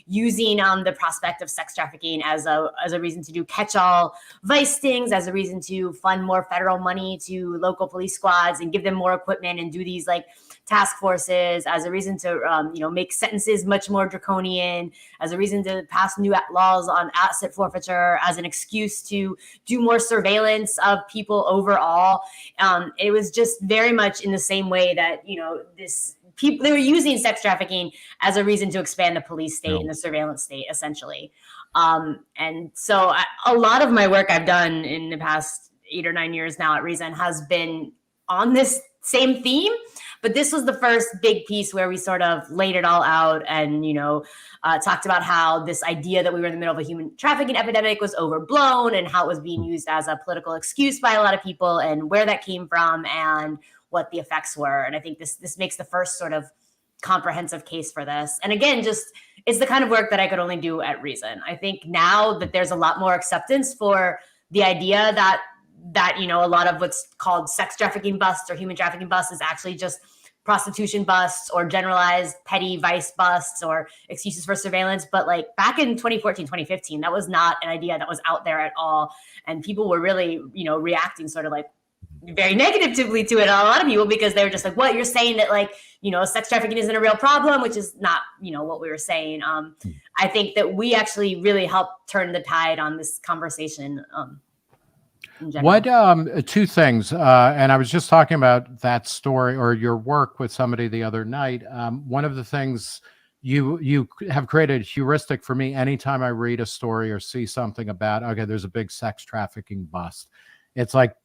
using the prospect of sex trafficking as a reason to do catch-all vice stings, as a reason to fund more federal money to local police squads and give them more equipment and do these like task forces, as a reason to, make sentences much more draconian, as a reason to pass new laws on asset forfeiture, as an excuse to do more surveillance of people overall. It was just very much in the same way that, they were using sex trafficking as a reason to expand the police state and the surveillance state, essentially. And so a lot of my work I've done in the past 8 or 9 years now at Reason has been on this same theme. But this was the first big piece where we sort of laid it all out and, talked about how this idea that we were in the middle of a human trafficking epidemic was overblown, and how it was being used as a political excuse by a lot of people, and where that came from and what the effects were. And I think this makes the first sort of comprehensive case for this. And again, it's the kind of work that I could only do at Reason. I think now that there's a lot more acceptance for the idea that a lot of what's called sex trafficking busts or human trafficking busts is actually just prostitution busts or generalized petty vice busts or excuses for surveillance. But like back in 2014, 2015, that was not an idea that was out there at all. And people were really, reacting sort of like very negatively to it, a lot of people, because they were just like, what, you're saying that like, sex trafficking isn't a real problem, which is not, what we were saying. I think that we actually really helped turn the tide on this conversation. What two things, and I was just talking about that story or your work with somebody the other night. One of the things you have created a heuristic for me anytime I read a story or see something about, okay, there's a big sex trafficking bust. It's like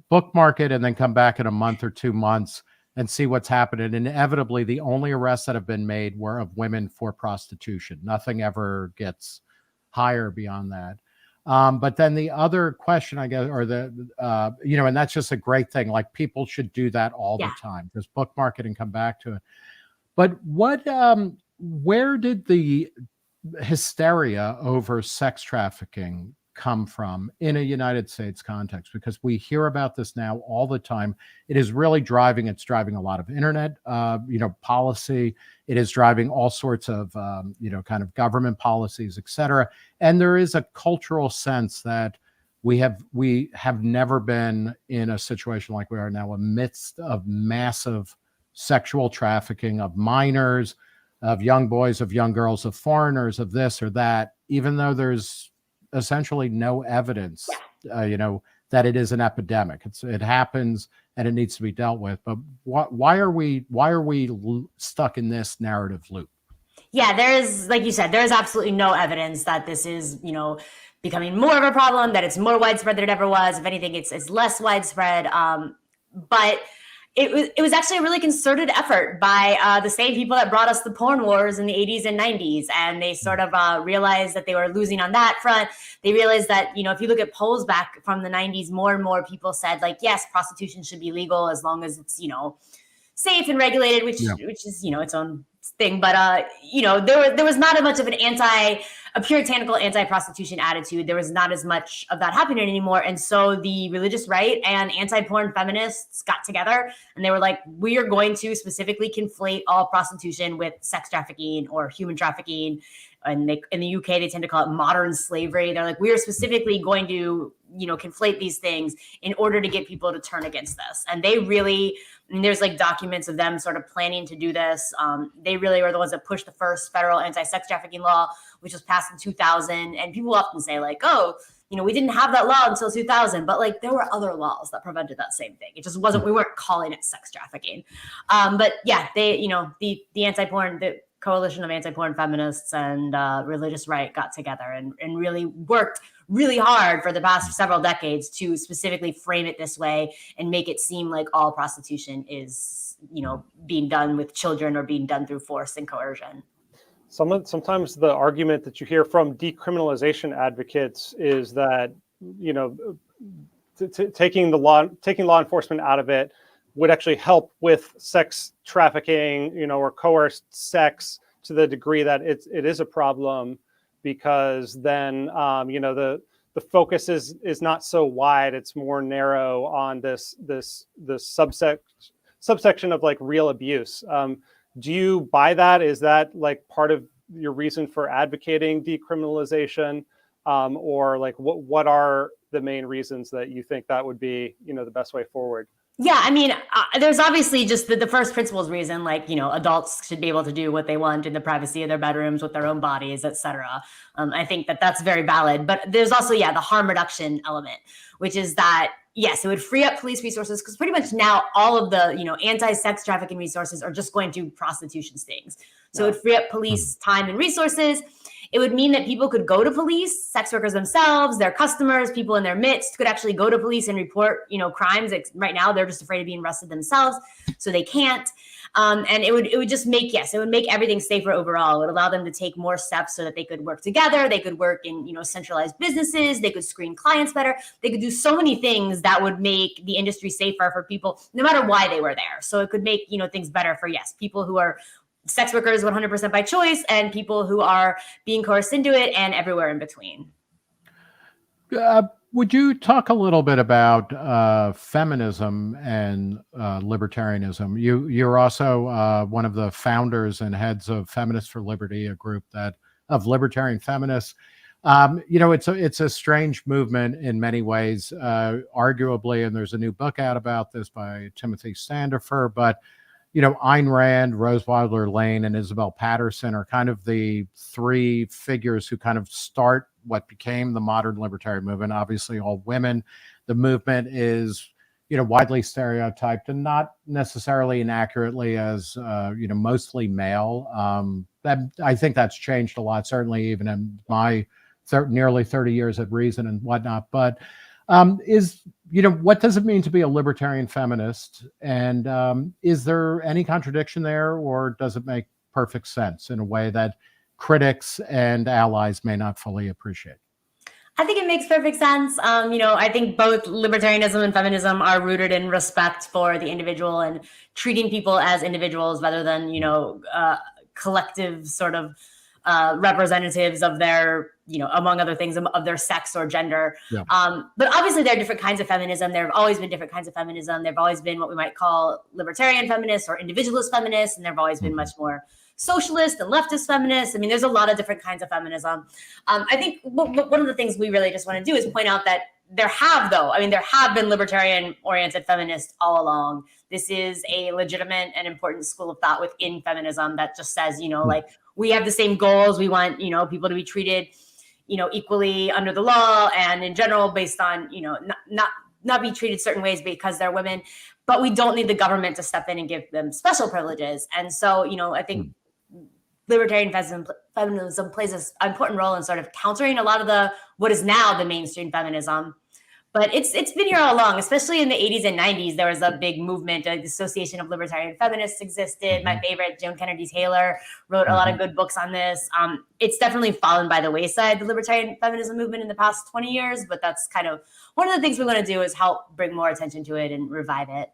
bookmark it and then come back in a month or 2 months and see what's happened. And inevitably, the only arrests that have been made were of women for prostitution. Nothing ever gets higher beyond that. But then the other question, I guess, or and that's just a great thing. Like people should do that all the time. Just bookmark it and come back to it. But where did the hysteria over sex trafficking come from in a United States context? Because we hear about this now all the time. It is really driving a lot of internet, policy. It is driving all sorts of, kind of government policies, et cetera. And there is a cultural sense that we have never been in a situation like we are now, amidst of massive sexual trafficking of minors, of young boys, of young girls, of foreigners, of this or that, even though there's essentially no evidence, that it is an epidemic. It happens and it needs to be dealt with. But why are we stuck in this narrative loop? Yeah, there is, like you said, there is absolutely no evidence that this is, becoming more of a problem, that it's more widespread than it ever was. If anything, it's less widespread. But it was actually a really concerted effort by the same people that brought us the porn wars in the 80s and 90s. And they sort of realized that they were losing on that front. They realized that, if you look at polls back from the 90s, more and more people said, like, yes, prostitution should be legal as long as it's, safe and regulated, which is, its own thing. But, there was not as much of a puritanical anti-prostitution attitude. There was not as much of that happening anymore. And so the religious right and anti-porn feminists got together and they were like, we are going to specifically conflate all prostitution with sex trafficking or human trafficking. And in the UK, they tend to call it modern slavery. They're like, we are specifically going to, conflate these things in order to get people to turn against this. And they really, there's like documents of them sort of planning to do this. They really were the ones that pushed the first federal anti-sex trafficking law, which was passed in 2000. And people often say like, oh, we didn't have that law until 2000, but like there were other laws that prevented that same thing. It just wasn't, we weren't calling it sex trafficking. But yeah, they, the anti-porn, the coalition of anti-porn feminists and religious right got together and really worked really hard for the past several decades to specifically frame it this way and make it seem like all prostitution is, being done with children or being done through force and coercion. Sometimes the argument that you hear from decriminalization advocates is that, taking law enforcement out of it would actually help with sex trafficking, or coerced sex to the degree that it is a problem, because then, the focus is not so wide; it's more narrow on this subsection of like real abuse. Do you buy that? Is that like part of your reason for advocating decriminalization, or like what are the main reasons that you think that would be, the best way forward? Yeah, I mean, there's obviously just the first principles reason, like, adults should be able to do what they want in the privacy of their bedrooms with their own bodies, etc. I think that that's very valid. But there's also, the harm reduction element, which is that, yes, it would free up police resources, because pretty much now all of the, anti-sex trafficking resources are just going to prostitution stings. So it would free up police time and resources. It would mean that people could go to police, sex workers themselves, their customers, people in their midst could actually go to police and report, crimes. Right now, they're just afraid of being arrested themselves, so they can't. And it would just make, it would make everything safer overall. It would allow them to take more steps so that they could work together. They could work in, centralized businesses. They could screen clients better. They could do so many things that would make the industry safer for people, no matter why they were there. So it could make, things better for, people who are sex workers 100% by choice, and people who are being coerced into it, and everywhere in between. Would you talk a little bit about feminism and libertarianism? You're also one of the founders and heads of Feminists for Liberty, a group of libertarian feminists. It's a strange movement in many ways, arguably, and there's a new book out about this by Timothy Sandifer, but Ayn Rand, Rose Wilder Lane, and Isabel Patterson are kind of the three figures who kind of start what became the modern libertarian movement. Obviously, all women. The movement is, widely stereotyped and not necessarily inaccurately as, mostly male. I think that's changed a lot, certainly even in my nearly 30 years at Reason and whatnot. But what does it mean to be a libertarian feminist? And is there any contradiction there, or does it make perfect sense in a way that critics and allies may not fully appreciate? I think it makes perfect sense. I think both libertarianism and feminism are rooted in respect for the individual and treating people as individuals rather than, collective sort of representatives of their, among other things, of their sex or gender. Yeah. But obviously there are different kinds of feminism. There have always been different kinds of feminism. There have always been what we might call libertarian feminists or individualist feminists. And there have always been much more socialist and leftist feminists. I mean, there's a lot of different kinds of feminism. I think one of the things we really just want to do is point out that there have been libertarian-oriented feminists all along. This is a legitimate and important school of thought within feminism that just says, like, we have the same goals. We want, people to be treated, equally under the law and in general based on, not be treated certain ways because they're women, but we don't need the government to step in and give them special privileges. And so, I think libertarian feminism plays an important role in sort of countering a lot of what is now the mainstream feminism. But it's been here all along, especially in the 80s and 90s. There was a big movement. The Association of Libertarian Feminists existed. My favorite, Joan Kennedy Taylor, wrote a lot of good books on this. It's definitely fallen by the wayside, the libertarian feminism movement, in the past 20 years. But that's kind of one of the things we want to do, is help bring more attention to it and revive it.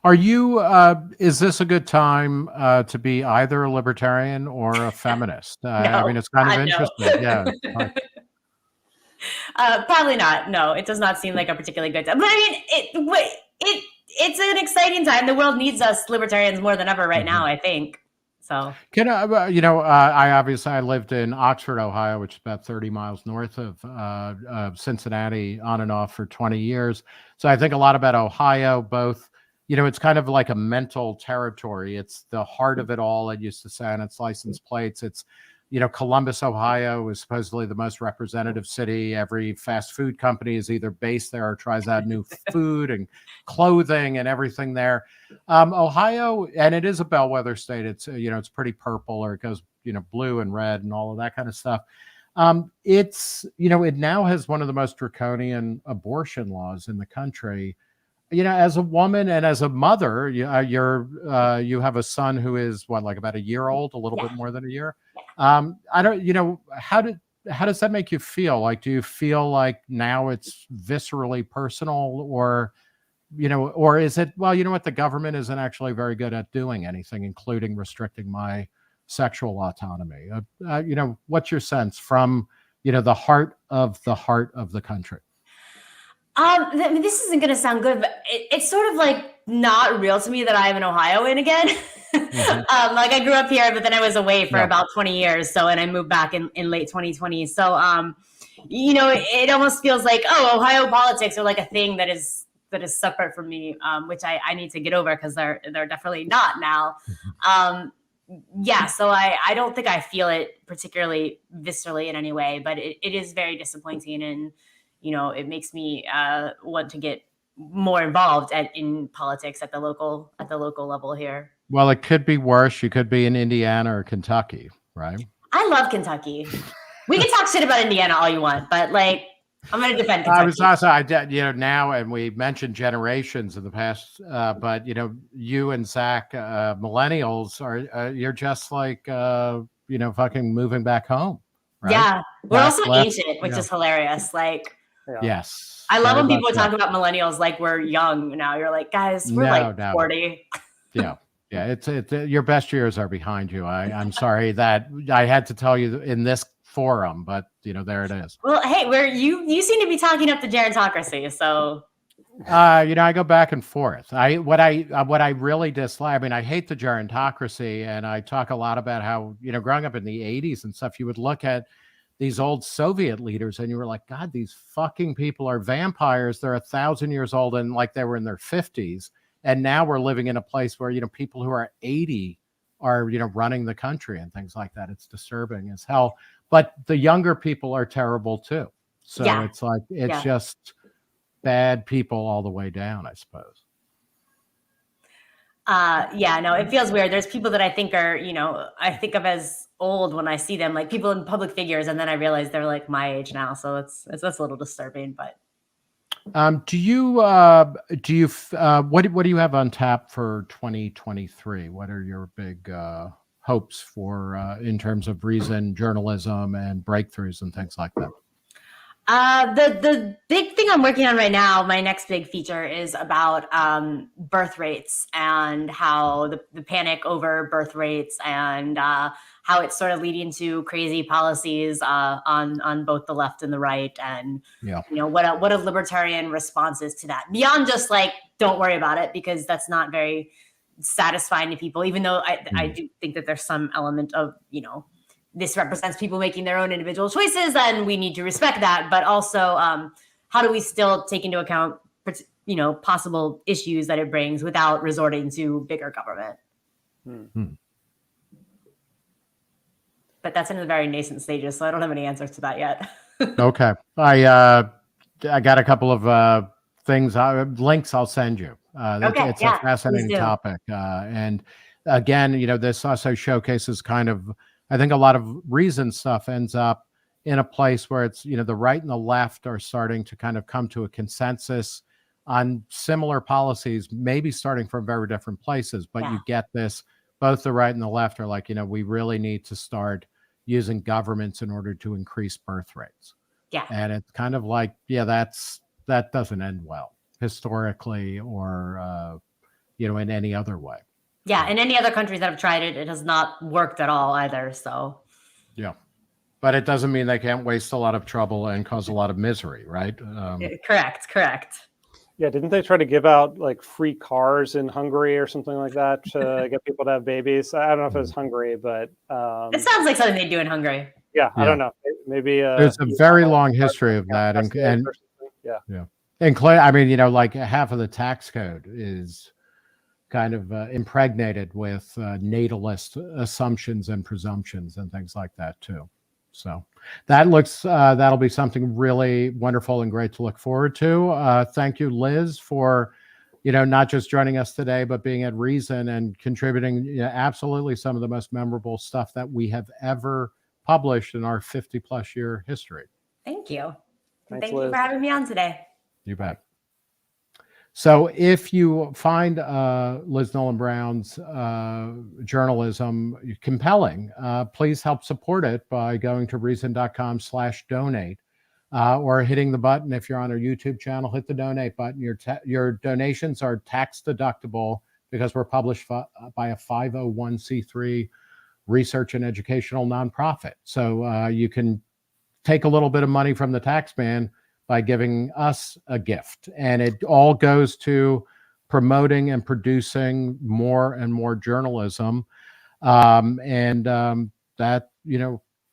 Are you, is this a good time to be either a libertarian or a feminist? No, I mean, it's kind of interesting. Yeah. Probably not. No, it does not seem like a particularly good time. But I mean, it's an exciting time. The world needs us libertarians more than ever right now, I think. So can I lived in Oxford, Ohio, which is about 30 miles north of Cincinnati, on and off for 20 years. So I think a lot about Ohio, both. It's kind of like a mental territory. It's the heart of it all. It used to say on its license plates. It's, Columbus, Ohio is supposedly the most representative city. Every fast food company is either based there or tries out new food and clothing and everything there. Ohio, and it is a bellwether state. It's, it's pretty purple, or it goes, blue and red and all of that kind of stuff. It's, it now has one of the most draconian abortion laws in the country. As a woman and as a mother, you have a son who is like about a year old, a little bit more than a year. I don't, how does that make you feel? Like, do you feel like now it's viscerally personal, or is it, well, the government isn't actually very good at doing anything, including restricting my sexual autonomy? What's your sense from, the heart of the country? This isn't going to sound good, but it's sort of like not real to me that I'm an Ohioan again. Like I grew up here, but then I was away for about 20 years. And I moved back in late 2020. So, it almost feels like, Ohio politics are like a thing that is separate from me, which I need to get over, because they're definitely not now. So I don't think I feel it particularly viscerally in any way, but it is very disappointing, and it makes me want to get more involved in politics at the local level here. Well, it could be worse. You could be in Indiana or Kentucky, right? I love Kentucky. We can talk shit about Indiana all you want, but I'm going to defend Kentucky. I was also, now, and we mentioned generations in the past, but you and Zach, millennials you're just like, fucking moving back home. Right? Yeah. We're also ancient, which is hilarious. Yes. I love when people talk about millennials like we're young now. You're like, guys, we're 40. Yeah. Yeah. It's your best years are behind you. I'm sorry that I had to tell you in this forum, but there it is. Well, hey, you seem to be talking up the gerontocracy, so I go back and forth. What I really dislike, I hate the gerontocracy, and I talk a lot about how, growing up in the 80s and stuff, you would look at these old Soviet leaders and you were like, God, these fucking people are vampires. They're 1,000 years old and like they were in their 50s. And now we're living in a place where, people who are 80 are, running the country and things like that. It's disturbing as hell. But the younger people are terrible too. So it's like, it's just bad people all the way down, I suppose. No, it feels weird. There's people that I think are, I think of as old when I see them, like people in public figures, and then I realize they're like my age now. So that's a little disturbing. But what do you have on tap for 2023? What are your big hopes for in terms of reason, journalism, and breakthroughs and things like that? The big thing I'm working on right now, my next big feature, is about birth rates and how the panic over birth rates and how it's sort of leading to crazy policies on both the left and the right, and what a libertarian response is to that, beyond just like don't worry about it, because that's not very satisfying to people, even though I do think that there's some element of this represents people making their own individual choices, and we need to respect that. But also, how do we still take into account, possible issues that it brings without resorting to bigger government? But that's in the very nascent stages, so I don't have any answers to that yet. Okay. I got a couple of things, links I'll send you. It's a fascinating topic. And again, this also showcases kind of, I think a lot of reason stuff ends up in a place where it's, the right and the left are starting to kind of come to a consensus on similar policies, maybe starting from very different places, but you get this, both the right and the left are like, we really need to start using governments in order to increase birth rates. Yeah. And it's kind of like, that doesn't end well historically or, in any other way. Yeah, in any other countries that have tried it, it has not worked at all either. So, yeah, but it doesn't mean they can't waste a lot of trouble and cause a lot of misery, right? Correct. Yeah, didn't they try to give out like free cars in Hungary or something like that to get people to have babies? I don't know if it was Hungary, but it sounds like something they do in Hungary. Yeah, I don't know. Maybe there's a very long history of that, and yeah. And like half of the tax code is kind of impregnated with natalist assumptions and presumptions and things like that too. So that looks that'll be something really wonderful and great to look forward to. Thank you, Liz, for not just joining us today, but being at Reason and contributing absolutely some of the most memorable stuff that we have ever published in our 50+ year history. Thank you. Thanks, Thank you Liz. for having me on today. You bet. So if you find Liz Nolan Brown's journalism compelling, please help support it by going to reason.com/donate or hitting the button. If you're on our YouTube channel, hit the donate button. Your donations are tax deductible because we're published by a 501c3 research and educational nonprofit. So you can take a little bit of money from the tax man by giving us a gift, and it all goes to promoting and producing more and more journalism. That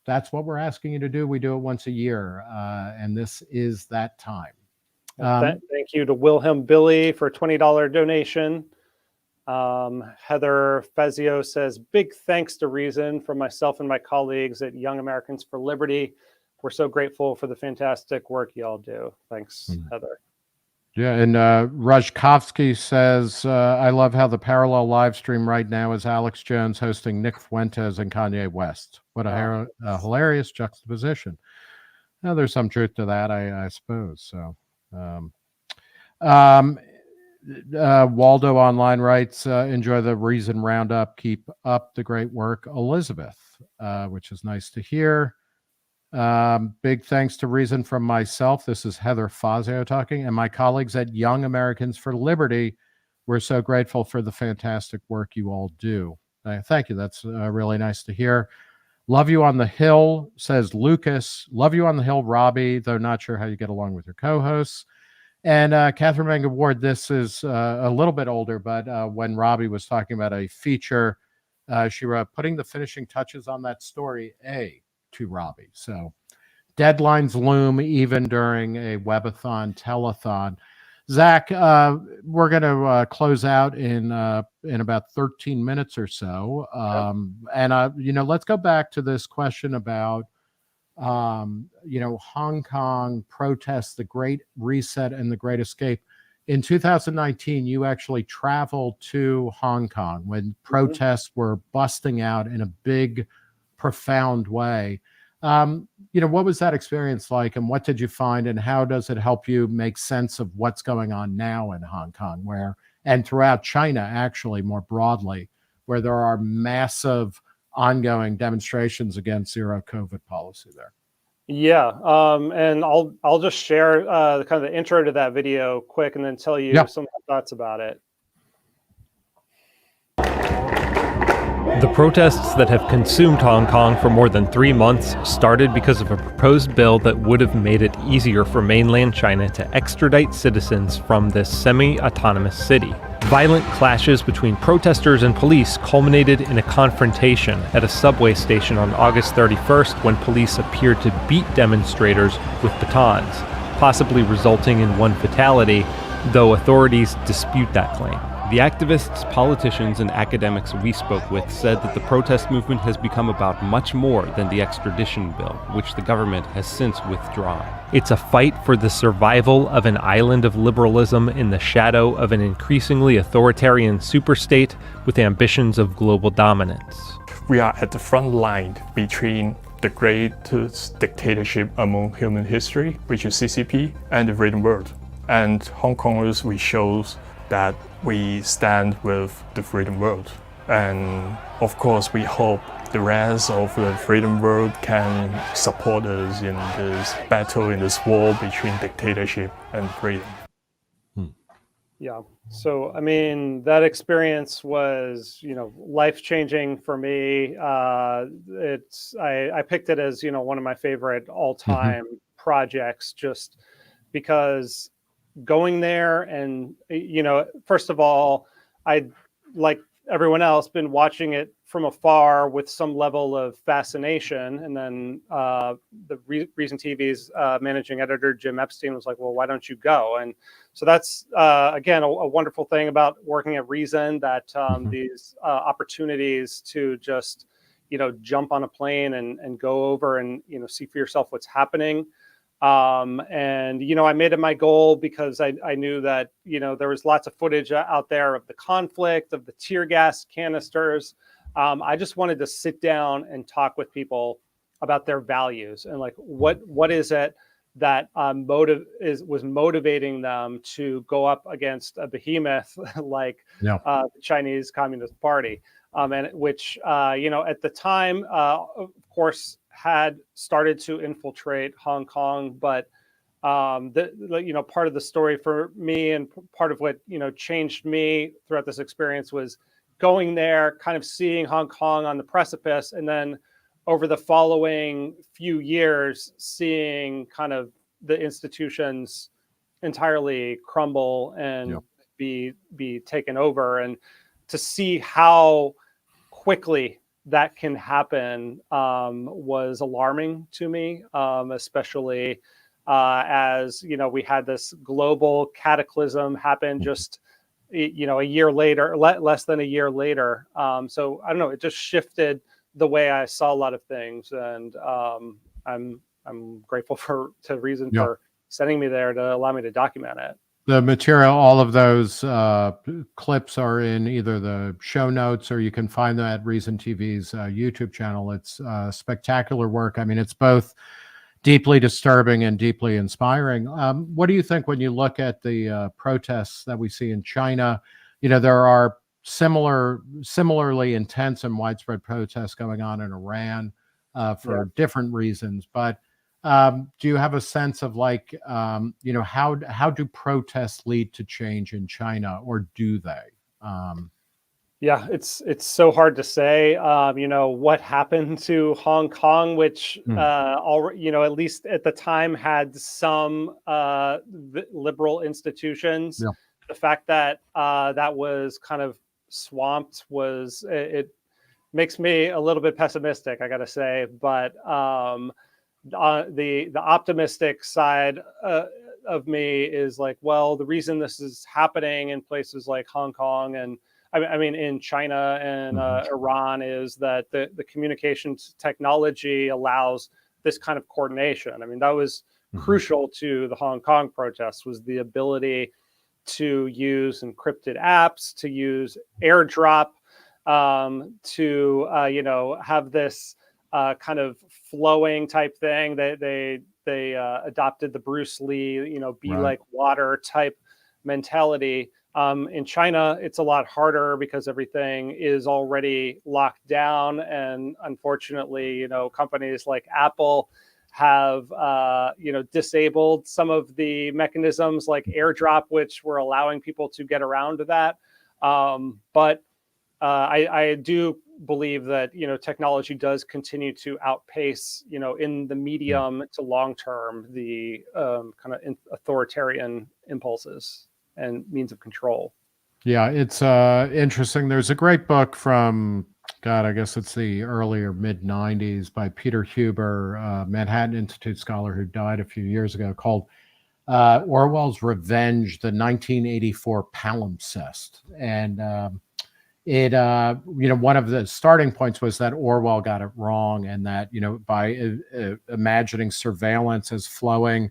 that's what we're asking you to do. We do it once a year, and this is that time. Thank you to Wilhelm Billy for a $20 donation. Heather Fezio says, big thanks to Reason from myself and my colleagues at Young Americans for Liberty. We're so grateful for the fantastic work you all do. Thanks, Heather. Yeah, and Rajkovsky says, I love how the parallel live stream right now is Alex Jones hosting Nick Fuentes and Kanye West. What a hilarious juxtaposition. Now, there's some truth to that, I suppose. So, Waldo Online writes, enjoy the Reason Roundup. Keep up the great work, Elizabeth, which is nice to hear. Big thanks to Reason from myself. This is Heather Fazio talking, and my colleagues at Young Americans for Liberty. We're so grateful for the fantastic work you all do. Thank you. That's really nice to hear. Love you on the Hill, says Lucas. Love you on the Hill, Robby, though not sure how you get along with your co-hosts. And Katherine Mangu-Ward, this is a little bit older, but when Robby was talking about a feature, she wrote, putting the finishing touches on that story, to Robby. So deadlines loom even during a webathon, telethon. Zach, we're going to close out in about 13 minutes or so. And, let's go back to this question about, Hong Kong protests, the Great Reset and the Great Escape. In 2019, you actually traveled to Hong Kong when protests were busting out in a big, profound way. What was that experience like, and what did you find, and how does it help you make sense of what's going on now in Hong Kong, and throughout China, actually more broadly, where there are massive ongoing demonstrations against zero COVID policy there? Yeah, and I'll just share the kind of the intro to that video quick, and then tell you some of my thoughts about it. The protests that have consumed Hong Kong for more than 3 months started because of a proposed bill that would have made it easier for mainland China to extradite citizens from this semi-autonomous city. Violent clashes between protesters and police culminated in a confrontation at a subway station on August 31st when police appeared to beat demonstrators with batons, possibly resulting in one fatality, though authorities dispute that claim. The activists, politicians, and academics we spoke with said that the protest movement has become about much more than the extradition bill, which the government has since withdrawn. It's a fight for the survival of an island of liberalism in the shadow of an increasingly authoritarian superstate with ambitions of global dominance. We are at the front line between the greatest dictatorship among human history, which is CCP, and the freedom world. And Hong Kongers, we show that we stand with the freedom world. And of course, we hope the rest of the freedom world can support us in this battle, in this war between dictatorship and freedom. Yeah. So, I mean, that experience was, life-changing for me. I picked it as, one of my favorite all-time projects, just because going there and, first of all, I like everyone else, been watching it from afar with some level of fascination. And then Reason TV's managing editor, Jim Epstein, was like, well, why don't you go? And so that's, again, a wonderful thing about working at Reason, that these opportunities to just, jump on a plane and go over and, see for yourself what's happening. And, I made it my goal because I knew that, there was lots of footage out there of the conflict, of the tear gas canisters. I just wanted to sit down and talk with people about their values and like, what is it that was motivating them to go up against a behemoth like the Chinese Communist Party, and which, at the time, of course, had started to infiltrate Hong Kong, but part of the story for me and part of what changed me throughout this experience was going there, kind of seeing Hong Kong on the precipice, and then over the following few years, seeing kind of the institutions entirely crumble and be taken over, and to see how quickly that can happen was alarming to me, especially as we had this global cataclysm happen just a year later, less than a year later. So I don't know, it just shifted the way I saw a lot of things, and I'm grateful to Reason for sending me there to allow me to document it. The material, all of those clips are in either the show notes, or you can find them at Reason TV's YouTube channel. It's spectacular work. I mean, it's both deeply disturbing and deeply inspiring. What do you think when you look at the protests that we see in China? There are similarly intense and widespread protests going on in Iran for different reasons, but do you have a sense of like, how do protests lead to change in China, or do they? Yeah, it's so hard to say. What happened to Hong Kong, which at least at the time had some liberal institutions. Yeah. The fact that that was kind of swamped it makes me a little bit pessimistic, I gotta say. But the optimistic side of me is like, well, the reason this is happening in places like Hong Kong and I mean in China and Iran is that the communications technology allows this kind of coordination. I mean, that was crucial to the Hong Kong protests, was the ability to use encrypted apps, to use airdrop, to have this kind of flowing type thing. They adopted the Bruce Lee, be like water type mentality. In China, it's a lot harder because everything is already locked down, and unfortunately, companies like Apple have disabled some of the mechanisms like airdrop, which were allowing people to get around that. But I do believe that technology does continue to outpace in the medium to long term the kind of authoritarian impulses and means of control. Yeah, it's interesting. There's a great book from I guess it's the earlier mid 90s by Peter Huber, Manhattan Institute scholar who died a few years ago, called Orwell's Revenge, the 1984 Palimpsest. And one of the starting points was that Orwell got it wrong, and that, by imagining surveillance as flowing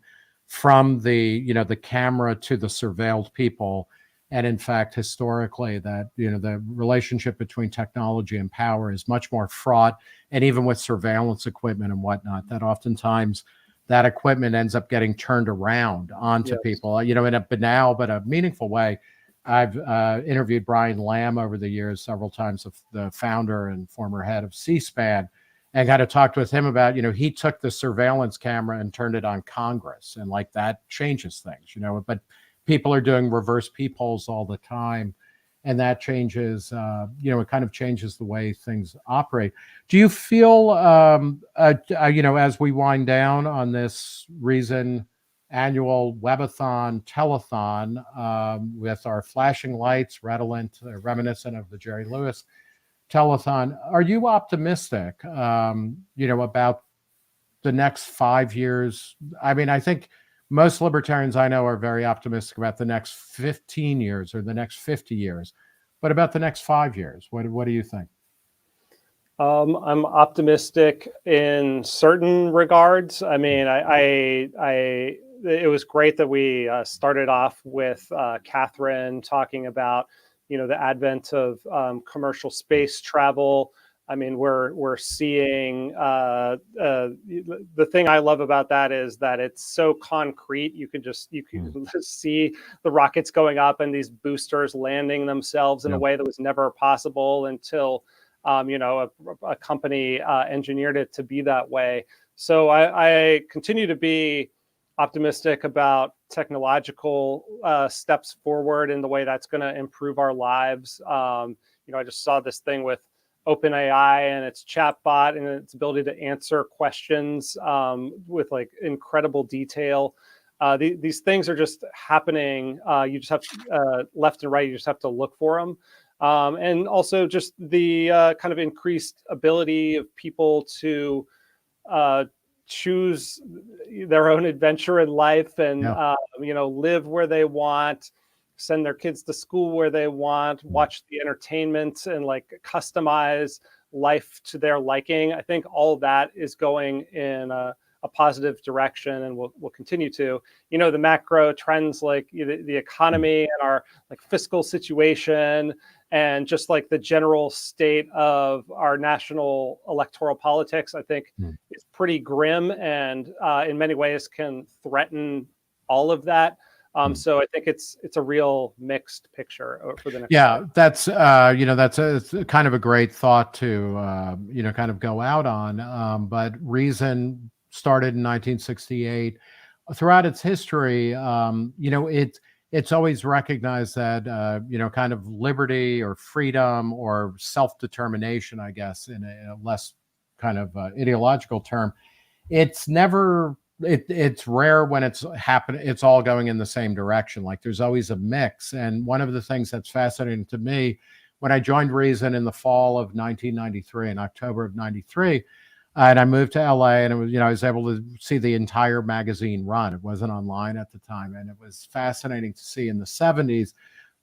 from the camera to the surveilled people, and in fact, historically, that, the relationship between technology and power is much more fraught, and even with surveillance equipment and whatnot, that oftentimes that equipment ends up getting turned around onto people, in a banal but a meaningful way. I've interviewed Brian Lamb over the years several times, the founder and former head of C-SPAN, and got to talk with him about, he took the surveillance camera and turned it on Congress, and like that changes things, but people are doing reverse peepholes all the time, and that changes, it kind of changes the way things operate. Do you feel, as we wind down on this Reason annual webathon telethon with our flashing lights, reminiscent of the Jerry Lewis telethon. Are you optimistic, about the next 5 years? I mean, I think most libertarians I know are very optimistic about the next 15 years or the next 50 years, but about the next 5 years, what do you think? I'm optimistic in certain regards. I mean, it was great that we started off with Katherine talking about, the advent of commercial space travel. I mean, we're seeing the thing I love about that is that it's so concrete. You can just see the rockets going up and these boosters landing themselves in a way that was never possible until a company engineered it to be that way. So I continue to be optimistic about technological steps forward in the way that's going to improve our lives. I just saw this thing with OpenAI and its chatbot and its ability to answer questions with like incredible detail. These things are just happening. You just have left and right. You just have to look for them. And also just the kind of increased ability of people to choose their own adventure in life and, live where they want, send their kids to school where they want, watch the entertainment and like customize life to their liking. I think all of that is going in a positive direction and will continue to. The macro trends like the economy and our like fiscal situation and just like the general state of our national electoral politics, I think is pretty grim and in many ways can threaten all of that. So I think it's a real mixed picture for the next. Yeah, that's that's a kind of a great thought to kind of go out on. But Reason started in 1968. Throughout its history, it's always recognized that kind of liberty or freedom or self-determination, I guess, in a less kind of ideological term. It's never. It's rare when it's happening. It's all going in the same direction. Like there's always a mix. And one of the things that's fascinating to me, when I joined Reason in the fall of 1993, in October of 93, and I moved to LA, and it was, I was able to see the entire magazine run. It wasn't online at the time, and it was fascinating to see in the 70s,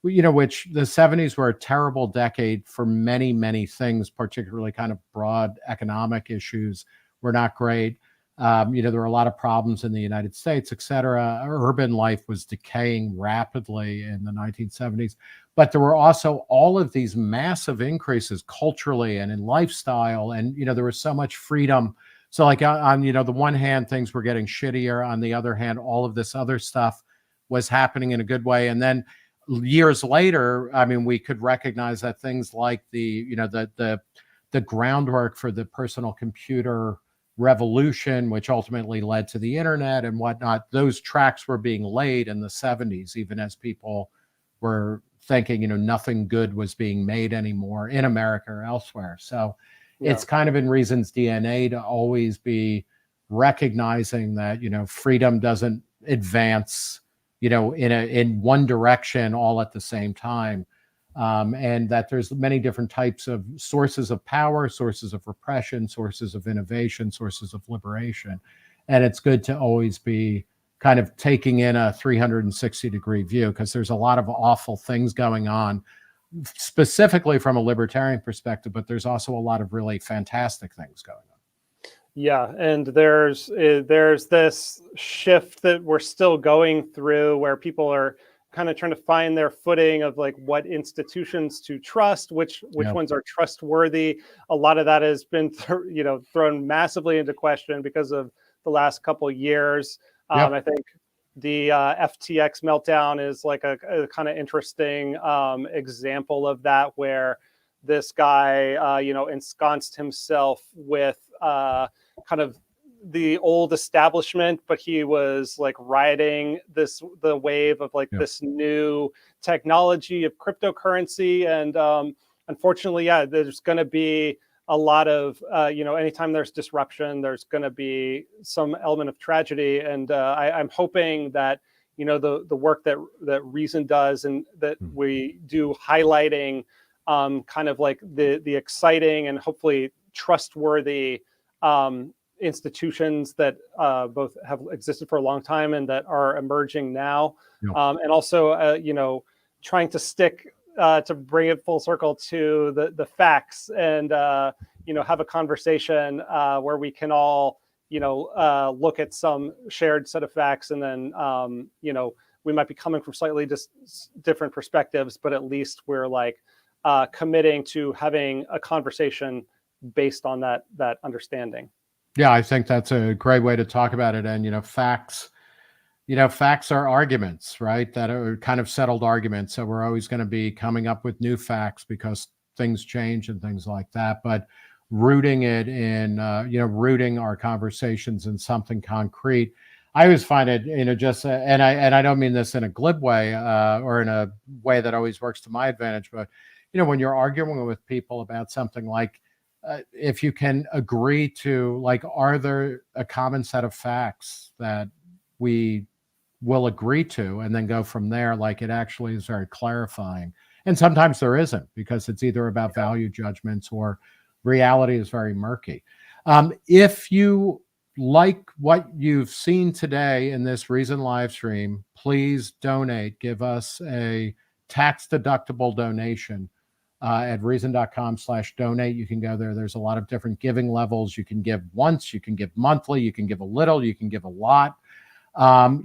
which the 70s were a terrible decade for many, many things, particularly kind of broad economic issues were not great. There were a lot of problems in the United States, et cetera. Urban life was decaying rapidly in the 1970s. But there were also all of these massive increases culturally and in lifestyle. And, there was so much freedom. So like on the one hand, things were getting shittier. On the other hand, all of this other stuff was happening in a good way. And then years later, I mean, we could recognize that things like the groundwork for the personal computer revolution, which ultimately led to the internet and whatnot, those tracks were being laid in the 70s, even as people were thinking, nothing good was being made anymore in America or elsewhere. So it's kind of in Reason's DNA to always be recognizing that, freedom doesn't advance, in one direction all at the same time. And that there's many different types of sources of power, sources of repression, sources of innovation, sources of liberation. And it's good to always be kind of taking in a 360-degree view, because there's a lot of awful things going on, specifically from a libertarian perspective, but there's also a lot of really fantastic things going on. Yeah, and there's this shift that we're still going through where people are kind of trying to find their footing of like what institutions to trust, which ones are trustworthy. A lot of that has been thrown massively into question because of the last couple of years. I think the FTX meltdown is like a kind of interesting example of that, where this guy ensconced himself with kind of the old establishment, but he was like riding the wave of like this new technology of cryptocurrency. And unfortunately, there's going to be a lot of, anytime there's disruption, there's going to be some element of tragedy. And I'm hoping that, the work that Reason does and that we do highlighting kind of like the exciting and hopefully trustworthy institutions that both have existed for a long time and that are emerging now. And also, trying to stick to bring it full circle to the facts and, have a conversation where we can all, look at some shared set of facts, and then, we might be coming from slightly different perspectives, but at least we're like committing to having a conversation based on that understanding. Yeah, I think that's a great way to talk about it. And, facts are arguments, right? That are kind of settled arguments. So we're always going to be coming up with new facts because things change and things like that. But rooting it in, rooting our conversations in something concrete. I always find it, and I don't mean this in a glib way or in a way that always works to my advantage, but, when you're arguing with people about something like, if you can agree to, like, are there a common set of facts that we will agree to, and then go from there, like, it actually is very clarifying. And sometimes there isn't, because it's either about value judgments or reality is very murky. If you like what you've seen today in this Reason live stream, please donate. Give us a tax-deductible donation at reason.com/donate. You can go there. There's a lot of different giving levels. You can give once, you can give monthly, you can give a little, you can give a lot.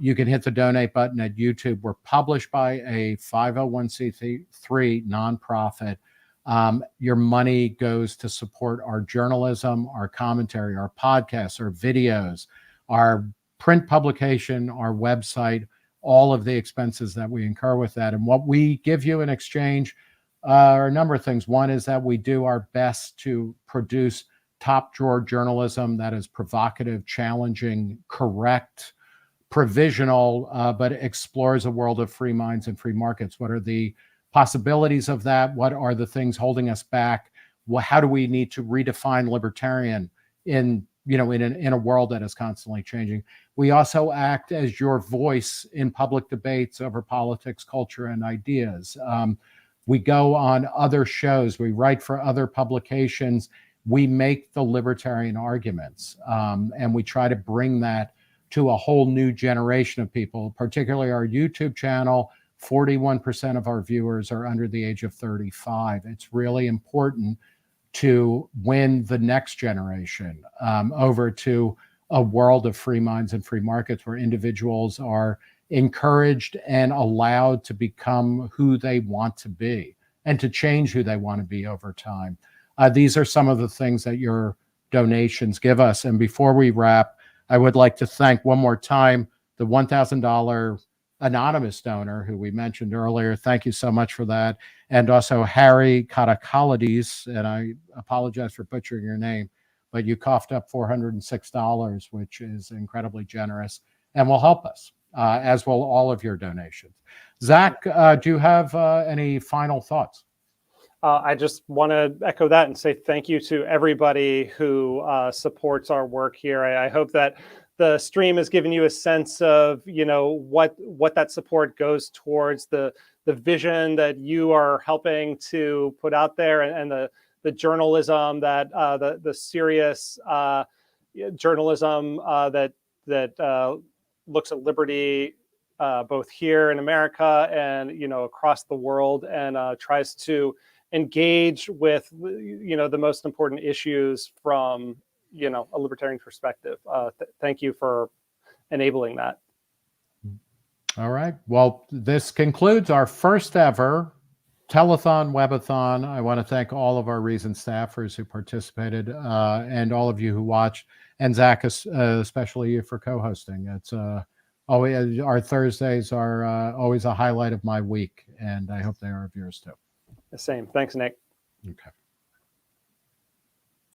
You can hit the donate button at YouTube. We're published by a 501c3 nonprofit. Your money goes to support our journalism, our commentary, our podcasts, our videos, our print publication, our website, all of the expenses that we incur with that. And what we give you in exchange are a number of things. One is that we do our best to produce top drawer journalism that is provocative, challenging, correct, provisional, but explores a world of free minds and free markets. What are the possibilities of that? What are the things holding us back? How do we need to redefine libertarian in a world that is constantly changing? We also act as your voice in public debates over politics, culture, and ideas. We go on other shows. We write for other publications. We make the libertarian arguments, and we try to bring that to a whole new generation of people, particularly our YouTube channel. 41% of our viewers are under the age of 35. It's really important to win the next generation over to a world of free minds and free markets, where individuals are encouraged and allowed to become who they want to be and to change who they want to be over time. These are some of the things that your donations give us. And before we wrap, I would like to thank one more time the $1,000 anonymous donor who we mentioned earlier. Thank you so much for that. And also Harry Katakalides, and I apologize for butchering your name, but you coughed up $406, which is incredibly generous and will help us, as will all of your donations. Zach, do you have any final thoughts? I just want to echo that and say thank you to everybody who supports our work here. I hope that the stream has given you a sense of, what that support goes towards, the vision that you are helping to put out there, and the journalism that the serious journalism that looks at liberty both here in America and across the world, and tries to engage with the most important issues from a libertarian perspective. Thank you for enabling that. All right. Well, this concludes our first ever telethon, webathon. I want to thank all of our Reason staffers who participated, and all of you who watched, and Zach, especially you for co-hosting. It's always, our Thursdays are always a highlight of my week, and I hope they are of yours too. The same. Thanks, Nick. Okay.